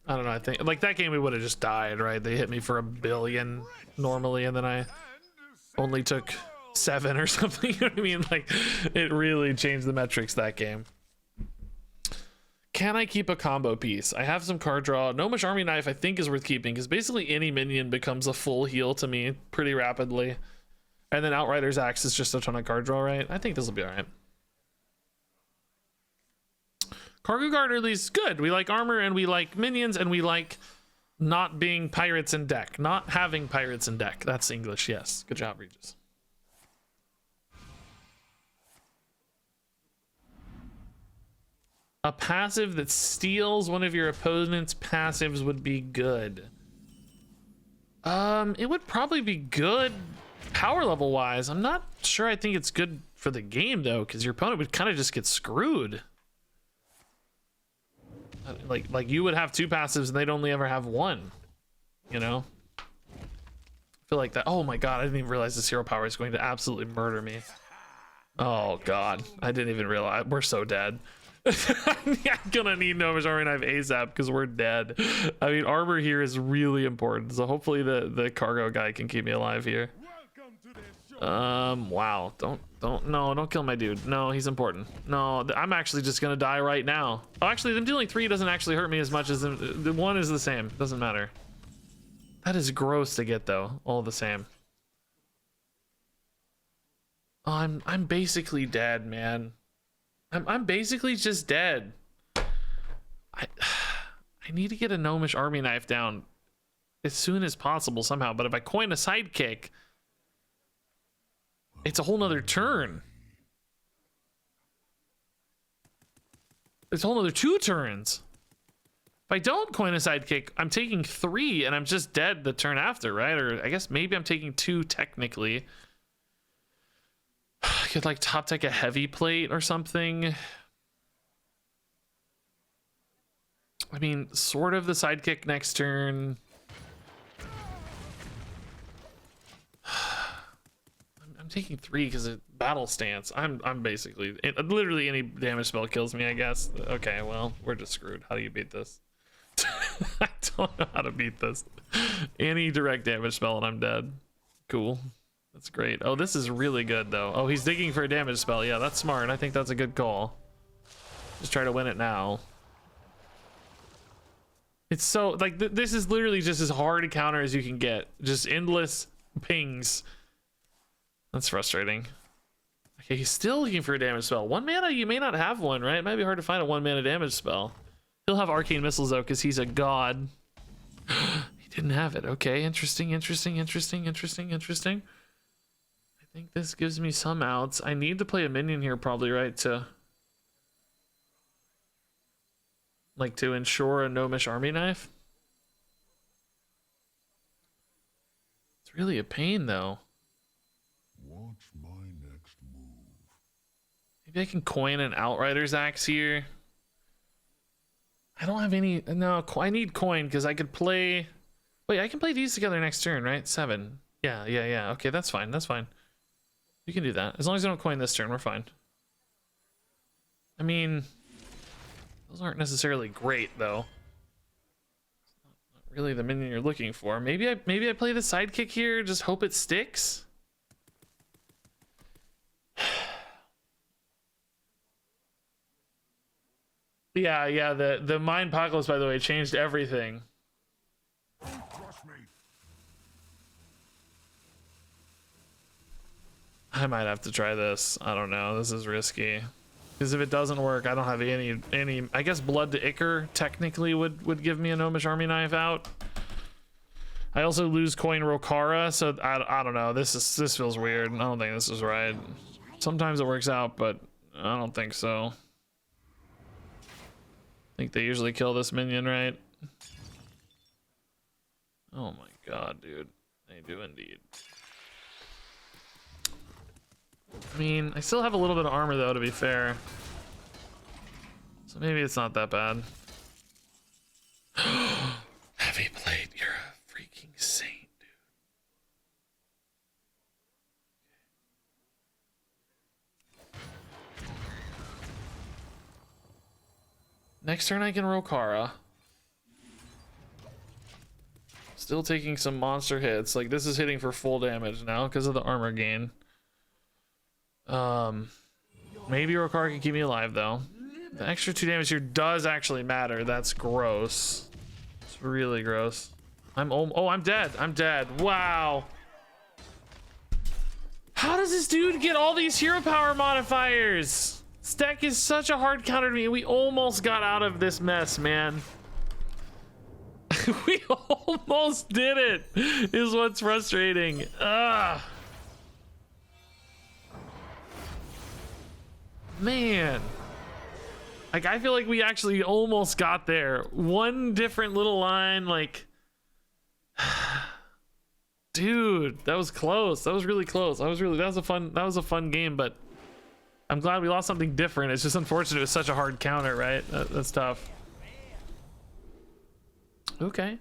I don't know. I think like that game we would have just died, right? They hit me for 1 billion normally, and then I only took 7 or something. You know what I mean? Like it really changed the metrics that game. Can I keep a combo piece? I have some card draw. Gnomish Army Knife I think is worth keeping because basically any minion becomes a full heal to me pretty rapidly. And then Outrider's Axe is just a ton of card draw, right? I think this will be all right. Cargo Guard early is good. We like armor and we like minions and we like not being pirates in deck. Not having pirates in deck. That's English, yes. Good job, Regis. A passive that steals one of your opponent's passives would be good. It would probably be good power level wise. I'm not sure I think it's good for the game though, because your opponent would kind of just get screwed. Like you would have 2 passives and they'd only ever have 1, you know? I feel like that. Oh my god, I didn't even realize this hero power is going to absolutely murder me. Oh god, I didn't even realize. We're so dead. I'm gonna need Gnomish Army Knife ASAP because we're dead. I mean, armor here is really important, so hopefully the cargo guy can keep me alive here. Wow, don't kill my dude. No, he's important. No, I'm actually just gonna die right now. Oh, actually, them dealing 3 doesn't actually hurt me as much as the 1 is the same. Doesn't matter. That is gross to get though, all the same. Oh, I'm basically dead, man. I'm basically just dead. I need to get a Gnomish Army Knife down as soon as possible somehow, but if I coin a sidekick, it's a whole nother turn. It's a whole nother 2 turns. If I don't coin a sidekick, I'm taking 3 and I'm just dead the turn after, right? Or I guess maybe I'm taking 2 technically. I could like top deck a heavy plate or something. I mean, sort of the sidekick next turn. I'm taking 3 because of battle stance. I'm basically literally any damage spell kills me, I guess. Okay, well, we're just screwed. How do you beat this? I don't know how to beat this. Any direct damage spell and I'm dead. Cool. That's great. Oh, this is really good though. Oh, he's digging for a damage spell. Yeah, that's smart. I think that's a good call. Just try to win it now. It's so like this is literally just as hard a counter as you can get. Just endless pings. That's frustrating. Okay, he's still looking for a damage spell. 1 mana, you may not have one, right? It might be hard to find a 1 mana damage spell. He'll have arcane missiles though, because he's a god. He didn't have it. Okay, interesting. I think this gives me some outs. I need to play a minion here probably, right? To ensure a gnomish army knife. It's really a pain though. Watch my next move. Maybe I can coin an Outrider's Axe here. I don't have any. No, I need coin because I could play. Wait, I can play these together next turn, right? 7. Yeah. Okay, that's fine. You can do that. As long as I don't coin this turn, we're fine. I mean, those aren't necessarily great though. Not really the minion you're looking for. Maybe I play the sidekick here. Just hope it sticks. Yeah. The Mind Apocalypse, by the way, changed everything. Don't crush me. I might have to try this. I don't know. This is risky. Because if it doesn't work, I don't have any. I guess Blood to Ichor technically would give me a Gnomish Army Knife out. I also lose coin Rokara, so I don't know. This feels weird. I don't think this is right. Sometimes it works out, but I don't think so. I think they usually kill this minion, right? Oh my god, dude. They do indeed. I mean, I still have a little bit of armor though, to be fair. So maybe it's not that bad. Heavy plate, you're a freaking saint, dude. Next turn I can Rokara. Still taking some monster hits. Like this is hitting for full damage now because of the armor gain. Maybe Rokara can keep me alive though. The extra 2 damage here does actually matter. That's gross. It's really gross. I'm dead. I'm dead. Wow. How does this dude get all these hero power modifiers? This deck is such a hard counter to me. We almost got out of this mess, man. We almost did it, is what's frustrating. Ah. Man. Like, I feel like we actually almost got there. One different little line, like... Dude, that was close. That was really close. That was a fun game, but I'm glad we lost something different. It's just unfortunate it was such a hard counter, right? That's tough. Okay.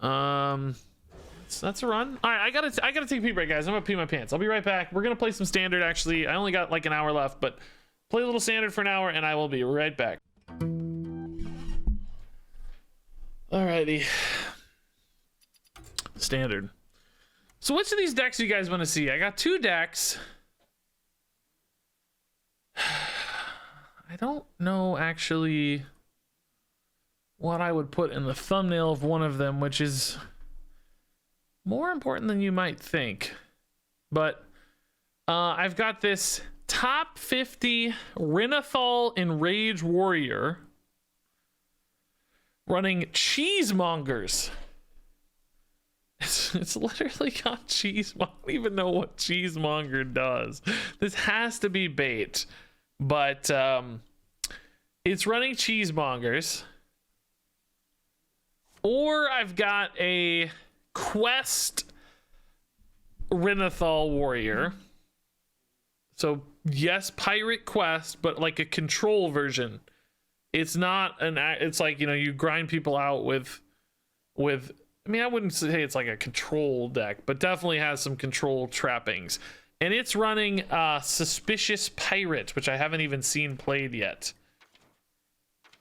That's a run. All right, I gotta take a pee break, guys. I'm gonna pee my pants. I'll be right back. We're gonna play some standard. Actually, I only got like an hour left, but play a little standard for an hour, and I will be right back. Alrighty. Standard. So which of these decks do you guys want to see? I got 2 decks. I don't know actually what I would put in the thumbnail of one of them, which is more important than you might think. But I've got this top 50 Renathal Enrage Warrior running Cheesemongers. It's literally got cheese. I don't even know what Cheesemonger does. This has to be bait, but it's running Cheesemongers. Or I've got a Quest Renathal Warrior. So yes, Pirate Quest, but like a control version. It's not an. It's like, you know, you grind people out with I mean, I wouldn't say it's like a control deck, but definitely has some control trappings. And it's running Suspicious Pirate, which I haven't even seen played yet.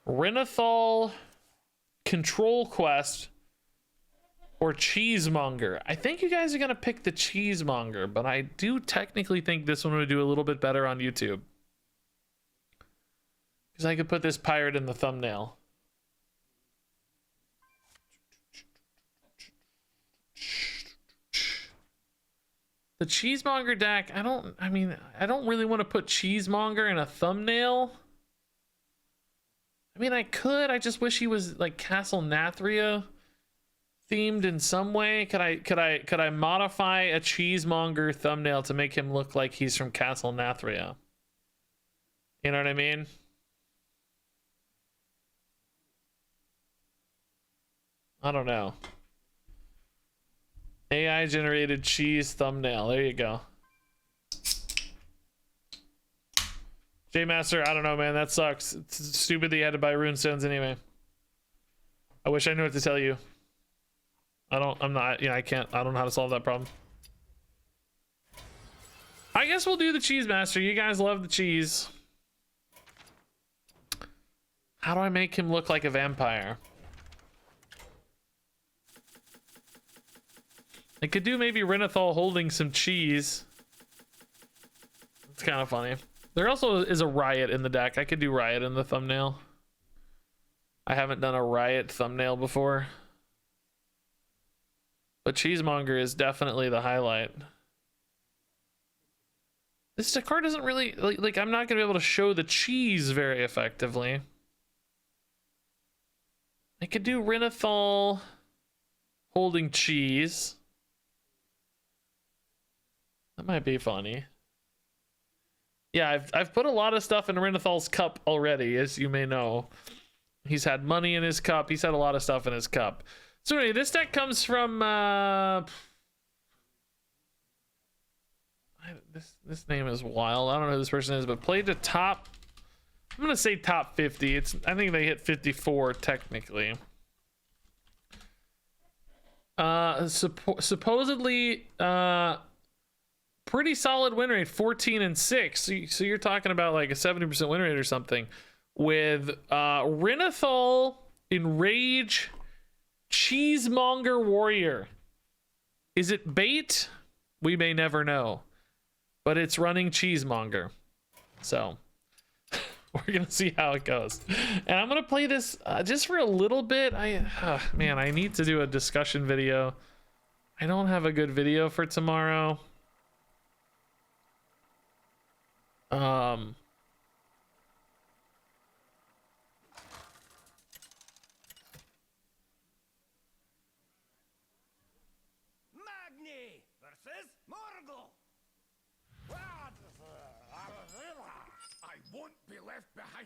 Renathal, Control Quest, or Cheesemonger. I think you guys are going to pick the Cheesemonger, but I do technically think this one would do a little bit better on YouTube. Because I could put this pirate in the thumbnail. The Cheesemonger deck, I don't really want to put Cheesemonger in a thumbnail. I mean, I could. I just wish he was like Castle Nathria themed in some way. Could I modify a Cheesemonger thumbnail to make him look like he's from Castle Nathria? You know what I mean? I don't know. AI generated cheese thumbnail. There you go. J Master, I don't know, man. That sucks. It's stupid that you had to buy runestones anyway. I wish I knew what to tell you. I don't know how to solve that problem. I guess we'll do the Cheese Master. You guys love the cheese. How do I make him look like a vampire? I could do maybe Renathal holding some cheese. It's kind of funny. There also is a Riot in the deck. I could do Riot in the thumbnail. I haven't done a Riot thumbnail before. But Cheesemonger is definitely the highlight. This card doesn't really... Like I'm not going to be able to show the cheese very effectively. I could do Renathal holding cheese. That might be funny. Yeah, I've put a lot of stuff in Renathal's cup already, as you may know. He's had money in his cup. He's had a lot of stuff in his cup. So anyway, this deck comes from this name is wild. I don't know who this person is, but played to top. I'm gonna say top 50. I think they hit 54 technically. Supposedly pretty solid win rate, 14-6. So you're talking about like a 70% win rate or something with Renathal, Enrage, Cheesemonger Warrior. Is it bait? We may never know, but it's running Cheesemonger. So we're gonna see how it goes, and I'm gonna play this just for a little bit. Man, I need to do a discussion video. I don't have a good video for tomorrow. Magni versus Morgul. I won't be left behind.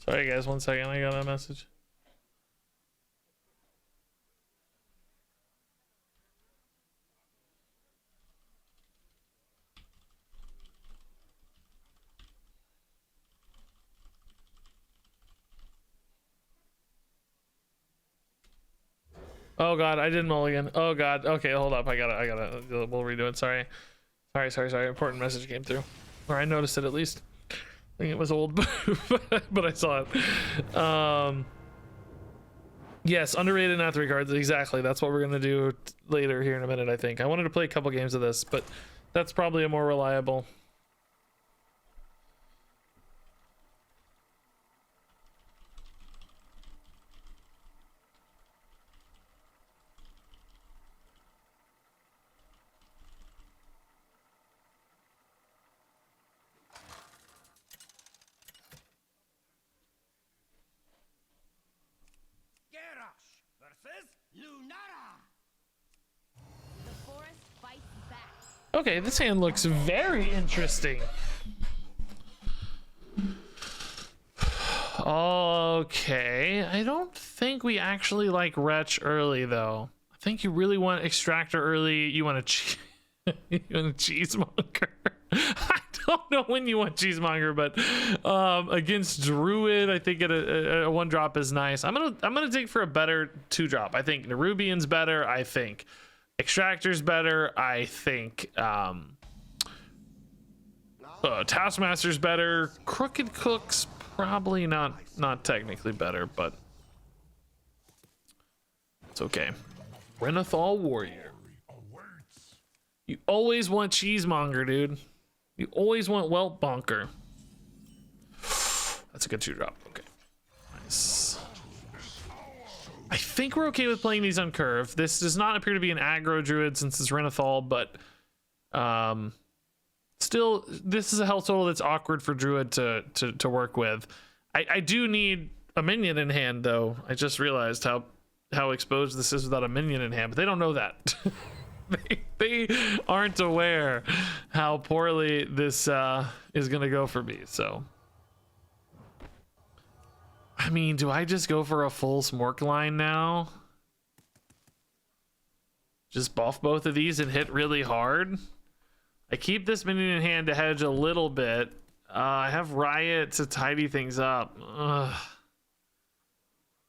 Sorry guys, 1 second. I got a message. Oh god, I did mulligan. Oh god. Okay, hold up. I gotta we'll redo it. Sorry. Important message came through. Or I noticed it at least. I think it was old, but I saw it. Yes, underrated Nathria cards. Exactly. That's what we're gonna do later here in a minute, I think. I wanted to play a couple games of this, but that's probably a more reliable. Okay, this hand looks very interesting. Okay, I don't think we actually like Retch early though. I think you really want Extractor early. You want a you want a Cheesemonger. I don't know when you want Cheesemonger, but against Druid, I think a 1-drop is nice. I'm gonna dig for a better 2-drop. I think Nerubian's better. I think Extractor's better. I think Taskmaster's better. Crooked Cook's probably not technically better, but it's okay. Renathal Warrior. You always want Cheesemonger, dude. You always want Whelp Bonker. That's a good 2-drop. Okay. Nice. I think we're okay with playing these on curve. This does not appear to be an aggro druid since it's Renathal, but still, this is a health total that's awkward for druid to work with. I do need a minion in hand, though. I just realized how exposed this is without a minion in hand, but they don't know that. they aren't aware how poorly this is gonna go for me. So, I mean, do I just go for a full Smork line now? Just buff both of these and hit really hard? I keep this minion in hand to hedge a little bit. I have Riot to tidy things up. Ugh.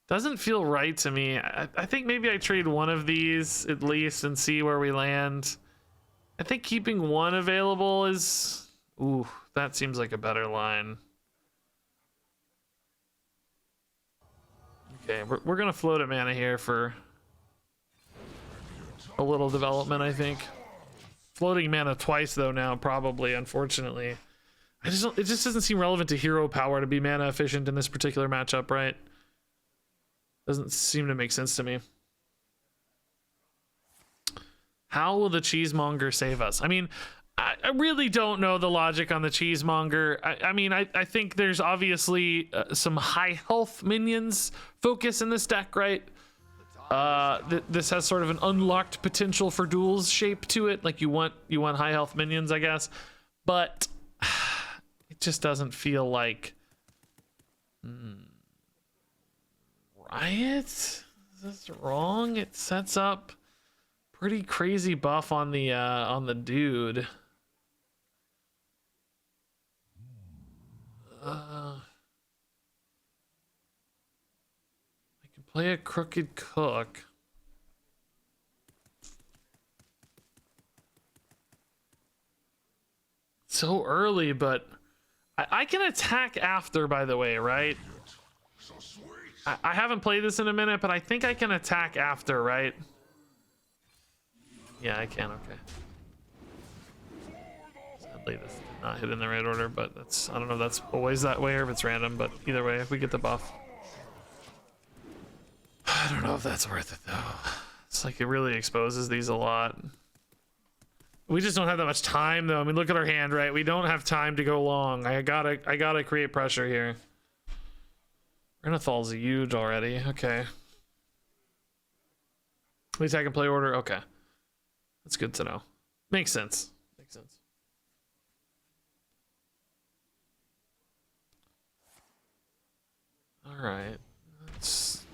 Doesn't feel right to me. I think maybe I trade one of these at least and see where we land. I think keeping one available is... Ooh, that seems like a better line. Okay, we're gonna float a mana here for a little development, I think. Floating mana twice though now, probably, unfortunately. It just doesn't seem relevant to hero power to be mana efficient in this particular matchup, right? Doesn't seem to make sense to me. How will the Cheesemonger save us? I mean, I really don't know the logic on the Cheesemonger. I mean, I think there's obviously some high health minions focus in this deck, right? This has sort of an unlocked potential for duels shape to it. Like you want high health minions, I guess, but it just doesn't feel like Riot. Is this wrong? It sets up pretty crazy buff on the dude. I can play a Crooked Cook. So early, but I can attack after, by the way, right? I haven't played this in a minute, but I think I can attack after, right? Yeah, I can, okay. Sadly, this did not hit in the right order, but that's, I don't know if that's always that way or if it's random, but either way, if we get the buff. I don't know if that's worth it, though. It's like it really exposes these a lot. We just don't have that much time, though. I mean, look at our hand, right? We don't have time to go long. I gotta create pressure here. Renathal's huge already. Okay. At least I can play order. Okay. That's good to know. Makes sense. Makes sense. All right. It's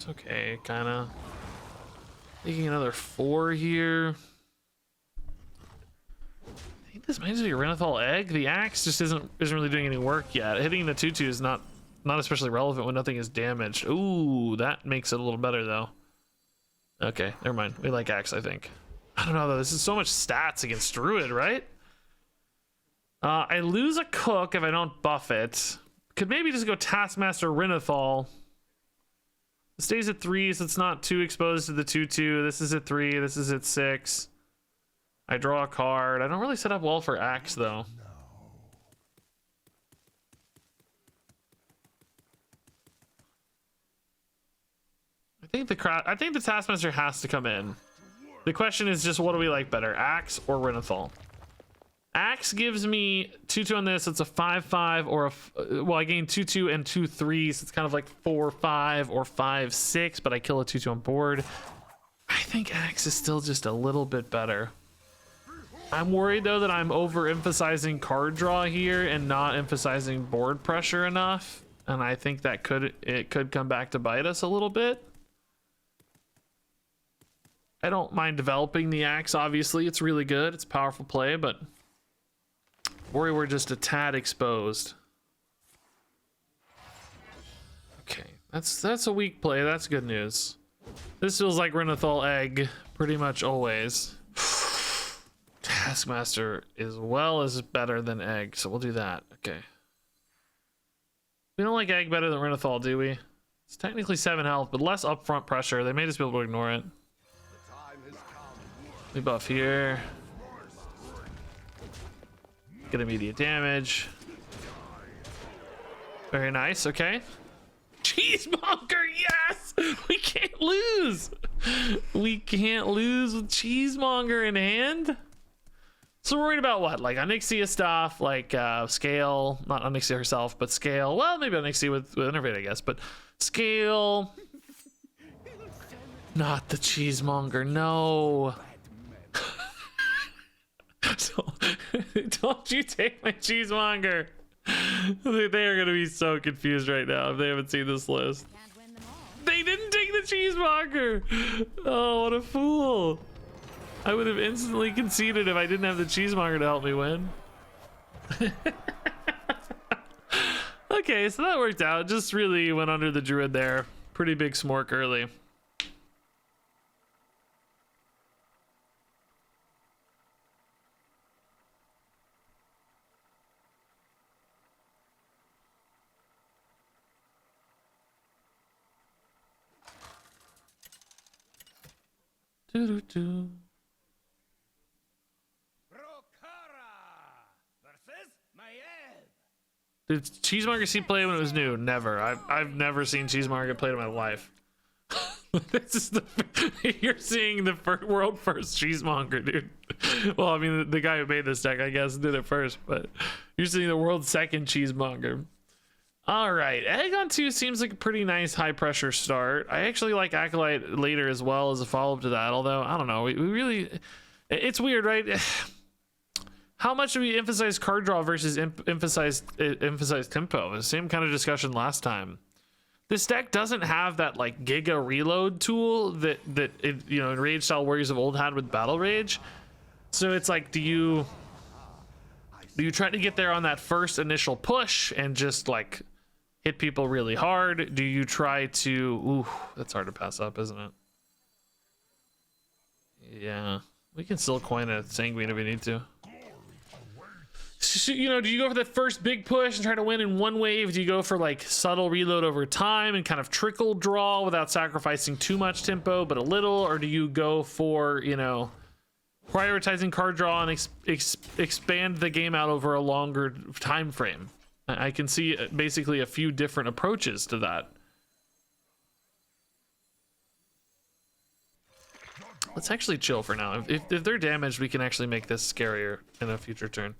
okay, kind of. Taking another 4 here. I think this might just be a Renathal egg. The axe just isn't really doing any work yet. Hitting the 2/2 is not especially relevant when nothing is damaged. Ooh, that makes it a little better though. Okay, never mind. We like axe, I think. I don't know though. This is so much stats against Druid, right? I lose a cook if I don't buff it. Could maybe just go Taskmaster Renathal. It stays at 3, so it's not too exposed to the 2/2. This is at 3. This is at 6. I draw a card. I don't really set up well for axe though. I think the Taskmaster has to come in. The question is just, what do we like better, axe or Renathal? Axe gives me 2/2 on this. It's a 5/5 or a well, I gain 2/2 and 2/3. So it's kind of like 4/5 or 5/6, but I kill a 2/2 on board. I think axe is still just a little bit better. I'm worried though that I'm overemphasizing card draw here and not emphasizing board pressure enough, and I think that it could come back to bite us a little bit. I don't mind developing the axe, obviously it's really good, it's a powerful play, but worry we're just a tad exposed. Okay, that's a weak play, that's good news. This feels like Renathal egg pretty much always. Taskmaster as well as better than egg, so we'll do that. Okay. We don't like egg better than Renathal, do we? It's technically 7 health, but less upfront pressure. They may just be able to ignore it. We buff here. Get immediate damage. Very nice, okay. Cheesemonger, yes! We can't lose! We can't lose with Cheesemonger in hand? So we're worried about what? Like Onyxia stuff, like Scale, not Onyxia herself, but Scale. Well, maybe Onyxia with Innervate, I guess, but Scale. Not the Cheesemonger, no. So, don't you take my Cheesemonger. They are gonna be so confused right now if they haven't seen this list. They didn't take the Cheesemonger. Oh, what a fool. I would have instantly conceded if I didn't have the Cheesemonger to help me win. Okay, so that worked out. Just really went under the druid there. Pretty big smork early. Doo-doo-doo. Did Cheesemonger see play when it was new? Never. I've never seen Cheesemonger played in my life. This is you're seeing the world first Cheesemonger, dude. Well, I mean the guy who made this deck, I guess, did it first, but you're seeing the world's second Cheesemonger. All right, Egg on 2 seems like a pretty nice high pressure start. I actually like Acolyte later as well as a follow up to that. Although I don't know, we really, it's weird, right? How much do we emphasize card draw versus emphasize tempo? The same kind of discussion last time. This deck doesn't have that like giga reload tool that you know, Enraged style Warriors of Old had with Battle Rage. So it's like, do you try to get there on that first initial push and just like hit people really hard? Do you try to, ooh, that's hard to pass up, isn't it? Yeah, we can still coin a Sanguine if we need to. So, you know, do you go for the first big push and try to win in one wave? Do you go for like subtle reload over time and kind of trickle draw without sacrificing too much tempo, but a little? Or do you go for, you know, prioritizing card draw and expand the game out over a longer time frame? I can see basically a few different approaches to that. Let's actually chill for now. If they're damaged, we can actually make this scarier in a future turn.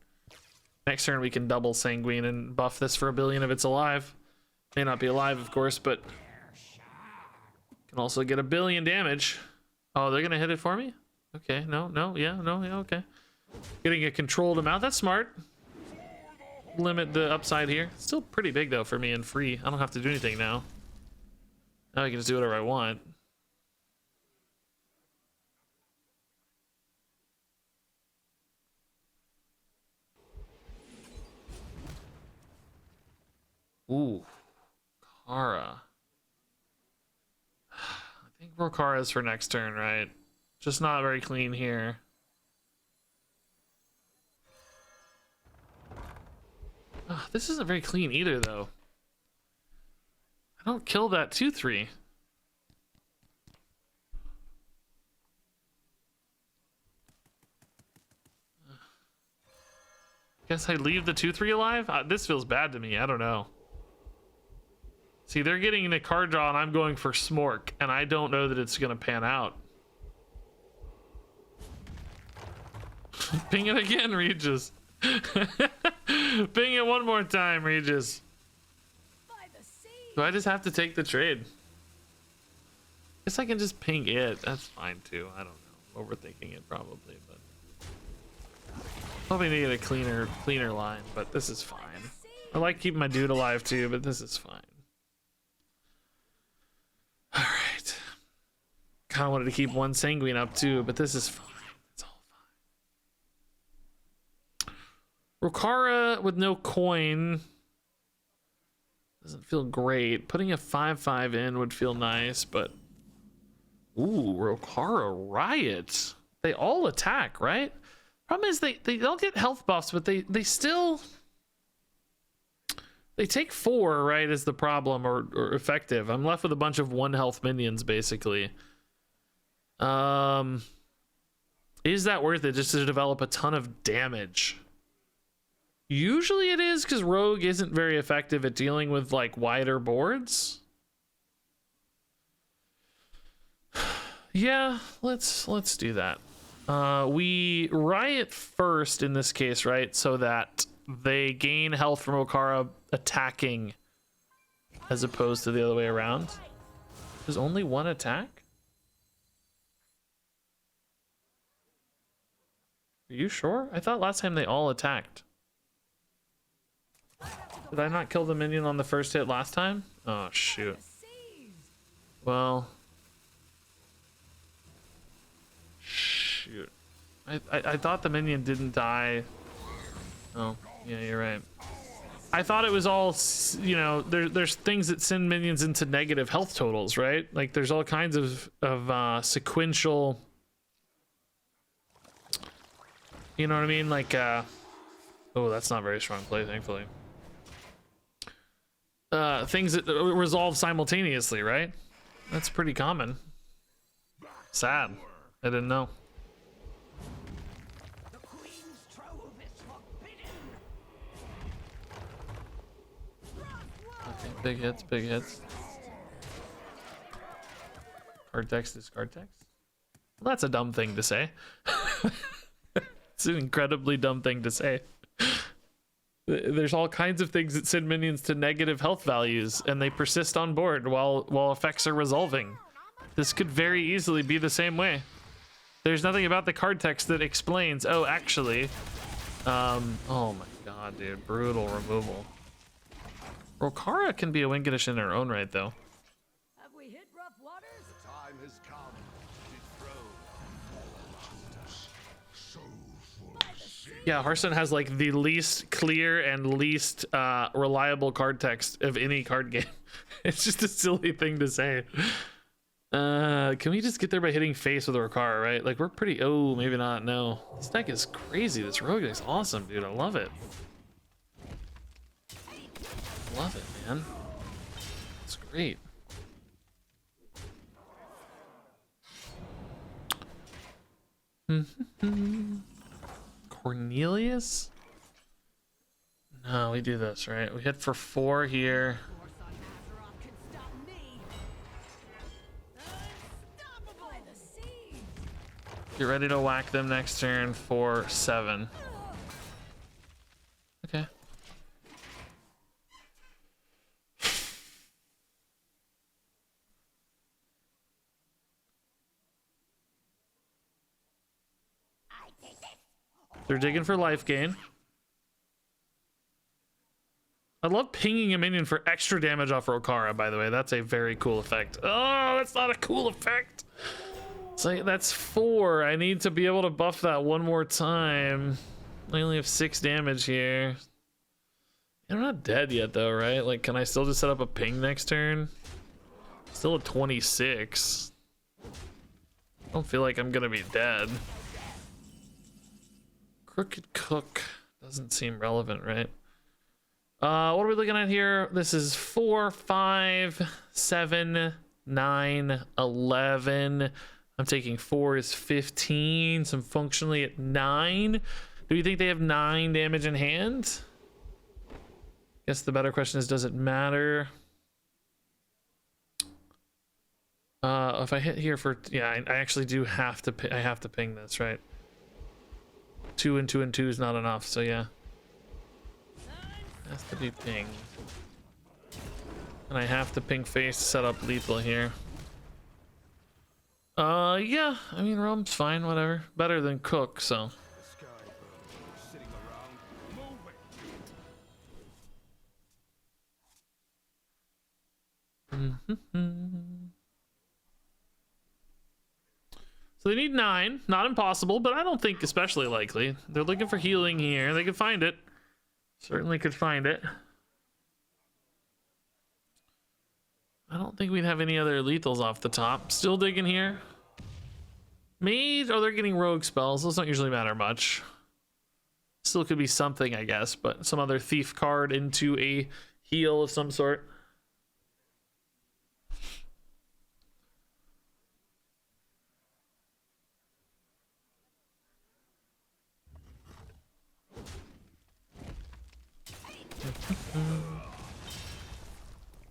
Next turn we can double Sanguine and buff this for 1 billion if it's alive. May not be alive, of course, but can also get 1 billion damage. Oh, they're gonna hit it for me? Okay, no, yeah, okay. Getting a controlled amount, that's smart. Limit the upside here. Still pretty big though for me and free. I don't have to do anything now. Now I can just do whatever I want. Ooh, Kara. I think Rokara's for next turn, right? Just not very clean here. This isn't very clean either, though. I don't kill that 2/3. Guess I leave the 2/3 alive? This feels bad to me. I don't know. See, they're getting a card draw and I'm going for Smork, and I don't know that it's going to pan out. Ping it again, Regis. Ping it one more time, Regis. Do I just have to take the trade? Guess I can just ping it. That's fine too. I don't know. Overthinking it probably, but Hoping to get a cleaner line, but this is fine. I like keeping my dude alive too, but this is fine. All right. Kind of wanted to keep one sanguine up too, but this is fine. It's all fine. Rokara with no coin doesn't feel great. Putting a 5/5 in would feel nice, but ooh, Rokara Riot. They all attack, right? Problem is they don't get health buffs, but they still they take 4, right, is the problem, or effective. I'm left with a bunch of 1 health minions basically. Is that worth it just to develop a ton of damage? Usually it is, because Rogue isn't very effective at dealing with like wider boards. Yeah, let's do that. We riot first in this case, right? So that they gain health from Okara attacking as opposed to the other way around. There's only 1 attack? Are you sure? I thought last time they all attacked. Did I not kill the minion on the first hit last time? Oh, shoot. Well... Shoot. I thought the minion didn't die. Oh, yeah, you're right. I thought it was all, you know, there's things that send minions into negative health totals, right? Like there's all kinds of sequential, you know what I mean? Like, oh, that's not very strong play, thankfully. Things that resolve simultaneously, right? That's pretty common. Sad. I didn't know. Okay, big hits, big hits. Card text is card text? Well, that's a dumb thing to say. It's an incredibly dumb thing to say. There's all kinds of things that send minions to negative health values, and they persist on board while effects are resolving. This could very easily be the same way. There's nothing about the card text that explains, oh, actually, oh my god, dude, brutal removal. Rokara can be a win condition in her own right, though. Have we hit rough waters? The time has come to dethrone. Yeah, Hearthstone has like the least clear and least reliable card text of any card game. It's just a silly thing to say. Can we just get there by hitting face with a Rokara, right? Like we're pretty, oh, maybe not, no. This deck is crazy. This rogue deck's awesome, dude. I love it. Love it, man. It's great. Cornelius? No, we do this, right? We hit for 4 here. Get ready to whack them next turn for 7. Okay. They're digging for life gain. I love pinging a minion for extra damage off Rokara, by the way. That's a very cool effect. Oh, that's not a cool effect. It's like, that's 4. I need to be able to buff that one more time. I only have 6 damage here. I'm not dead yet, though, right? Like, can I still just set up a ping next turn? Still at 26. I don't feel like I'm gonna be dead. Crooked Cook doesn't seem relevant, right? What are we looking at here? This is 4, 5, 7, 9, 11. I'm taking 4 is 15, so I'm functionally at 9. Do you think they have 9 damage in hand? Guess the better question is, does it matter? If I hit here for, yeah, I actually do have to, I have to ping this, right? 2 and 2 and 2 is not enough, so yeah. Has to be pinged. And I have to ping face to set up lethal here. Yeah, I mean, Rome's fine, whatever. Better than Cook, so. So they need 9. Not impossible, but I don't think especially likely. They're looking for healing here. They could find it. Certainly could find it. I don't think we'd have any other lethals off the top. Still digging here. Mage, oh, they're getting rogue spells. Those don't usually matter much. Still could be something, I guess, but some other thief card into a heal of some sort.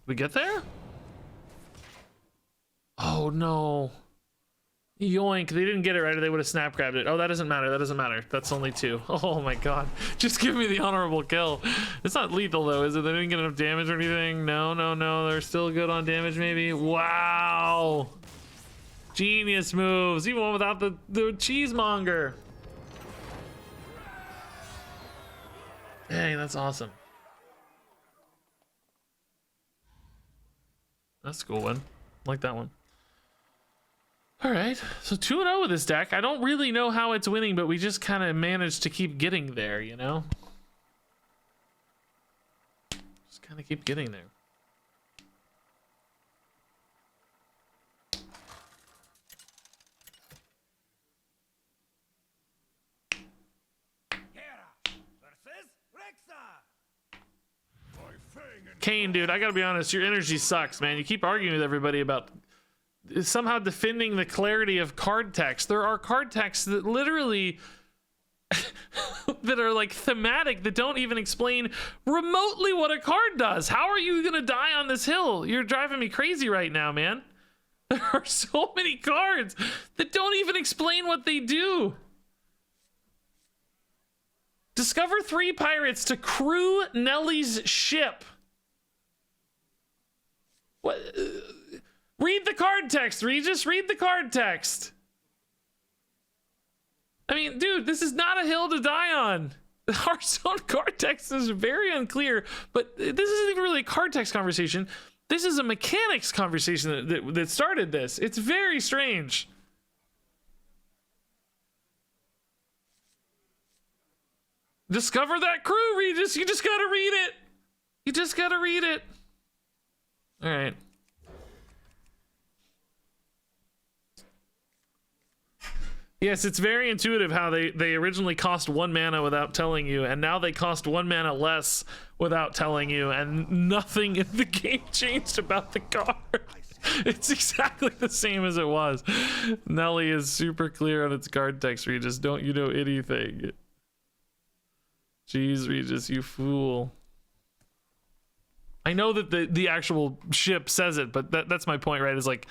We get there? Oh no. Yoink, they didn't get it right or they would have snap grabbed it. Oh, that doesn't matter. That doesn't matter. That's only 2. Oh my god. Just give me the honorable kill. It's not lethal though, is it? They didn't get enough damage or anything. No, no, no. They're still good on damage maybe. Wow. Genius moves. Even one without the cheesemonger. Dang, that's awesome. That's a cool one. Like that one. All right, so 2-0 with this deck. I don't really know how it's winning, but we just kind of managed to keep getting there, you know? Just kind of keep getting there. Kane, dude, I gotta be honest, your energy sucks, man. You keep arguing with everybody about somehow defending the clarity of card text. There are card texts that literally that are like thematic that don't even explain remotely what a card does. How are you gonna die on this hill? You're driving me crazy right now, man. There are so many cards that don't even explain what they do. Discover 3 pirates to crew Nellie's ship. What? Read the card text, Regis. Read the card text. I mean, dude, this is not a hill to die on. The Hearthstone card text is very unclear, but this isn't even really a card text conversation. This is a mechanics conversation that started this. It's very strange. Discover that crew, Regis. You just gotta read it. You just gotta read it. All right. Yes, it's very intuitive how they originally cost 1 mana without telling you, and now they cost 1 mana less without telling you, and nothing in the game changed about the card. It's exactly the same as it was. Nelly is super clear on its card text, Regis. Don't you know anything? Jeez, Regis, you fool. I know that the actual ship says it, but that's my point, right? Is like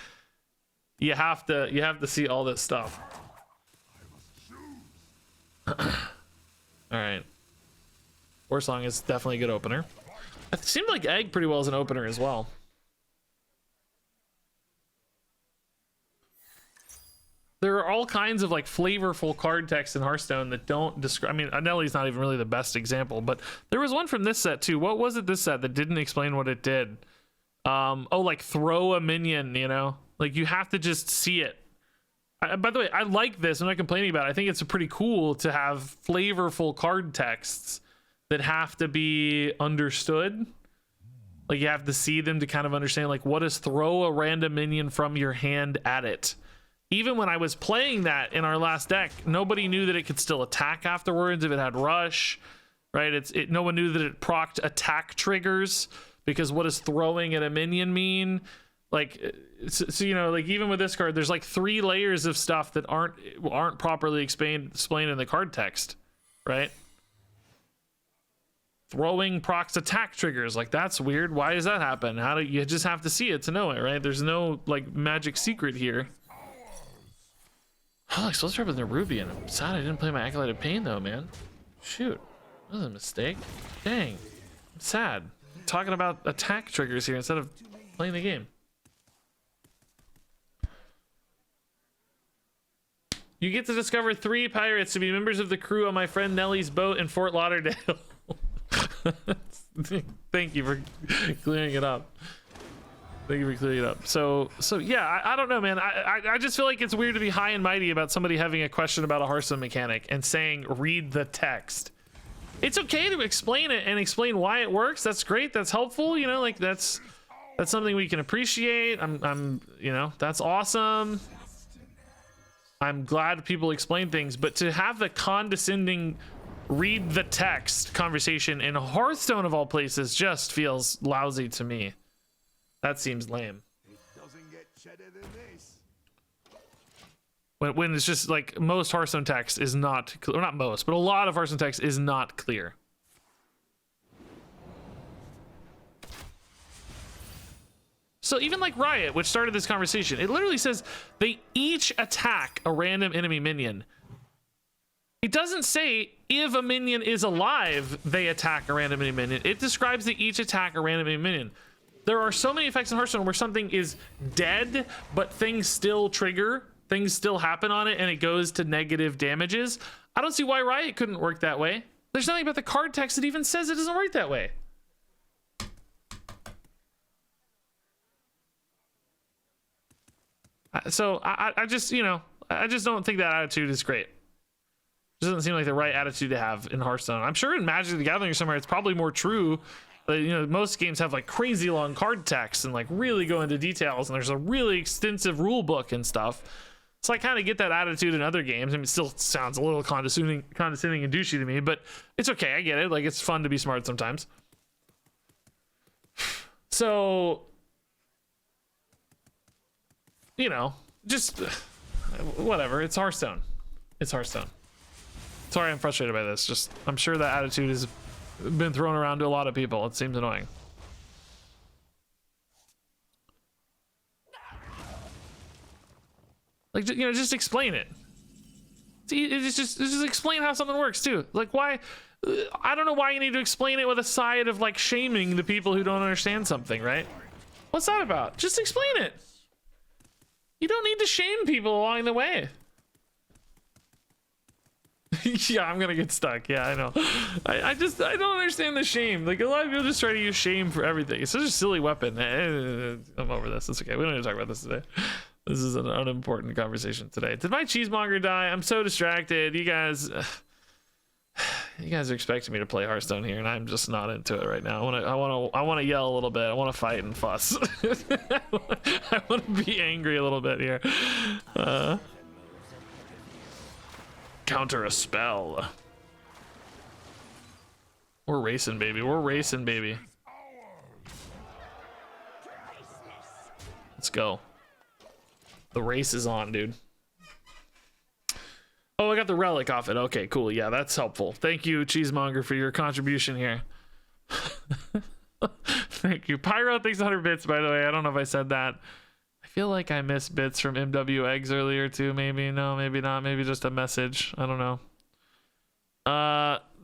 you have to see all this stuff. All right. Warsong is definitely a good opener. It seemed like Egg pretty well as an opener as well. There are all kinds of like flavorful card text in Hearthstone that don't describe. I mean, Anelli's not even really the best example, but there was one from this set too. What was it this set that didn't explain what it did? Oh, like throw a minion, you know? Like you have to just see it. By the way, I like this. I'm not complaining about it. I think it's pretty cool to have flavorful card texts that have to be understood. Like you have to see them to kind of understand like what is throw a random minion from your hand at it. Even when I was playing that in our last deck, nobody knew that it could still attack afterwards if it had rush, right? No one knew that it procced attack triggers, because what does throwing at a minion mean? Like, so you know, like even with this card, there's like 3 layers of stuff that aren't properly explained in the card text, right? Throwing procs attack triggers, like that's weird. Why does that happen? How do you just have to see it to know it, right? There's no like magic secret here. Oh, I'm supposed to have the Rubian. I'm sad I didn't play my Acolyte of Pain though, man. Shoot, that was a mistake. Dang, I'm sad. I'm talking about attack triggers here instead of playing the game. You get to discover 3 pirates to be members of the crew on my friend Nellie's boat in Fort Lauderdale. Thank you for clearing it up. Thank you for clearing it up. So yeah, I don't know, man. I just feel like it's weird to be high and mighty about somebody having a question about a Hearthstone mechanic and saying read the text. It's okay to explain it and explain why it works. That's great. That's helpful. You know, like that's something we can appreciate. I'm you know, that's awesome. I'm glad people explain things, but to have the condescending read the text conversation in Hearthstone of all places just feels lousy to me. That seems lame. It doesn't get cheddar than this. When it's just like most Hearthstone text is not, or not most, but a lot of Hearthstone text is not clear. So even like Riot, which started this conversation, it literally says they each attack a random enemy minion. It doesn't say if a minion is alive, they attack a random enemy minion. It describes they each attack a random enemy minion. There are so many effects in Hearthstone where something is dead, but things still trigger, things still happen on it, and it goes to negative damages. I don't see why Riot couldn't work that way. There's nothing about the card text that even says it doesn't work that way. So I just, you know, I just don't think that attitude is great. It doesn't seem like the right attitude to have in Hearthstone. I'm sure in Magic the Gathering or somewhere it's probably more true. You know, most games have like crazy long card text and like really go into details, and there's a really extensive rule book and stuff. So I kind of get that attitude in other games. I mean, it still sounds a little condescending and douchey to me, but it's okay. I get it. Like, it's fun to be smart sometimes. So, you know, just whatever. It's Hearthstone. It's Hearthstone. Sorry, I'm frustrated by this. Just, I'm sure that attitude has been thrown around to a lot of people. It seems annoying. Like, you know, just explain it. It's just explain how something works too. Like, why? I don't know why you need to explain it with a side of like shaming the people who don't understand something, right? What's that about? Just explain it. You don't need to shame people along the way. Yeah, I'm gonna get stuck. Yeah, I know. I don't understand the shame. Like, a lot of people just try to use shame for everything. It's such a silly weapon. I'm over this. It's okay. We don't need to talk about this today. This is an unimportant conversation today. Did my cheesemonger die? I'm so distracted. You guys are expecting me to play Hearthstone here, and I'm just not into it right now. I want to yell a little bit. I want to fight and fuss. I want to be angry a little bit here. Counter a spell. We're racing, baby. We're racing, baby. Let's go. The race is on, dude. Oh, I got the relic off it. Okay, cool. Yeah, that's helpful. Thank you, Cheesemonger, for your contribution here. Thank you. Pyro, thanks 100 bits, by the way. I don't know if I said that. I feel like I missed bits from MW Eggs earlier, too. Maybe. No, maybe not. Maybe just a message. I don't know.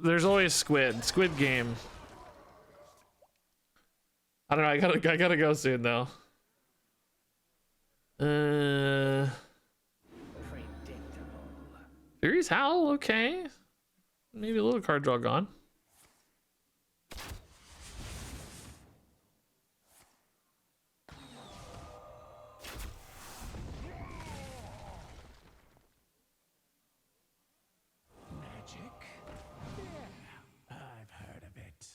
There's always Squid Game. I don't know. I gotta go soon, though. Fury's Howl, okay. Maybe a little card draw gone. Magic? Yeah, I've heard of it.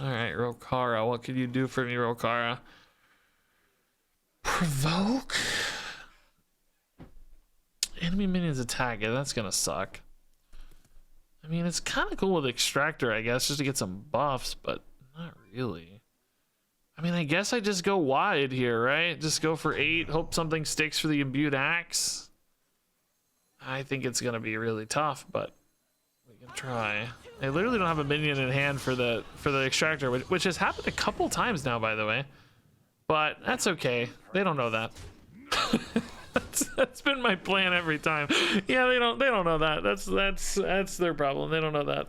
All right, Rokara, what can you do for me, Rokara? Provoke? Enemy minions attack. Yeah, that's gonna suck. I mean, it's kind of cool with Extractor, I guess, just to get some buffs, but not really. I mean, I guess I just go wide here, right? Just go for 8, hope something sticks for the Imbued Axe. I think it's gonna be really tough, but we can try. I literally don't have a minion in hand for the Extractor, which has happened a couple times now, by the way. But that's okay. They don't know that. That's been my plan every time. Yeah, they don't know that. That's their problem. They don't know that.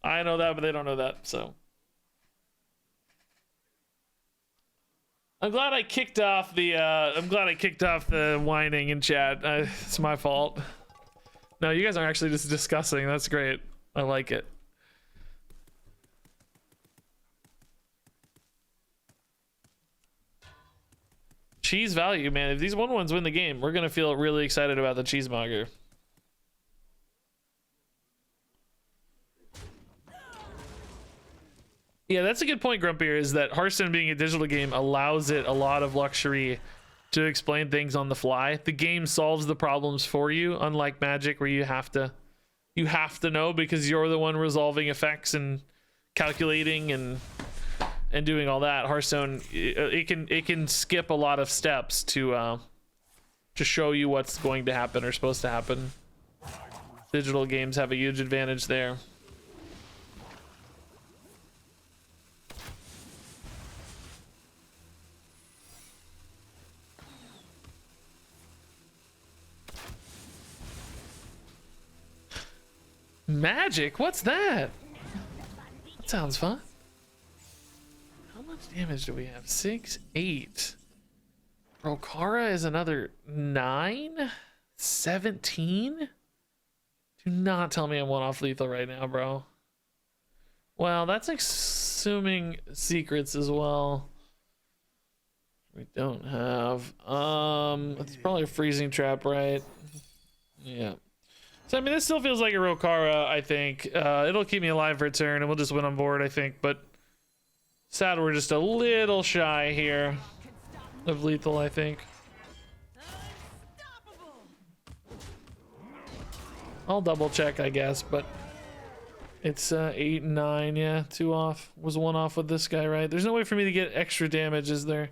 I know that, but they don't know that. So I'm glad I kicked off the whining in chat. It's my fault. No, you guys are actually just discussing. That's great. I like it. cheese value, man. If these 1/1s win the game, we're gonna feel really excited about the Cheesemonger. Yeah, that's a good point, Grumpier, is that Hearthstone being a digital game allows it a lot of luxury to explain things on the fly. The game solves the problems for you, unlike Magic, where you have to know because you're the one resolving effects and calculating and doing all that. Hearthstone, it can skip a lot of steps to show you what's going to happen or supposed to happen. Digital games have a huge advantage there. Magic? What's that? That sounds fun. How much damage do we have? 6, 8. Rokara is another 9? 17? Do not tell me I'm one off lethal right now, bro. Well, that's assuming secrets as well. We don't have. It's probably a freezing trap, right? Yeah. So, I mean, this still feels like a Rokara, I think. It'll keep me alive for a turn, and we'll just win on board, I think. But sad we're just a little shy here of lethal, I think. I'll double check, I guess, but it's 8 and 9, yeah. 2 off. Was 1 off with this guy, right? There's no way for me to get extra damage, is there?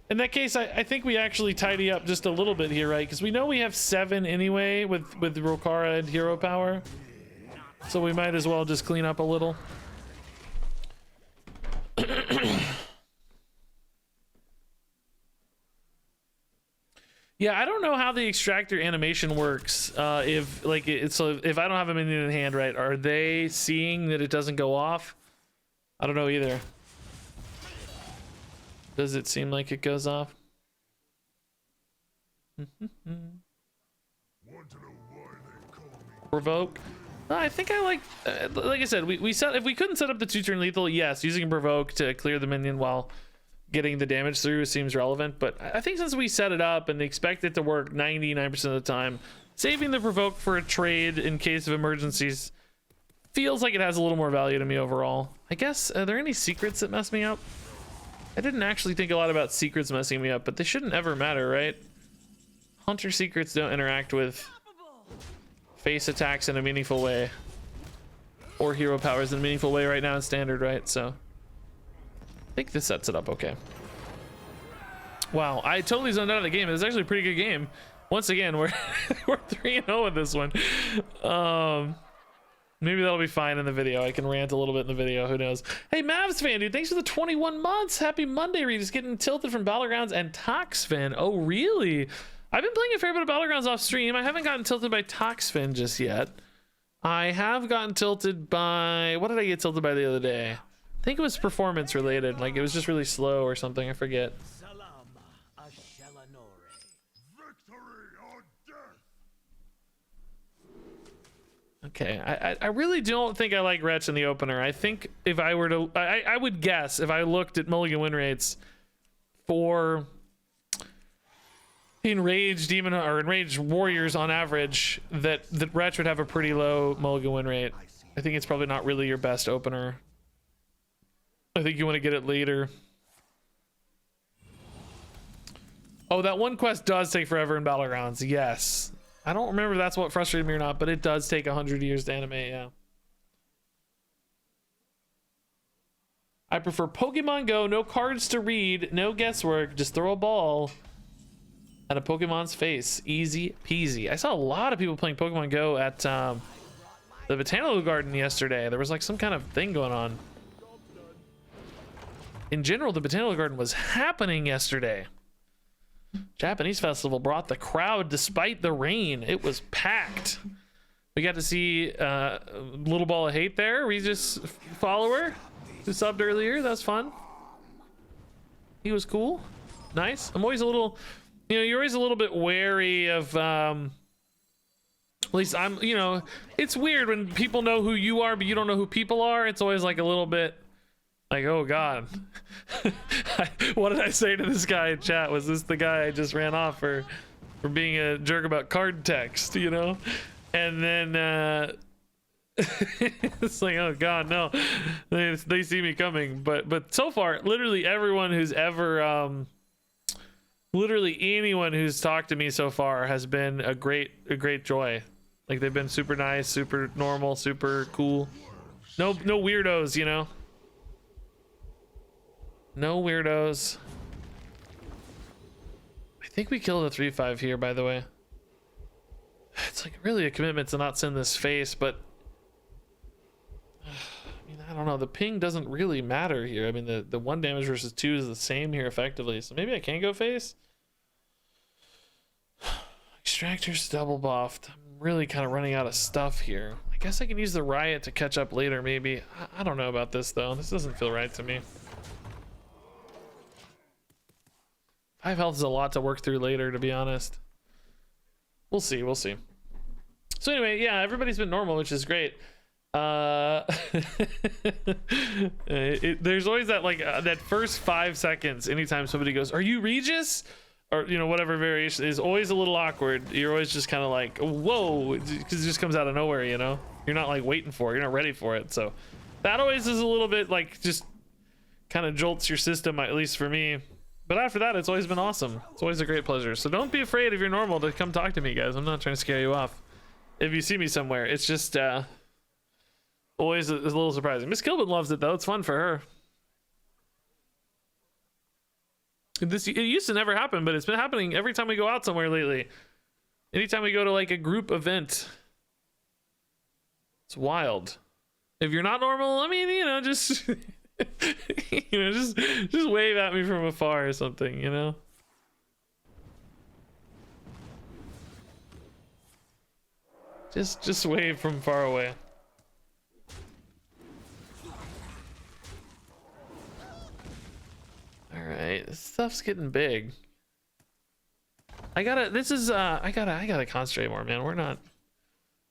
In that case, I think we actually tidy up just a little bit here, right? Because we know we have 7 anyway with Rokara and hero power. So we might as well just clean up a little. Yeah, I don't know how the extractor animation works. If like so if I don't have a minion in hand, right, are they seeing that it doesn't go off? I don't know either. Does it seem like it goes off? Provoke. I think I like I said, we set, if we couldn't set up the 2-turn lethal, yes, using provoke to clear the minion while getting the damage through seems relevant. But I think since we set it up and expect it to work 99% of the time, saving the provoke for a trade in case of emergencies feels like it has a little more value to me overall. I guess, are there any secrets that mess me up? I didn't actually think a lot about secrets messing me up, but they shouldn't ever matter, right? Hunter secrets don't interact with face attacks in a meaningful way, or hero powers in a meaningful way right now in standard, right? So I think this sets it up okay. Wow, I totally zoned out of the game. It was actually a pretty good game. Once again, we're 3-0 with this one. Maybe that'll be fine in the video. I can rant a little bit in the video. Who knows? Hey, Mavs fan, dude. Thanks for the 21 months. Happy Monday, Regis. Getting tilted from Battlegrounds and Toxfin. Oh, really? I've been playing a fair bit of Battlegrounds off stream. I haven't gotten tilted by Toxfin just yet. I have gotten tilted by... What did I get tilted by the other day? I think it was performance related. Like, it was just really slow or something. I forget. Okay, I really don't think I like Wretch in the opener. I think if I were to, I would guess if I looked at mulligan win rates for enraged demon or enraged warriors on average, that Wretch would have a pretty low mulligan win rate. I think it's probably not really your best opener. I think you want to get it later. Oh, that one quest does take forever in Battlegrounds. Yes. I don't remember if that's what frustrated me or not, but it does take 100 years to animate, yeah. I prefer Pokemon Go, no cards to read, no guesswork, just throw a ball at a Pokemon's face. Easy peasy. I saw a lot of people playing Pokemon Go at the Botanical Garden yesterday. There was like some kind of thing going on. In general, the Botanical Garden was happening yesterday. Japanese festival brought the crowd despite the rain. It was packed. We got to see Little Ball of Hate there. Regis follower who subbed earlier. That's fun. He was cool. Nice. I'm always a little, you know, you're always a little bit wary of, at least I'm, you know, it's weird when people know who you are, but you don't know who people are. It's always like a little bit, Like, oh god. What did I say to this guy in chat? Was this the guy I just ran off for being a jerk about card text, you know? And then it's like, oh god, no. They see me coming. But so far, literally everyone who's ever literally anyone who's talked to me so far has been a great joy. Like, they've been super nice, super normal, super cool. No weirdos, you know? No weirdos. I think we killed a 3-5 here, by the way. It's like really a commitment to not send this face, but I mean, I don't know. The ping doesn't really matter here. I mean, the 1 damage versus 2 is the same here effectively. So maybe I can go face. Extractor's double buffed. I'm really kind of running out of stuff here. I guess I can use the riot to catch up later, maybe. I don't know about this though. This doesn't feel right to me. 5 health is a lot to work through later, to be honest. We'll see. So anyway, yeah, everybody's been normal, which is great. There's always that that first 5 seconds anytime somebody goes, "Are you Regis?" or you know, whatever variation is always a little awkward. You're always just kind of like, whoa, because it just comes out of nowhere, you know? You're not like waiting for it, you're not ready for it. So that always is a little bit like just kind of jolts your system, at least for me. But after that, it's always been awesome. It's always a great pleasure. So don't be afraid if you're normal to come talk to me, guys. I'm not trying to scare you off. If you see me somewhere, it's just always a little surprising. RegisKillbin loves it though. It's fun for her. It used to never happen, but it's been happening every time we go out somewhere lately. Anytime we go to like a group event. It's wild. If you're not normal, I mean, you know, just you know, just wave at me from afar or something, you know. Just wave from far away. All right, this stuff's getting big. I gotta concentrate more, man.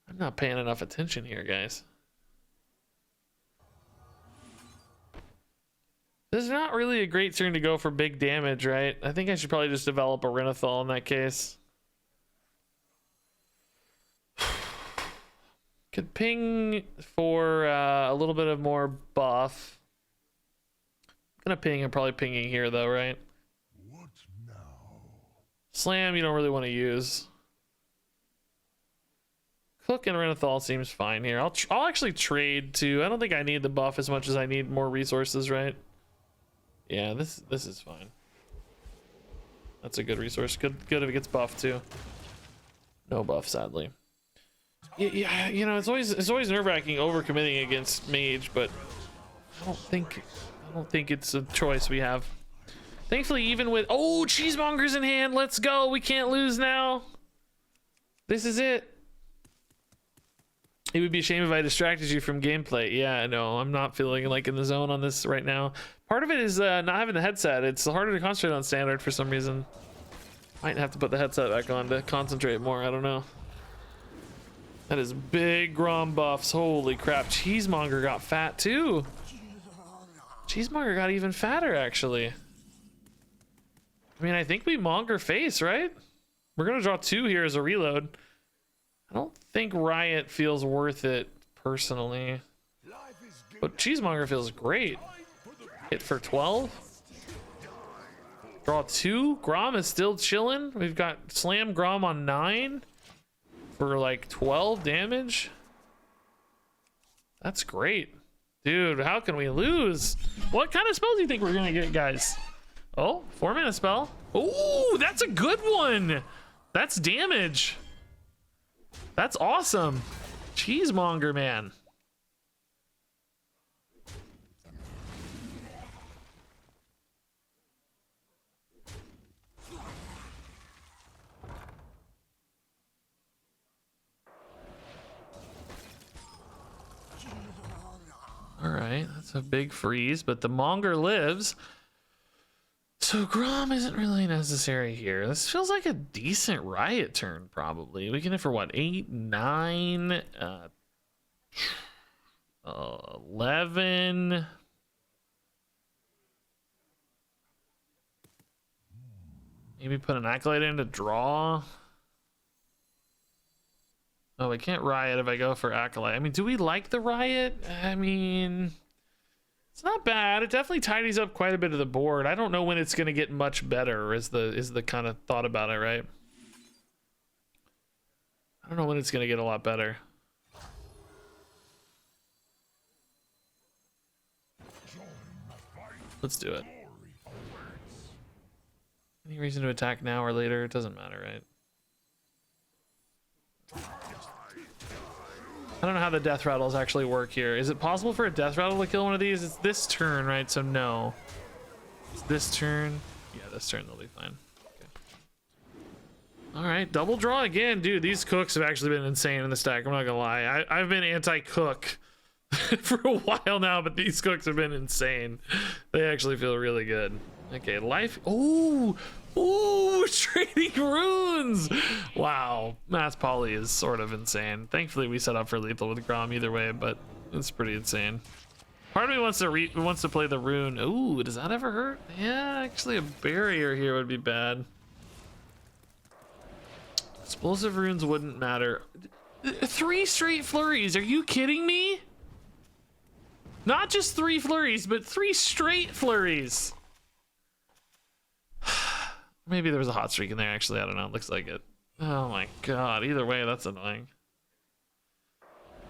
I'm not paying enough attention here, guys. This is not really a great turn to go for big damage, right? I think I should probably just develop a Renathal in that case. Could ping for a little bit of more buff. I'm gonna ping. I'm probably pinging here though, right? What now? Slam you don't really want to use. Cook and Renathal seems fine here. I'll actually trade too. I don't think I need the buff as much as I need more resources, right? Yeah, this is fine. That's a good resource. Good if it gets buffed too. No buff, sadly. Yeah, you know, it's always nerve-wracking overcommitting against mage, but I don't think it's a choice we have. Thankfully, even with Cheesemonger's in hand, let's go. We can't lose now. This is it. It would be a shame if I distracted you from gameplay. Yeah, no, I'm not feeling like in the zone on this right now. Part of it is not having the headset. It's harder to concentrate on standard for some reason. Might have to put the headset back on to concentrate more. I don't know. That is big Grom buffs. Holy crap. Cheesemonger got fat too. Cheesemonger got even fatter, actually. I mean, I think we Monger face, right? We're going to draw 2 here as a reload. I don't think Riot feels worth it, personally. But Cheesemonger feels great. Hit for 12. Draw 2. Grom is still chilling. We've got Slam Grom on 9 for like 12 damage. That's great. Dude, how can we lose? What kind of spells do you think we're gonna get, guys? Oh, 4-mana spell. Oh, that's a good one. That's damage. That's awesome. Cheesemonger, man. All right, that's a big freeze, but the Monger lives. So Grom isn't really necessary here. This feels like a decent Riot turn, probably. We can hit for what, 8, 9, 11. Maybe put an Acolyte in to draw. Oh, I can't Riot if I go for Acolyte. I mean, do we like the Riot? I mean, it's not bad. It definitely tidies up quite a bit of the board. I don't know when it's going to get much better is the kind of thought about it, right? I don't know when it's going to get a lot better. Let's do it. Any reason to attack now or later? It doesn't matter, right? I don't know how the death rattles actually work here. Is it possible for a death rattle to kill one of these? It's this turn, right? So no. It's this turn. Yeah, this turn they'll be fine. Okay. All right, double draw again, dude. These cooks have actually been insane in the stack. I'm not gonna lie. I've been anti-cook for a while now, but these cooks have been insane. They actually feel really good. Okay, life. Ooh, ooh, trading runes. Wow, Mass Poly is sort of insane. Thankfully, we set up for lethal with Grom either way, but it's pretty insane. Part of me wants to play the rune. Ooh, does that ever hurt? Yeah, actually, a barrier here would be bad. Explosive runes wouldn't matter. 3 straight flurries. Are you kidding me? Not just 3 flurries, but 3 straight flurries. Maybe there was a hot streak in there, actually. I don't know. It looks like it. Oh my god. Either way, that's annoying.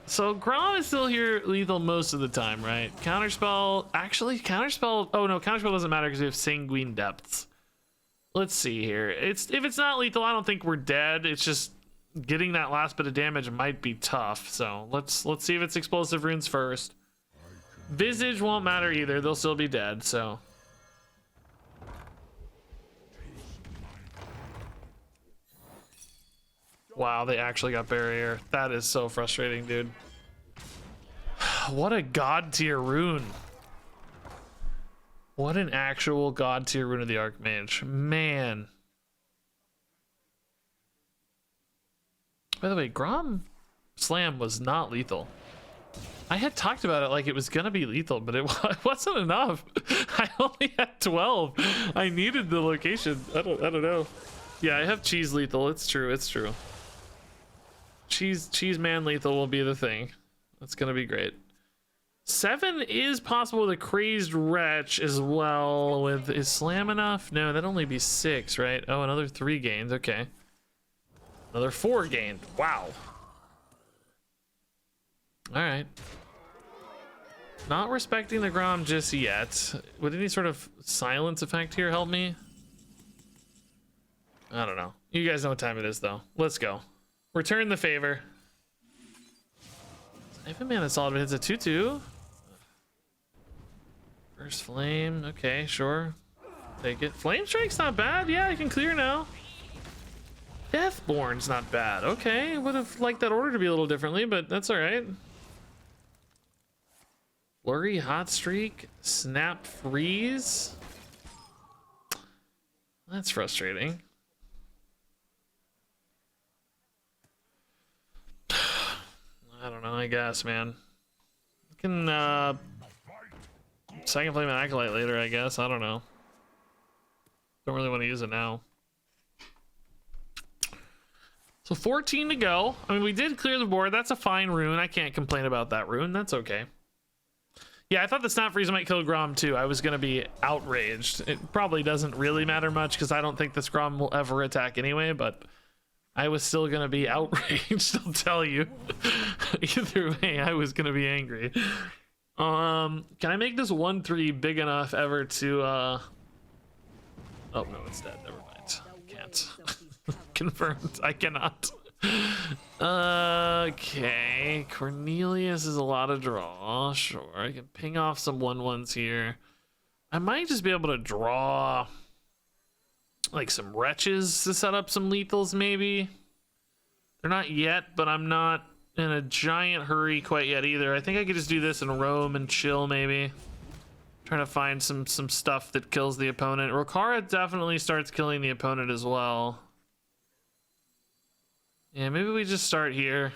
So Grom is still here lethal most of the time, right? Counterspell. Actually, Counterspell. Oh no, Counterspell doesn't matter because we have Sanguine Depths. Let's see here. If it's not lethal, I don't think we're dead. It's just getting that last bit of damage might be tough. So let's see if it's explosive runes first. Visage won't matter either. They'll still be dead. So. Wow, they actually got barrier. That is so frustrating, dude. What a god tier rune. What an actual god tier rune of the Archmage. Man. By the way, Grom Slam was not lethal. I had talked about it like it was gonna be lethal, but it wasn't enough. I only had 12. I needed the location. I don't know. Yeah, I have cheese lethal. It's true. It's true. Cheese man lethal will be the thing. That's gonna be great. 7 is possible with a crazed wretch as well. With is slam enough? No, that'd only be 6, right? Oh, another 3 gains. Okay, another 4 gained. Wow. All right. Not respecting the Grom just yet. Would any sort of silence effect here help me? I don't know. You guys know what time it is, though. Let's go. Return the favor. If a man is solid, but it's a 2/2. First flame. Okay, sure. Take it. Flame strike's not bad. Yeah, I can clear now. Deathborn's not bad. Okay, would have liked that order to be a little differently, but that's all right. Flurry, hot streak, snap, freeze. That's frustrating. I don't know, I guess, man. I can second flame an Acolyte later, I guess. I don't know. Don't really want to use it now. So 14 to go. I mean, we did clear the board. That's a fine rune. I can't complain about that rune. That's okay. Yeah, I thought the snap freeze might kill Grom too. I was gonna be outraged. It probably doesn't really matter much because I don't think this Grom will ever attack anyway, but I was still gonna be outraged, I'll tell you. Either way, I was gonna be angry. Can I make this 1/3 big enough ever to oh no, it's dead. Never mind. Can't. Confirmed. I cannot. Okay, Cornelius is a lot of draw. Sure, I can ping off some 1/1s here. I might just be able to draw like some wretches to set up some lethals, maybe. They're not yet, but I'm not in a giant hurry quite yet either. I think I could just do this and roam and chill, maybe. Trying to find some stuff that kills the opponent. Rokara definitely starts killing the opponent as well. Yeah, maybe we just start here.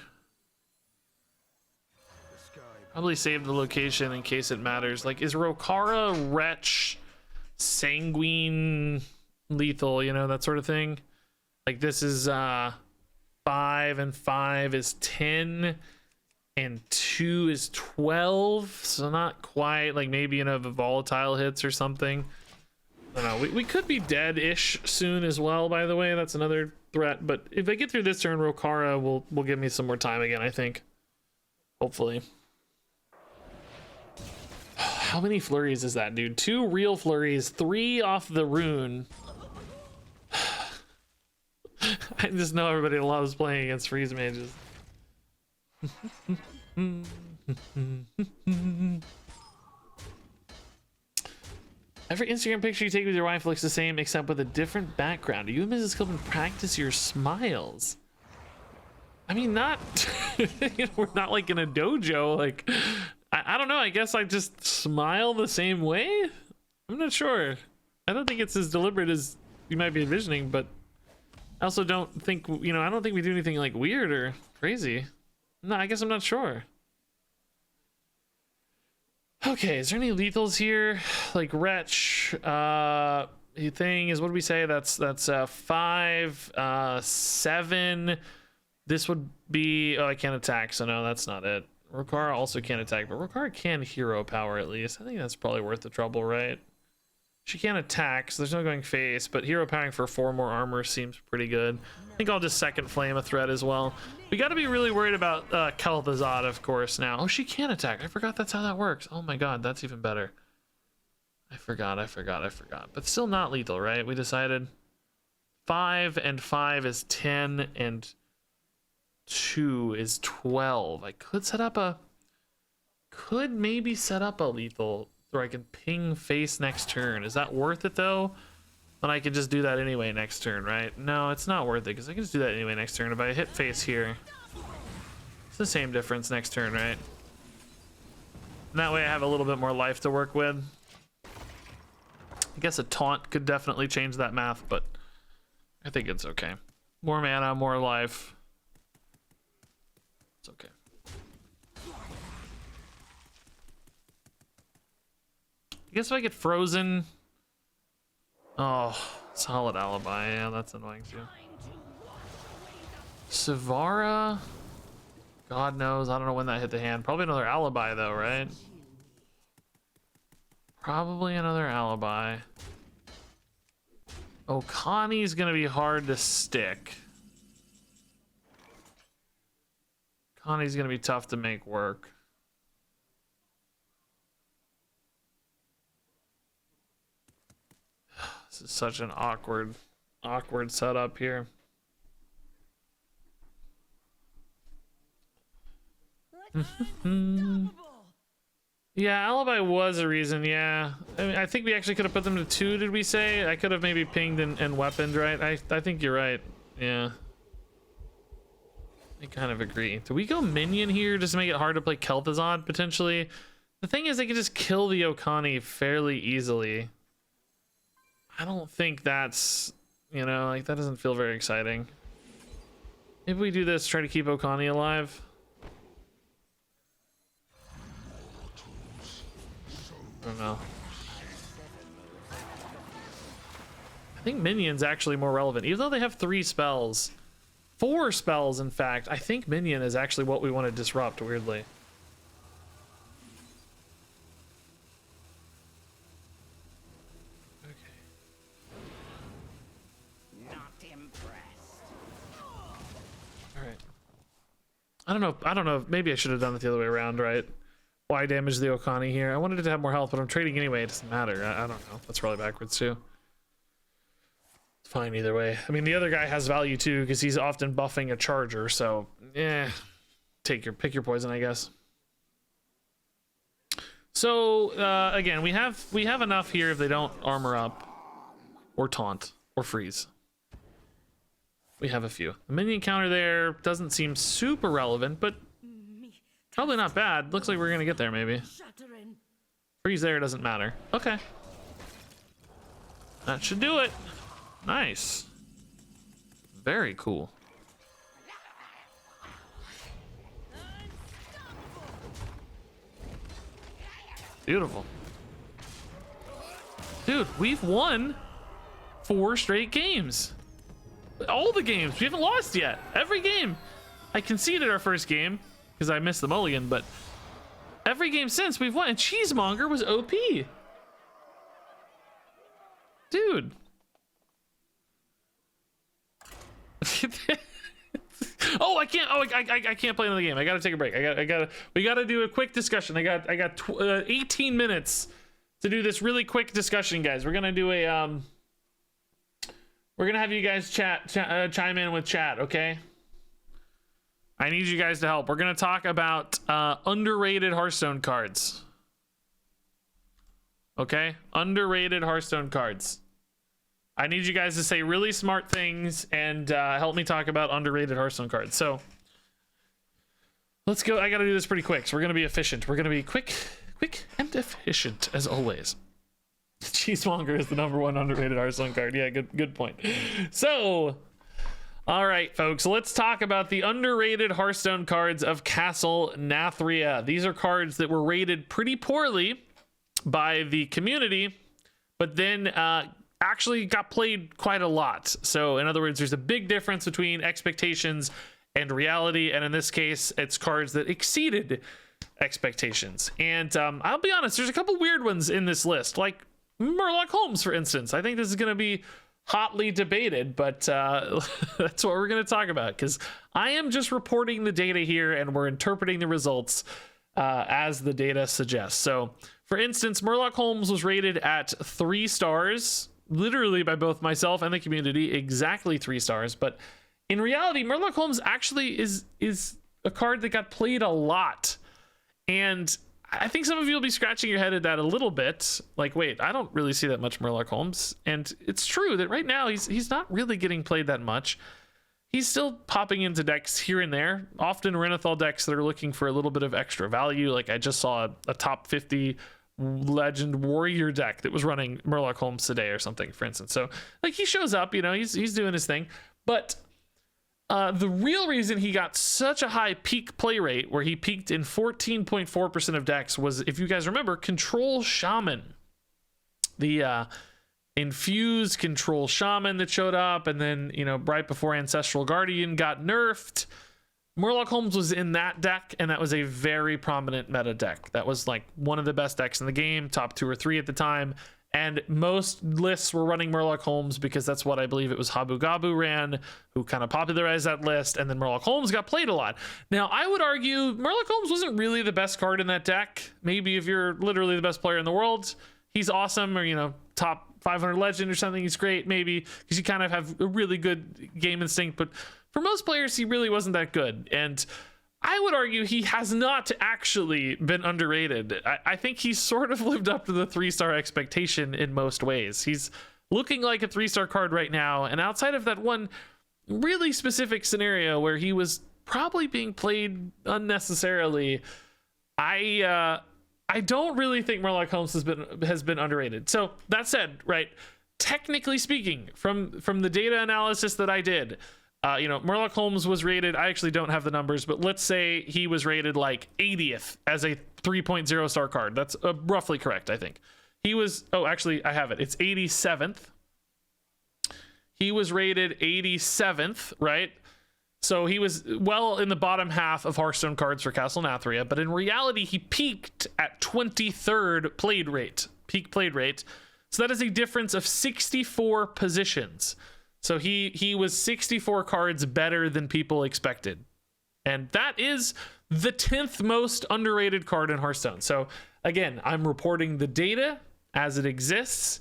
Probably save the location in case it matters. Like, is Rokara, Wretch, Sanguine, lethal, you know, that sort of thing. Like this is 5 and 5 is 10 and 2 is 12, so not quite. Like maybe the volatile hits or something. I don't know. We could be dead-ish soon as well, by the way. That's another threat. But if I get through this turn, Rokara will give me some more time again, I think. Hopefully. How many flurries is that, dude? 2 real flurries, 3 off the rune. I just know everybody loves playing against freeze mages. Every Instagram picture you take with your wife looks the same except with a different background. Do you and RegisKillbin practice your smiles? I mean, not we're not like in a dojo. Like I don't know, I guess I just smile the same way. I'm not sure. I don't think it's as deliberate as you might be envisioning, but I also don't think, I don't think we do anything like weird or crazy. No, I guess I'm not sure. Okay, is there any lethals here? Like Wretch, thing is, what did we say? That's 5, 7. This would be, I can't attack, so no, that's not it. Rokara also can't attack, but Rokara can hero power at least. I think that's probably worth the trouble, right? She can't attack, so there's no going face, but hero powering for 4 more armor seems pretty good. I think I'll just second flame a threat as well. We got to be really worried about Kel'Thuzad, of course, now. Oh, she can attack. I forgot that's how that works. Oh my god, that's even better. I forgot. But still not lethal, right? We decided 5 and 5 is 10 and 2 is 12. I could maybe set up a lethal where I can ping face next turn. Is that worth it though? Then I could just do that anyway next turn, right? No, it's not worth it because I can just do that anyway next turn. If I hit face here, it's the same difference next turn, right? And that way I have a little bit more life to work with. I guess a taunt could definitely change that math, but I think it's okay. More mana, more life. It's okay. I guess if I get frozen. Oh, solid alibi. Yeah, that's annoying too. Savara. God knows. I don't know when that hit the hand. Probably another alibi though, right? Probably another alibi. Oh, Connie's gonna be hard to stick. Connie's gonna be tough to make work. This is such an awkward setup here. Yeah, alibi was a reason. Yeah, I mean, I think we actually could have put them to 2. Did we say? I could have maybe pinged and weaponed, right? I think you're right. Yeah, I kind of agree. Do we go minion here just to make it hard to play Kel'Thuzad potentially? The thing is, they can just kill the Okani fairly easily. I don't think that's, like that doesn't feel very exciting. Maybe we do this, try to keep Okani alive. I don't know. I think Minion's actually more relevant, even though they have 3 spells. 4 spells, in fact. I think Minion is actually what we want to disrupt, weirdly. I don't know. Maybe I should have done it the other way around, right? Why damage the Okani here? I wanted it to have more health, but I'm trading anyway. It doesn't matter. I don't know. That's probably backwards too. It's fine either way. I mean, the other guy has value too because he's often buffing a charger. So, pick your poison, I guess. So again, we have enough here if they don't armor up, or taunt, or freeze. We have a few. The minion counter there doesn't seem super relevant, but probably not bad. Looks like we're gonna get there maybe. Freeze there doesn't matter. Okay. That should do it. Nice. Very cool. Beautiful. Dude, we've won 4 straight games. All the games. We haven't lost yet. Every game. I conceded our first game because I missed the mulligan, but every game since we've won. And Cheesemonger was OP. Dude. Oh, I can't. Oh, I can't play another game. I gotta take a break. We gotta do a quick discussion. I got 18 minutes to do this really quick discussion, guys. We're gonna do a we're gonna have you guys chime in with chat, okay? I need you guys to help. We're gonna talk about underrated Hearthstone cards. Okay, underrated Hearthstone cards. I need you guys to say really smart things and help me talk about underrated Hearthstone cards. So let's go. I got to do this pretty quick. So we're going to be efficient. We're going to be quick and efficient as always. Cheesemonger is the #1 underrated Hearthstone card. Yeah, good point. So, all right, folks, let's talk about the underrated Hearthstone cards of Castle Nathria. These are cards that were rated pretty poorly by the community, but then actually got played quite a lot. So in other words, there's a big difference between expectations and reality, and in this case it's cards that exceeded expectations. And I'll be honest, there's a couple weird ones in this list, like Murloc Holmes, for instance. I think this is going to be hotly debated, but that's what we're going to talk about, because I am just reporting the data here and we're interpreting the results as the data suggests. So for instance, Murloc Holmes was rated at 3 stars, literally by both myself and the community, exactly 3 stars. But in reality, Murloc Holmes actually is a card that got played a lot. And I think some of you will be scratching your head at that a little bit. Like, wait, I don't really see that much Murloc Holmes. And it's true that right now he's not really getting played that much. He's still popping into decks here and there, often Renathal decks that are looking for a little bit of extra value. Like I just saw a top 50 Legend Warrior deck that was running Murloc Holmes today or something, for instance. So like he shows up, you know, he's doing his thing. But the real reason he got such a high peak play rate, where he peaked in 14.4% of decks, was, if you guys remember, Control Shaman. The infused Control Shaman that showed up, and then, you know, right before Ancestral Guardian got nerfed, Murloc Holmes was in that deck, and that was a very prominent meta deck. That was like one of the best decks in the game, top 2 or 3 at the time, and most lists were running Murloc Holmes because that's what I believe it was Habu Gabu ran, who kind of popularized that list, and then Murloc Holmes got played a lot. Now, I would argue Murloc Holmes wasn't really the best card in that deck. Maybe if you're literally the best player in the world, he's awesome, or, you know, top 500 legend or something, he's great, maybe, because you kind of have a really good game instinct, but for most players, he really wasn't that good. And I would argue he has not actually been underrated. I think he's sort of lived up to the 3-star expectation in most ways. He's looking like a 3-star card right now, and outside of that one really specific scenario where he was probably being played unnecessarily, I don't really think Murloc Holmes has been underrated. So that said, right, technically speaking, from the data analysis that I did, you know, Murloc Holmes was rated, I actually don't have the numbers, but let's say he was rated like 80th as a 3.0 star card. That's roughly correct, I think. He was, oh, actually, I have it. It's 87th. He was rated 87th, right? So he was well in the bottom half of Hearthstone cards for Castle Nathria, but in reality, he peaked at 23rd played rate, peak played rate. So that is a difference of 64 positions. So he was 64 cards better than people expected. And that is the 10th most underrated card in Hearthstone. So again, I'm reporting the data as it exists.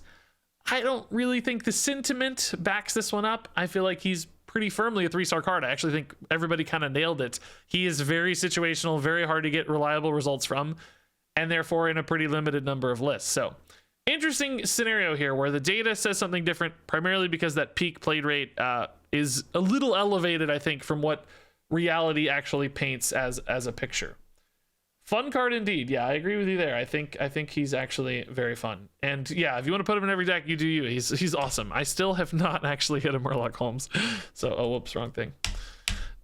I don't really think the sentiment backs this one up. I feel like he's pretty firmly a 3-star card. I actually think everybody kind of nailed it. He is very situational, very hard to get reliable results from, and therefore in a pretty limited number of lists. So interesting scenario here where the data says something different, primarily because that peak played rate is a little elevated, I think, from what reality actually paints as a picture. Fun card indeed. Yeah, I agree with you there. I think he's actually very fun. And yeah, if you want to put him in every deck, you do you. He's awesome. I still have not actually hit a Murloc Holmes. So, oh, whoops, wrong thing.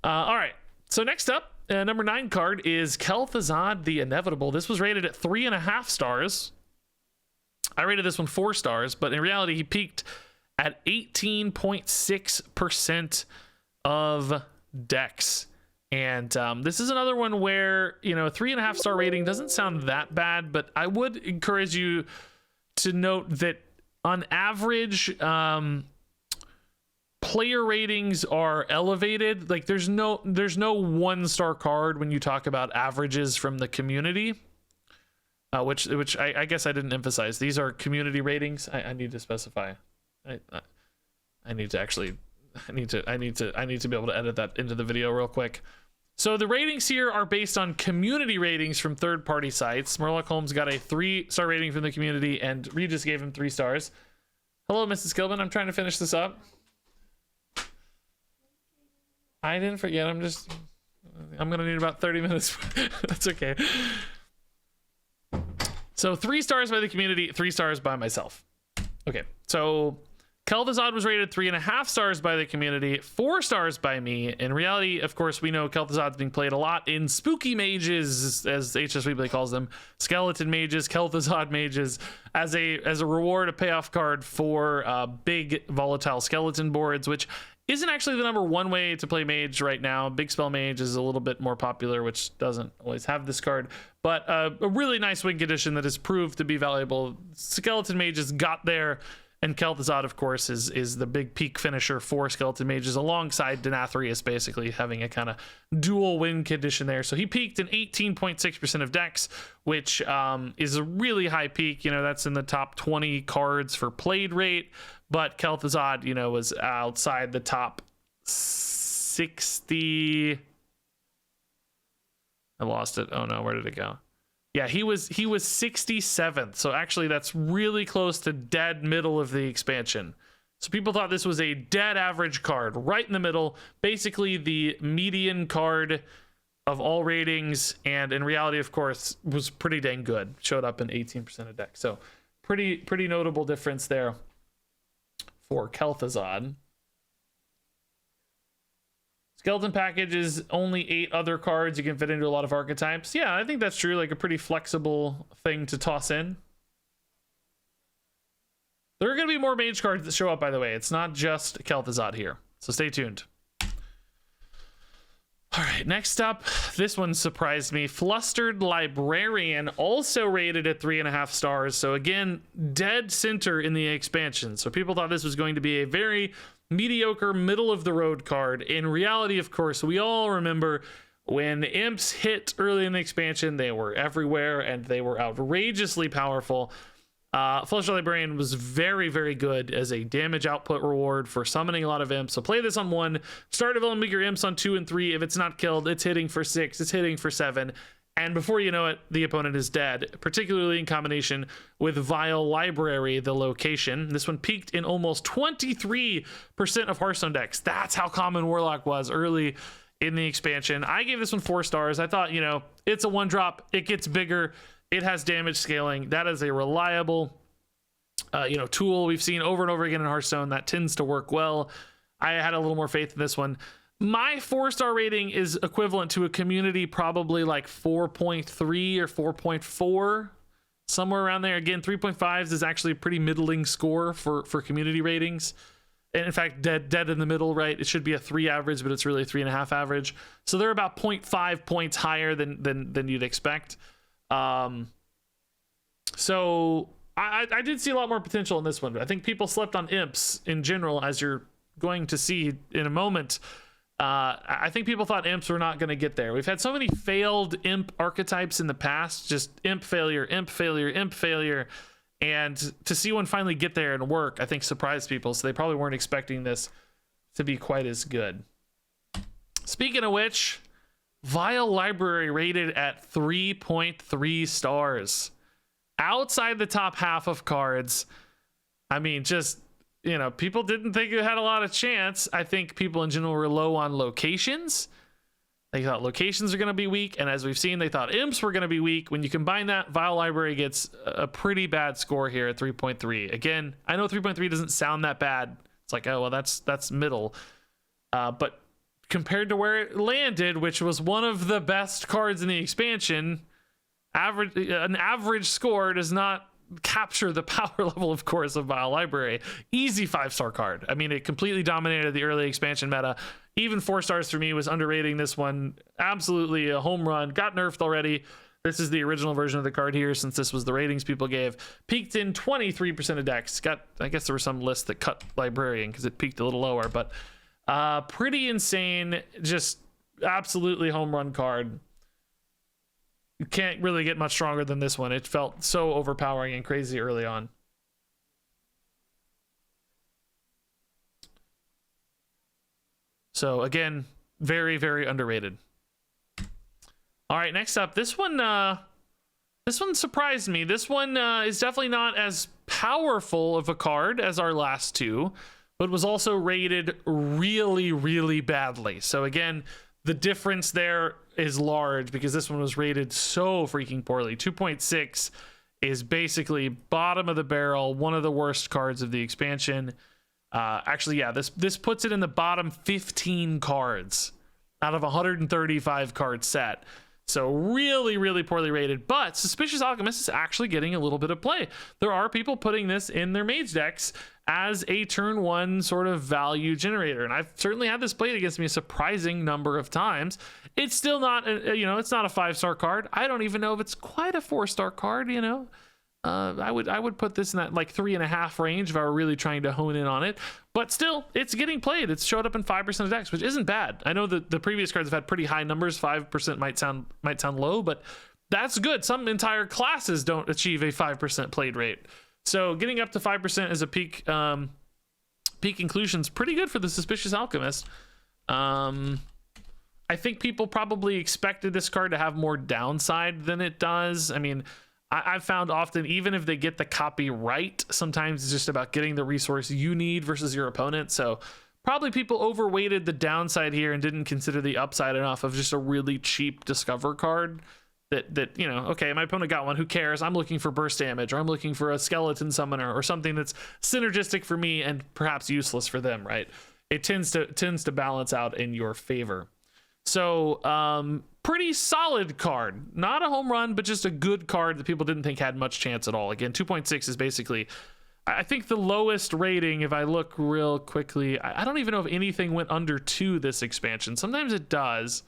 All right. So next up, number 9 card is Kel'Thuzad the Inevitable. This was rated at 3.5 stars. I rated this one 4 stars, but in reality, he peaked at 18.6% of decks. And this is another one where, you know, a 3.5 star rating doesn't sound that bad, but I would encourage you to note that on average, player ratings are elevated. Like there's no 1-star card when you talk about averages from the community, which I guess I didn't emphasize. These are community ratings. I need to specify. I need to be able to edit that into the video real quick. So the ratings here are based on community ratings from third-party sites. Murloc Holmes got a 3-star rating from the community, and Regis gave him 3 stars. Hello, Mrs. Kilbin. I'm trying to finish this up. I didn't forget. I'm gonna need about 30 minutes. That's okay. So 3 stars by the community, 3 stars by myself. Okay, so Kel'Thuzad was rated 3.5 stars by the community, 4 stars by me. In reality, of course, we know Kel'Thuzad's being played a lot in spooky mages, as HS Replay calls them, skeleton mages, Kel'Thuzad mages, as a reward, a payoff card for big volatile skeleton boards, which isn't actually the number 1 way to play mage right now. Big spell mage is a little bit more popular, which doesn't always have this card, but a really nice win condition that has proved to be valuable. Skeleton mages got there, and Kel'Thuzad, of course, is the big peak finisher for skeleton mages, alongside Denathrius, basically having a kind of dual win condition there. So he peaked in 18.6% of decks, which is a really high peak. You know, that's in the top 20 cards for played rate. But Kel'Thuzad, you know, was outside the top 60. I lost it. Oh no, where did it go? Yeah, he was 67th. So actually that's really close to dead middle of the expansion. So people thought this was a dead average card, right in the middle, basically the median card of all ratings, and in reality, of course, was pretty dang good. Showed up in 18% of decks. So pretty notable difference there for Kel'Thuzad. Skeleton package is only 8 other cards. You can fit into a lot of archetypes. Yeah, I think that's true. Like a pretty flexible thing to toss in. There are going to be more mage cards that show up, by the way. It's not just Kel'Thuzad here. So stay tuned. All right, next up, this one surprised me. Flustered Librarian, also rated at 3.5 stars. So again, dead center in the expansion. So people thought this was going to be a very mediocre, middle of the road card. In reality, of course, we all remember when imps hit early in the expansion, they were everywhere and they were outrageously powerful. Flustered Librarian was very, very good as a damage output reward for summoning a lot of imps. So play this on 1, start developing your imps on 2 and 3. If it's not killed, it's hitting for 6, it's hitting for 7. And before you know it, the opponent is dead, particularly in combination with Vile Library, the location. This one peaked in almost 23% of Hearthstone decks. That's how common Warlock was early in the expansion. I gave this one 4 stars. I thought, you know, it's a 1-drop. It gets bigger. It has damage scaling. That is a reliable, tool we've seen over and over again in Hearthstone. That tends to work well. I had a little more faith in this one. My 4-star rating is equivalent to a community, probably like 4.3 or 4.4, somewhere around there. Again, 3.5s is actually a pretty middling score for community ratings. And in fact, dead in the middle, right? It should be a 3 average, but it's really a 3.5 average. So they're about 0.5 points higher than you'd expect. So I did see a lot more potential in this one. I think people slept on imps in general, as you're going to see in a moment. I think people thought imps were not going to get there. We've had so many failed imp archetypes in the past, just imp failure, imp failure, imp failure. And to see one finally get there and work, I think surprised people. So they probably weren't expecting this to be quite as good. Speaking of which, Vile Library rated at 3.3 stars. Outside the top half of cards. I mean, just, people didn't think it had a lot of chance. I think people in general were low on locations. They thought locations are going to be weak. And as we've seen, they thought imps were going to be weak. When you combine that, Vile Library gets a pretty bad score here at 3.3. Again, I know 3.3 doesn't sound that bad. It's like, oh, well, that's middle. But compared to where it landed, which was one of the best cards in the expansion, an average score does not capture the power level, of course, of Vile Library. Easy 5-star card. I mean, it completely dominated the early expansion meta. Even 4 stars for me was underrating this one. Absolutely a home run. Got nerfed already. This is the original version of the card here, since this was the ratings people gave. Peaked in 23% of decks. I guess there were some lists that cut Librarian because it peaked a little lower, but pretty insane. Just absolutely home run card. You can't really get much stronger than this one. It felt so overpowering and crazy early on. So again, very, very underrated. All right, next up, this one surprised me. This one is definitely not as powerful of a card as our last two, but was also rated really, really badly. So again, the difference there is large because this one was rated so freaking poorly. 2.6 is basically bottom of the barrel, one of the worst cards of the expansion. Actually, yeah, this puts it in the bottom 15 cards out of a 135 card set. So really, really poorly rated, but Suspicious Alchemist is actually getting a little bit of play. There are people putting this in their mage decks as a turn 1 sort of value generator. And I've certainly had this played against me a surprising number of times. It's still not, it's not a 5-star card. I don't even know if it's quite a 4-star card, I would put this in that like 3.5 range if I were really trying to hone in on it, but still it's getting played. It's showed up in 5% of decks, which isn't bad. I know that the previous cards have had pretty high numbers. 5% might sound low, but that's good. Some entire classes don't achieve a 5% played rate. So getting up to 5% as a peak inclusion is pretty good for the Suspicious Alchemist. I think people probably expected this card to have more downside than it does. I mean, I've found often, even if they get the copy right, sometimes it's just about getting the resource you need versus your opponent. So probably people overweighted the downside here and didn't consider the upside enough of just a really cheap Discover card that okay, my opponent got one, who cares? I'm looking for burst damage, or I'm looking for a skeleton summoner, or something that's synergistic for me and perhaps useless for them, right? It tends to balance out in your favor. So pretty solid card, not a home run, but just a good card that people didn't think had much chance at all. Again, 2.6 is basically, I think, the lowest rating. If I look real quickly, I don't even know if anything went under 2 this expansion. Sometimes it does.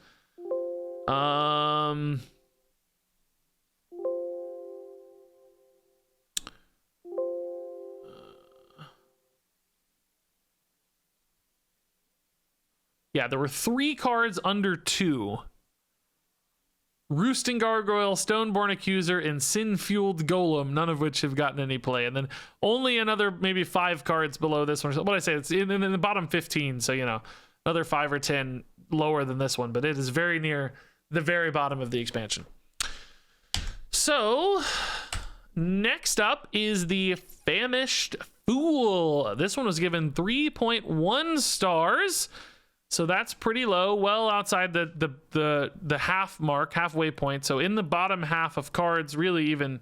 Yeah, there were 3 cards under 2. Roosting Gargoyle, Stoneborn Accuser, and Sin-Fueled Golem, none of which have gotten any play. And then only another maybe 5 cards below this one. What I say, it's in the bottom 15, so, another 5 or 10 lower than this one. But it is very near the very bottom of the expansion. So, next up is the Famished Fool. This one was given 3.1 stars. So that's pretty low, well outside the halfway point. So in the bottom half of cards, really even,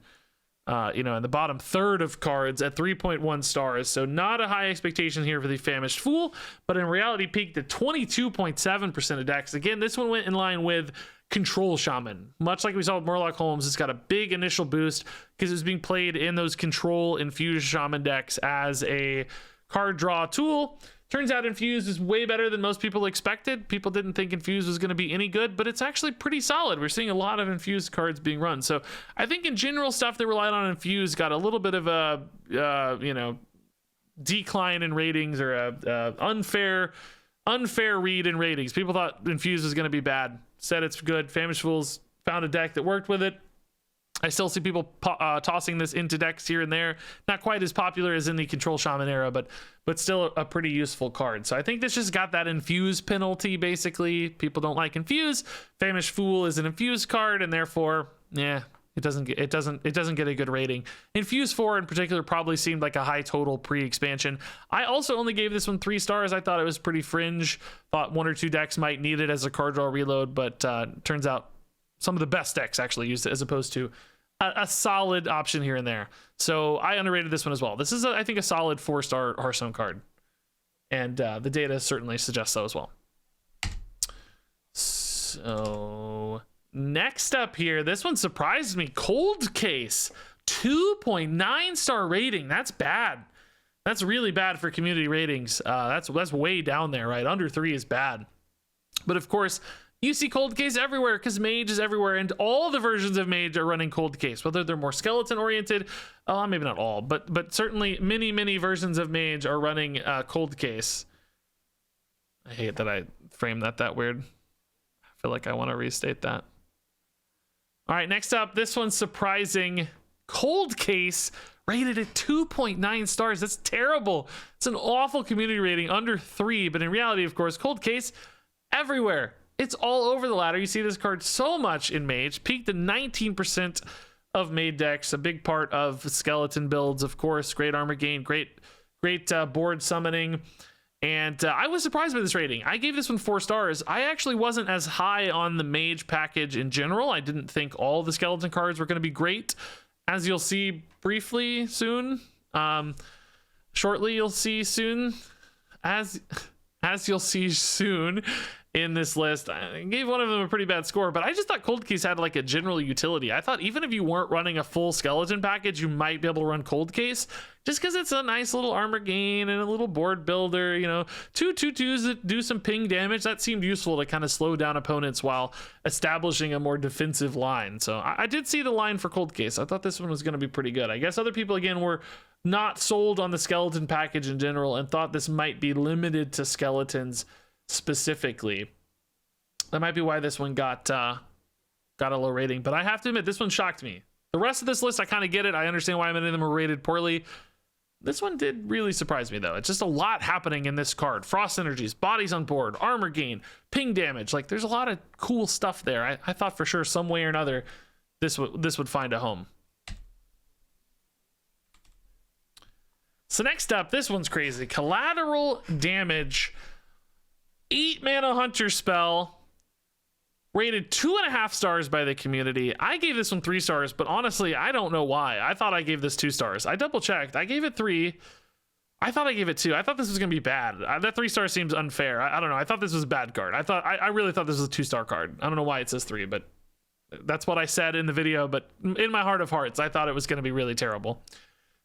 in the bottom third of cards at 3.1 stars. So not a high expectation here for the Famished Fool, but in reality peaked at 22.7% of decks. Again, this one went in line with Control Shaman. Much like we saw with Murloc Holmes, it's got a big initial boost because it was being played in those Control Infused Shaman decks as a card draw tool. Turns out Infused is way better than most people expected. People didn't think Infused was going to be any good, but it's actually pretty solid. We're seeing a lot of Infused cards being run. So I think in general, stuff that relied on Infused got a little bit of a, decline in ratings, or a unfair read in ratings. People thought Infused was going to be bad. Said it's good. Famished Fools found a deck that worked with it. I still see people tossing this into decks here and there. Not quite as popular as in the Control Shaman era, but still a pretty useful card. So I think this just got that Infuse penalty, basically. People don't like Infuse. Famished Fool is an Infuse card, and therefore, it doesn't get a good rating. Infuse 4 in particular probably seemed like a high total pre-expansion. I also only gave this one 3 stars. I thought it was pretty fringe. Thought 1 or 2 decks might need it as a card draw reload, but turns out some of the best decks actually used it, as opposed to a solid option here and there. So I underrated this one as well. This is, I think, a solid 4-star Hearthstone card. And the data certainly suggests so as well. So next up here, this one surprised me. Cold Case. 2.9 star rating. That's bad. That's really bad for community ratings. That's way down there, right? Under 3 is bad. But of course, you see cold case everywhere because mage is everywhere, and all the versions of mage are running cold case, whether they're more skeleton oriented. Maybe not all, but certainly many versions of mage are running cold case. I hate that I framed that weird. I feel like I want to restate that. All right, next up, this one's surprising. Cold case rated at 2.9 stars. That's terrible. It's an awful community rating, under 3. But in reality, of course, cold case everywhere. It's all over the ladder. You see this card so much in mage. Peaked at 19% of mage decks. A big part of skeleton builds, of course. Great armor gain. Great board summoning. And I was surprised by this rating. I gave this one 4 stars. I actually wasn't as high on the mage package in general. I didn't think all the skeleton cards were going to be great. As you'll see briefly soon. Shortly you'll see soon. As you'll see soon in this list. I gave one of them a pretty bad score, but I just thought cold case had like a general utility. I thought even if you weren't running a full skeleton package, you might be able to run cold case just because it's a nice little armor gain and a little board builder. You know, 2/2/2s that do some ping damage. That seemed useful to kind of slow down opponents while establishing a more defensive line. So I did see the line for cold case. I thought this one was going to be pretty good. I guess other people again were not sold on the skeleton package in general and thought this might be limited to skeletons specifically. That might be why this one got a low rating, but I have to admit this one shocked me. The rest of this list, I kind of get it. I understand why many of them were rated poorly. This one did really surprise me though. It's just a lot happening in this card. Frost energies, bodies on board, armor gain, ping damage. Like there's a lot of cool stuff there. I thought for sure some way or another this would find a home. So next up, this one's crazy. Collateral damage. 8 mana hunter spell, rated 2.5 stars by the community. I gave this one 3 stars, but honestly, I don't know why. I thought I gave this 2 stars. I double checked. I gave it 3. I thought I gave it 2. I thought this was gonna be bad. That 3 stars seems unfair. I don't know. I thought this was a bad card. I really thought this was a 2-star card. I don't know why it says 3, but that's what I said in the video. But in my heart of hearts, I thought it was gonna be really terrible.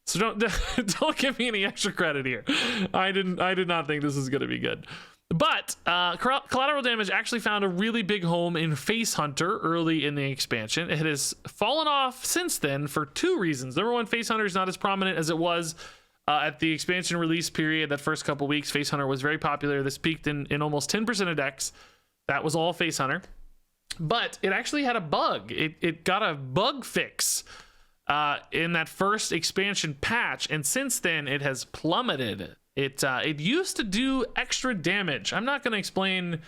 So don't give me any extra credit here. I did not think this was gonna be good. But collateral damage actually found a really big home in Face Hunter early in the expansion. It has fallen off since then for 2 reasons. Number one, Face Hunter is not as prominent as it was at the expansion release period. That first couple weeks, Face Hunter was very popular. This peaked in almost 10% of decks. That was all Face Hunter. But it actually had a bug. It got a bug fix in that first expansion patch, and since then it has plummeted. It used to do extra damage. I'm not going to explain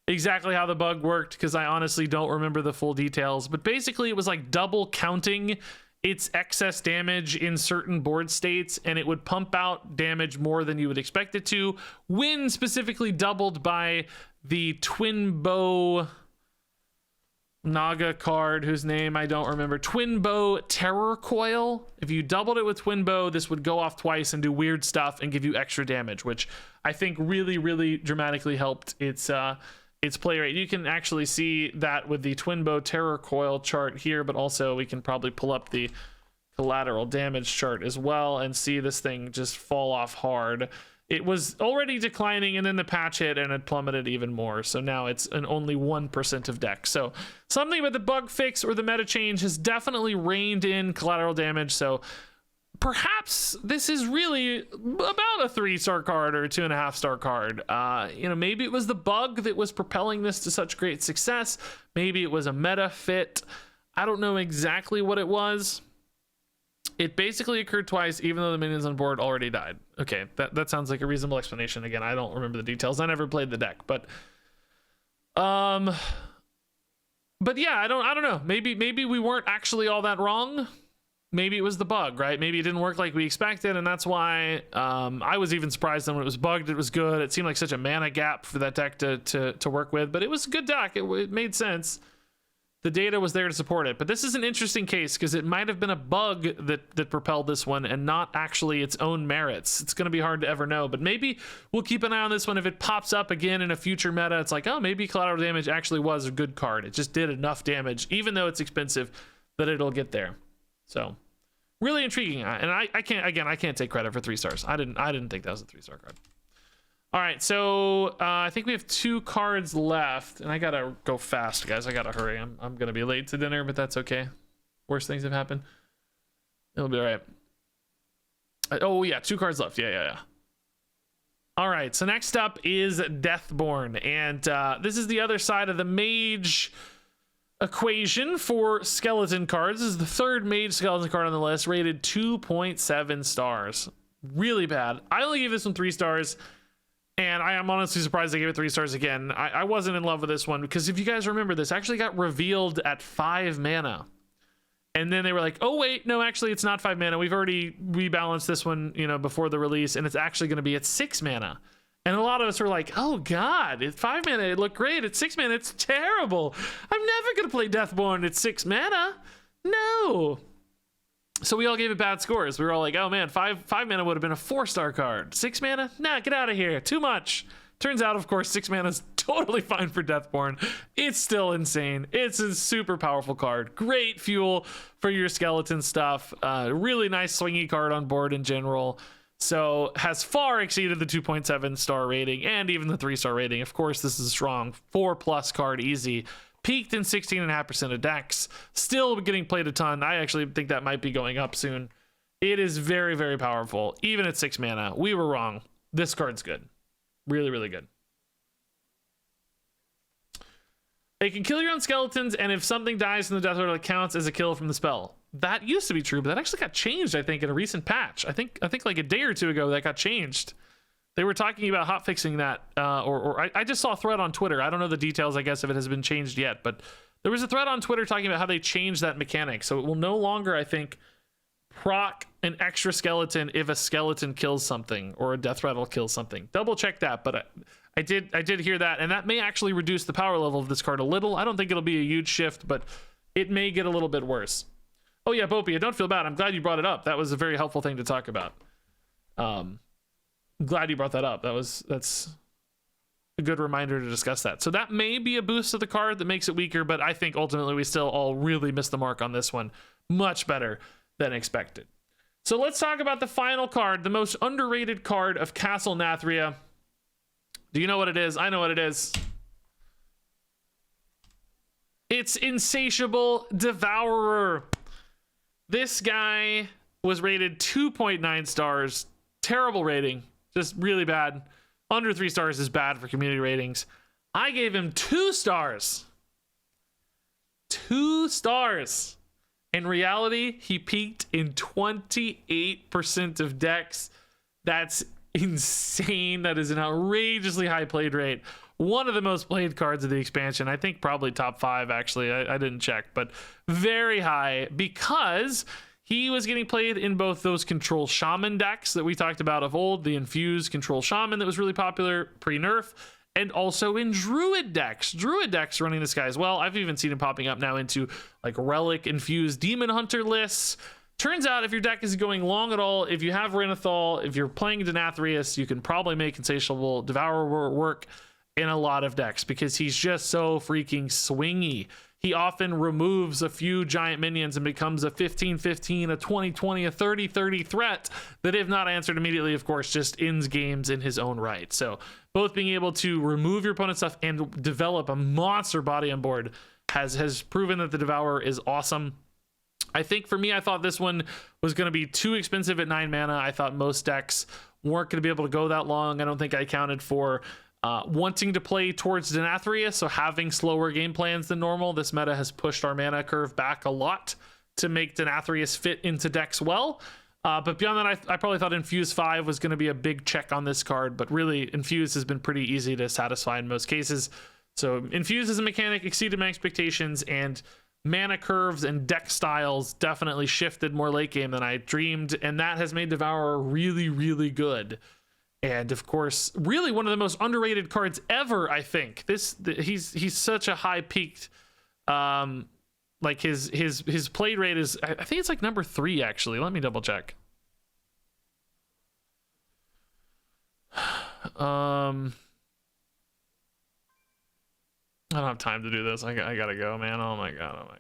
exactly how the bug worked because I honestly don't remember the full details, but basically it was like double counting its excess damage in certain board states, and it would pump out damage more than you would expect it to when specifically doubled by the Twin Bow Naga card, whose name I don't remember. Twin Bow Terror Coil. If you doubled it with Twin Bow, this would go off twice and do weird stuff and give you extra damage, which I think really dramatically helped its play rate. You can actually see that with the Twin Bow Terror Coil chart here, but also we can probably pull up the collateral damage chart as well and see this thing just fall off hard. It was already declining, and then the patch hit and it plummeted even more. So now it's an only 1% of decks. So something with the bug fix or the meta change has definitely reined in collateral damage. So perhaps this is really about a 3-star card or a 2.5-star card. Maybe it was the bug that was propelling this to such great success. Maybe it was a meta fit. I don't know exactly what it was. It basically occurred twice, even though the minions on board already died. Okay, that sounds like a reasonable explanation. Again, I don't remember the details. I never played the deck, but yeah, I don't know. Maybe we weren't actually all that wrong. Maybe it was the bug, right? Maybe it didn't work like we expected, and that's why I was even surprised that when it was bugged, it was good. It seemed like such a mana gap for that deck to work with, but it was a good deck. It made sense. The data was there to support it, but this is an interesting case because it might have been a bug that propelled this one and not actually its own merits. It's going to be hard to ever know, but maybe we'll keep an eye on this one. If it pops up again in a future meta, it's like, oh, maybe collateral damage actually was a good card. It just did enough damage, even though it's expensive, that it'll get there. So Really intriguing. And I can't take credit for 3 stars. I didn't think that was a 3-star card. All right, so I think we have 2 cards left, and I gotta go fast, guys. I gotta hurry. I'm gonna be late to dinner, but that's okay. Worst things have happened. It'll be all right. Oh yeah, 2 cards left. Yeah. All right, so next up is Deathborn, and this is the other side of the mage equation for skeleton cards. This is the 3rd mage skeleton card on the list, rated 2.7 stars. Really bad. I only gave this one 3 stars, and I am honestly surprised I gave it 3 stars again. I wasn't in love with this one, because if you guys remember, this actually got revealed at 5 mana. And then they were like, oh wait, no, actually it's not 5 mana. We've already rebalanced this one, you know, before the release, and it's actually going to be at 6 mana. And a lot of us were like, oh god, at 5 mana it looked great. At 6 mana it's terrible. I'm never going to play Deathborn at 6 mana. No. So we all gave it bad scores. We were all like, oh man, 5 mana would have been a 4-star card. 6 mana? Nah, get out of here. Too much. Turns out, of course, 6 mana is totally fine for Deathborn. It's still insane. It's a super powerful card. Great fuel for your skeleton stuff. Really nice swingy card on board in general. So has far exceeded the 2.7 star rating and even the 3-star rating. Of course, this is a strong 4+ card easy. Peaked in 16.5% of decks. Still getting played a ton. I actually think that might be going up soon. It is very, very powerful. Even at 6 mana. We were wrong. This card's good. Really, really good. They can kill your own skeletons, and if something dies from the death order, it counts as a kill from the spell. That used to be true, but that actually got changed, I think, in a recent patch. I think like a day or 2 ago that got changed. They were talking about hotfixing that, I just saw a thread on Twitter. I don't know the details, I guess, if it has been changed yet, but there was a thread on Twitter talking about how they changed that mechanic. So it will no longer, I think, proc an extra skeleton if a skeleton kills something or a death rattle kills something. Double check that, but I did hear that, and that may actually reduce the power level of this card a little. I don't think it'll be a huge shift, but it may get a little bit worse. Oh yeah, Bopia, don't feel bad. I'm glad you brought it up. That was a very helpful thing to talk about. Glad you brought that up. That's a good reminder to discuss that. So that may be a boost to the card that makes it weaker, but I think ultimately we still all really missed the mark on this one. Much better than expected. So let's talk about the final card, the most underrated card of Castle Nathria. Do you know what it is? I know what it is. It's Insatiable Devourer. This guy was rated 2.9 stars. Terrible rating. Just really bad. Under 3 stars is bad for community ratings. I gave him 2 stars. 2 stars. In reality, he peaked in 28% of decks. That's insane. That is an outrageously high played rate. One of the most played cards of the expansion. I think probably top 5, actually. I didn't check, but very high because he was getting played in both those Control Shaman decks that we talked about of old, the Infused Control Shaman that was really popular pre-nerf, and also in Druid decks. Druid decks running this guy as well. I've even seen him popping up now into like Relic Infused Demon Hunter lists. Turns out if your deck is going long at all, if you have Renathal, if you're playing Denathrius, you can probably make Insatiable Devourer work in a lot of decks because he's just so freaking swingy. He often removes a few giant minions and becomes a 15-15, a 20-20, a 30-30 threat that, if not answered immediately, of course, just ends games in his own right. So both being able to remove your opponent's stuff and develop a monster body on board has proven that the Devourer is awesome. I think for me, I thought this one was going to be too expensive at 9 mana. I thought most decks weren't going to be able to go that long. I don't think I accounted for wanting to play towards Denathria, so having slower game plans than normal. This meta has pushed our mana curve back a lot to make Denathrius fit into decks well. But beyond that, I probably thought Infuse 5 was going to be a big check on this card, but really Infuse has been pretty easy to satisfy in most cases. So Infuse as a mechanic exceeded my expectations, and mana curves and deck styles definitely shifted more late game than I dreamed, and that has made Devourer really, really good. And of course, really one of the most underrated cards ever, I think. He's such a high peaked, like his play rate is, I think it's like number 3 actually. Let me double check. I don't have time to do this. I gotta go, man. Oh my god.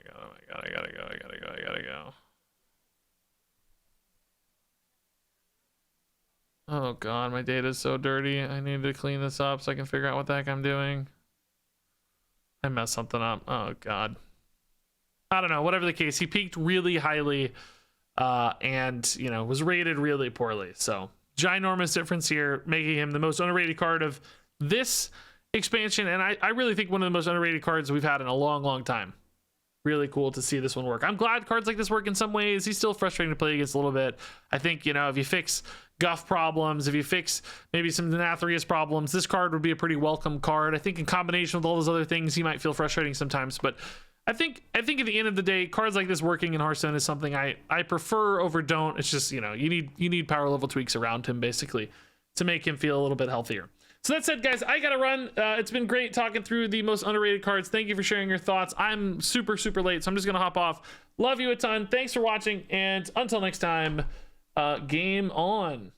I gotta go. Oh god, my data is so dirty. I need to clean this up so I can figure out what the heck I'm doing. I messed something up. Oh god. I don't know, whatever the case, he peaked really highly and, you know, was rated really poorly. So, ginormous difference here, making him the most underrated card of this expansion, and I really think one of the most underrated cards we've had in a long time. Really cool to see this one work. I'm glad cards like this work in some ways. He's still frustrating to play against a little bit. I think, you know, if you fix Guff problems, if you fix maybe some Nathria's problems, this card would be a pretty welcome card. I think in combination with all those other things, he might feel frustrating sometimes, but I think at the end of the day, cards like this working in Hearthstone is something I prefer over don't. It's just, you know, you need power level tweaks around him basically to make him feel a little bit healthier. So that said, guys, I gotta run. It's been great talking through the most underrated cards. Thank you for sharing your thoughts. I'm super late, so I'm just gonna hop off. Love you a ton. Thanks for watching, and until next time, game on.